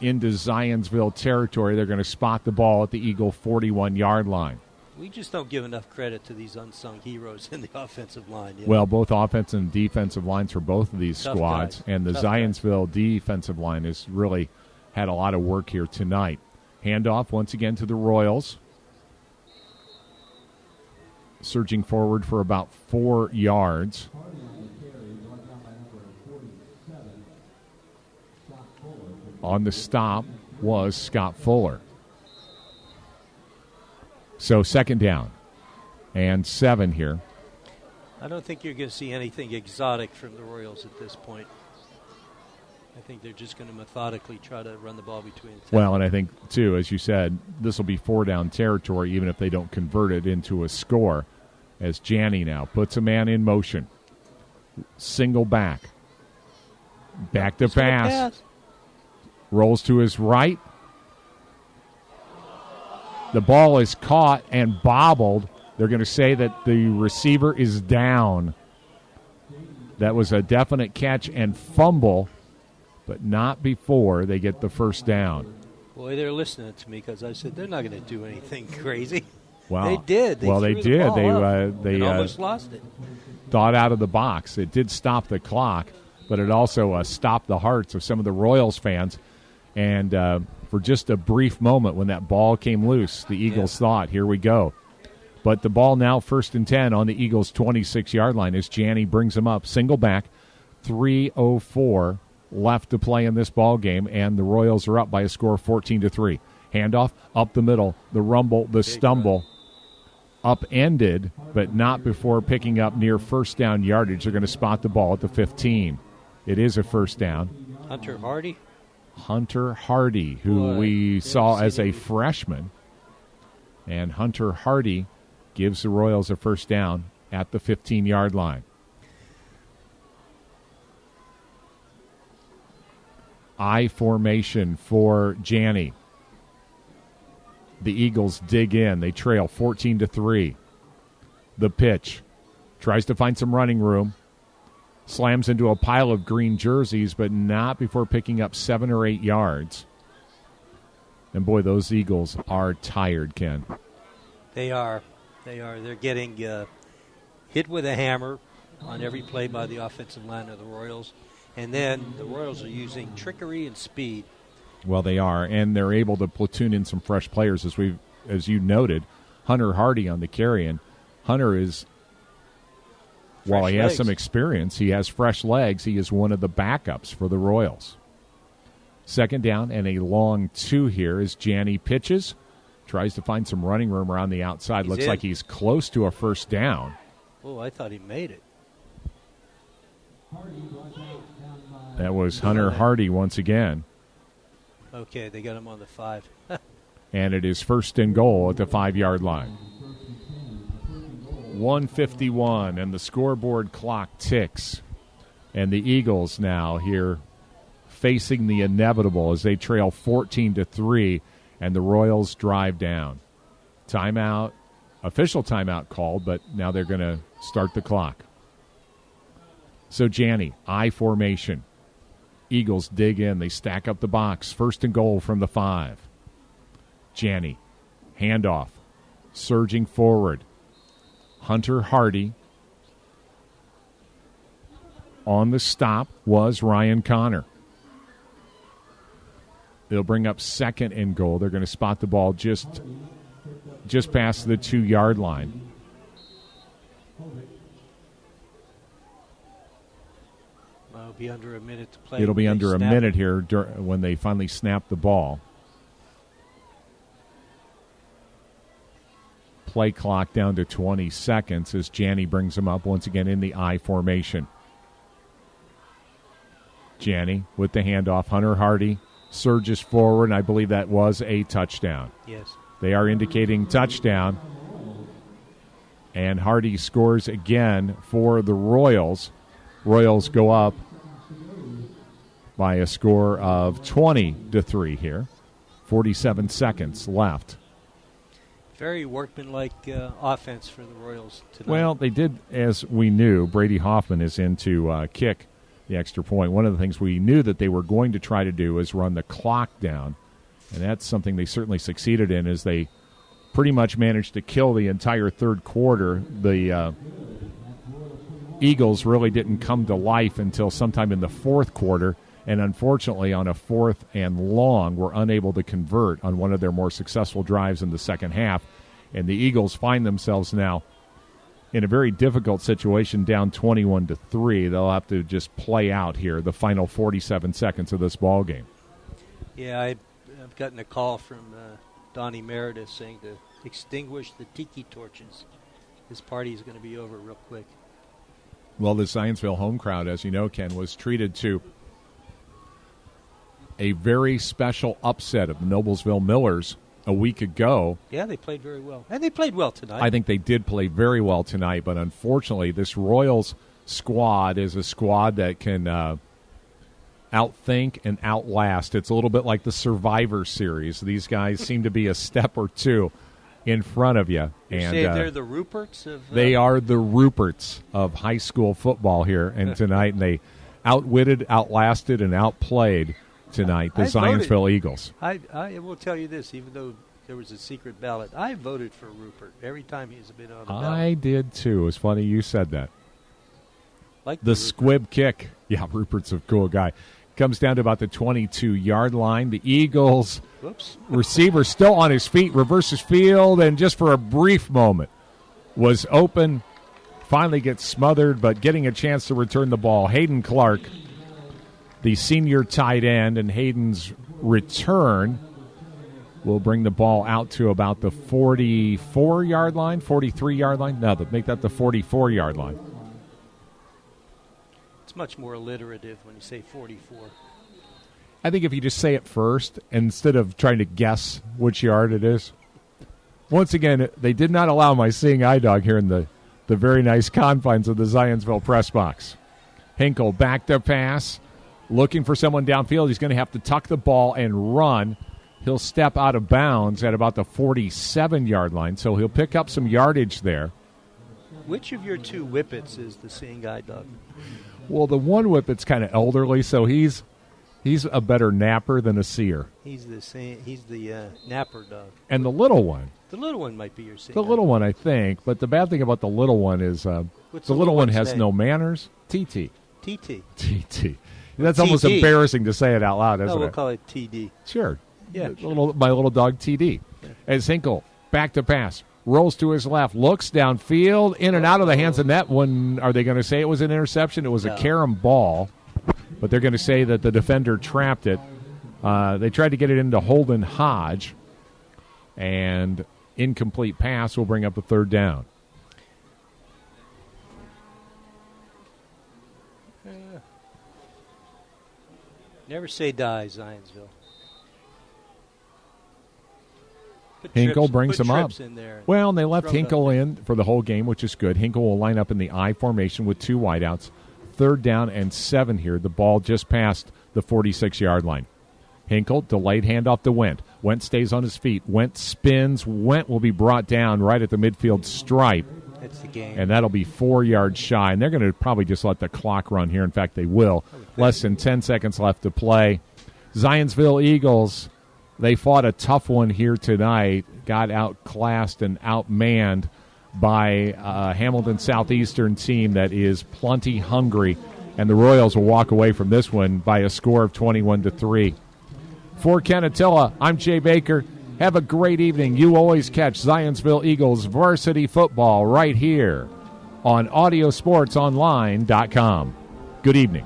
into Zionsville territory. They're going to spot the ball at the Eagle 41-yard line. We just don't give enough credit to these unsung heroes in the offensive line. Well, both offensive and defensive lines for both of these Tough squads, guys. and the Tough Zionsville defensive line has really had a lot of work here tonight. Handoff once again to the Royals. Surging forward for about 4 yards. On the stop was Scott Fuller. So 2nd down and 7 here. I don't think you're going to see anything exotic from the Royals at this point. I think they're just going to methodically try to run the ball between the 10. Well, and I think, too, as you said, this will be 4-down territory even if they don't convert it into a score, as Janney now puts a man in motion. Single back. Back to pass. Rolls to his right. The ball is caught and bobbled. They're going to say that the receiver is down. That was a definite catch and fumble, but not before they get the 1st down. Boy, they're listening to me because I said they're not going to do anything crazy. Wow. They did. They did. They almost lost it. Thought out of the box. It did stop the clock, but it also stopped the hearts of some of the Royals fans. And for just a brief moment when that ball came loose, the Eagles thought, here we go. But the ball now 1st and 10 on the Eagles' 26-yard line as Janney brings them up. Single back, 3:04 left to play in this ball game, and the Royals are up by a score of 14-3. Handoff up the middle, the rumble, the stumble, upended, but not before picking up near 1st down yardage. They're going to spot the ball at the 15. It is a first down. Hunter Hardy. Hunter Hardy, who we saw as a freshman. And Hunter Hardy gives the Royals a first down at the 15-yard line. I formation for Janney. The Eagles dig in. They trail 14-3. The pitch. Tries to find some running room. Slams into a pile of green jerseys, but not before picking up 7 or 8 yards. And, boy, those Eagles are tired, Ken. They are. They're getting hit with a hammer on every play by the offensive line of the Royals. And then the Royals are using trickery and speed. Well, they are, and they're able to platoon in some fresh players, as you noted. Hunter Hardy on the carry, and Hunter is, while he has some experience, he has fresh legs. He is one of the backups for the Royals. Second down and a long 2 here as Janney pitches. Tries to find some running room around the outside. Looks like he's close to a first down. Oh, I thought he made it. That was Hunter Hardy once again. Okay, they got him on the 5. And it is first and goal at the 5-yard line. 1:51, and the scoreboard clock ticks. And the Eagles now here facing the inevitable as they trail 14-3, and the Royals drive down. Timeout, official timeout called, but now they're going to start the clock. So Janney, I formation. Eagles dig in. They stack up the box. First and goal from the 5. Janney, handoff, surging forward. Hunter Hardy. On the stop was Ryan Connor. They'll bring up second and goal. They're going to spot the ball just past the 2-yard line. It'll be under a minute to play. It'll be under a minute here when they finally snap the ball. Play clock down to 20 seconds as Janney brings them up once again in the I formation. Janney with the handoff. Hunter Hardy surges forward, and I believe that was a touchdown. Yes. They are indicating touchdown. And Hardy scores again for the Royals. Royals go up by a score of 20-3 here. 47 seconds left. Very workmanlike offense for the Royals tonight. Well, they did, as we knew. Brady Hoffman is in to kick the extra point. One of the things we knew that they were going to try to do is run the clock down, and that's something they certainly succeeded in, as they pretty much managed to kill the entire third quarter. The Eagles really didn't come to life until sometime in the fourth quarter, and unfortunately on a 4th and long were unable to convert on one of their more successful drives in the second half. And the Eagles find themselves now in a very difficult situation, down 21-3. They'll have to just play out here the final 47 seconds of this ball game. Yeah, I've gotten a call from Donnie Meredith saying to extinguish the tiki torches. This party is going to be over real quick. Well, the Zionsville home crowd, as you know, Ken, was treated to a very special upset of the Noblesville Millers a week ago. Yeah, they played very well. And they played well tonight. I think they did play very well tonight, but unfortunately this Royals squad is a squad that can outthink and outlast. It's a little bit like the Survivor Series. These guys seem to be a step or two in front of you. You and say they're the Ruperts of... They are the Ruperts of high school football here and tonight, and they outwitted, outlasted, and outplayed tonight the Zionsville Eagles. I will tell you this, even though there was a secret ballot, I voted for Rupert every time he's been on the ballot. I did too. It's funny you said that. Like the squib kick. Yeah, Rupert's a cool guy. Comes down to about the 22-yard line. The Eagles receiver still on his feet, reverses field, and just for a brief moment was open. Finally gets smothered, but getting a chance to return the ball. Hayden Clark, the senior tight end, and Hayden's return will bring the ball out to about the 44-yard line, 43-yard line. No, make that the 44-yard line. It's much more alliterative when you say 44. I think if you just say it first instead of trying to guess which yard it is. Once again, they did not allow my seeing eye dog here in the very nice confines of the Zionsville press box. Hinkle back to pass, looking for someone downfield. He's going to have to tuck the ball and run. He'll step out of bounds at about the 47-yard line, so he'll pick up some yardage there. Which of your two whippets is the seeing eye dog? Well, the one whippet's kind of elderly, so he's a better napper than a seer. He's the napper dog. And the little one. The little one might be your seeing The little one, I think. But the bad thing about the little one is the little one has no manners. TT. TT. TT. That's almost embarrassing to say it out loud, isn't it? No, we'll call it TD. Sure. Yeah. My little dog TD. Yeah. As Hinkle back to pass. Rolls to his left. Looks downfield. In and out of the hands of net. Are they going to say it was an interception? It was a carom ball. But they're going to say that the defender trapped it. They tried to get it into Holden Hodge. And incomplete pass will bring up a third down. Never say die, Zionsville. Hinkle brings him up. Well, and they left Hinkle in for the whole game, which is good. Hinkle will line up in the I formation with two wideouts. 3rd down and 7 here. The ball just passed the 46-yard line. Hinkle, delayed handoff to Went. Went stays on his feet. Went spins. Went will be brought down right at the midfield stripe. That's the game. And that'll be 4 yards shy. And they're going to probably just let the clock run here. In fact, they will. Less than 10 seconds left to play. Zionsville Eagles, they fought a tough one here tonight. Got outclassed and outmanned by a Hamilton Southeastern team that is plenty hungry. And the Royals will walk away from this one by a score of 21-3. For Ken Attila, I'm Jay Baker. Have a great evening. You always catch Zionsville Eagles varsity football right here on AudioSportsOnline.com. Good evening.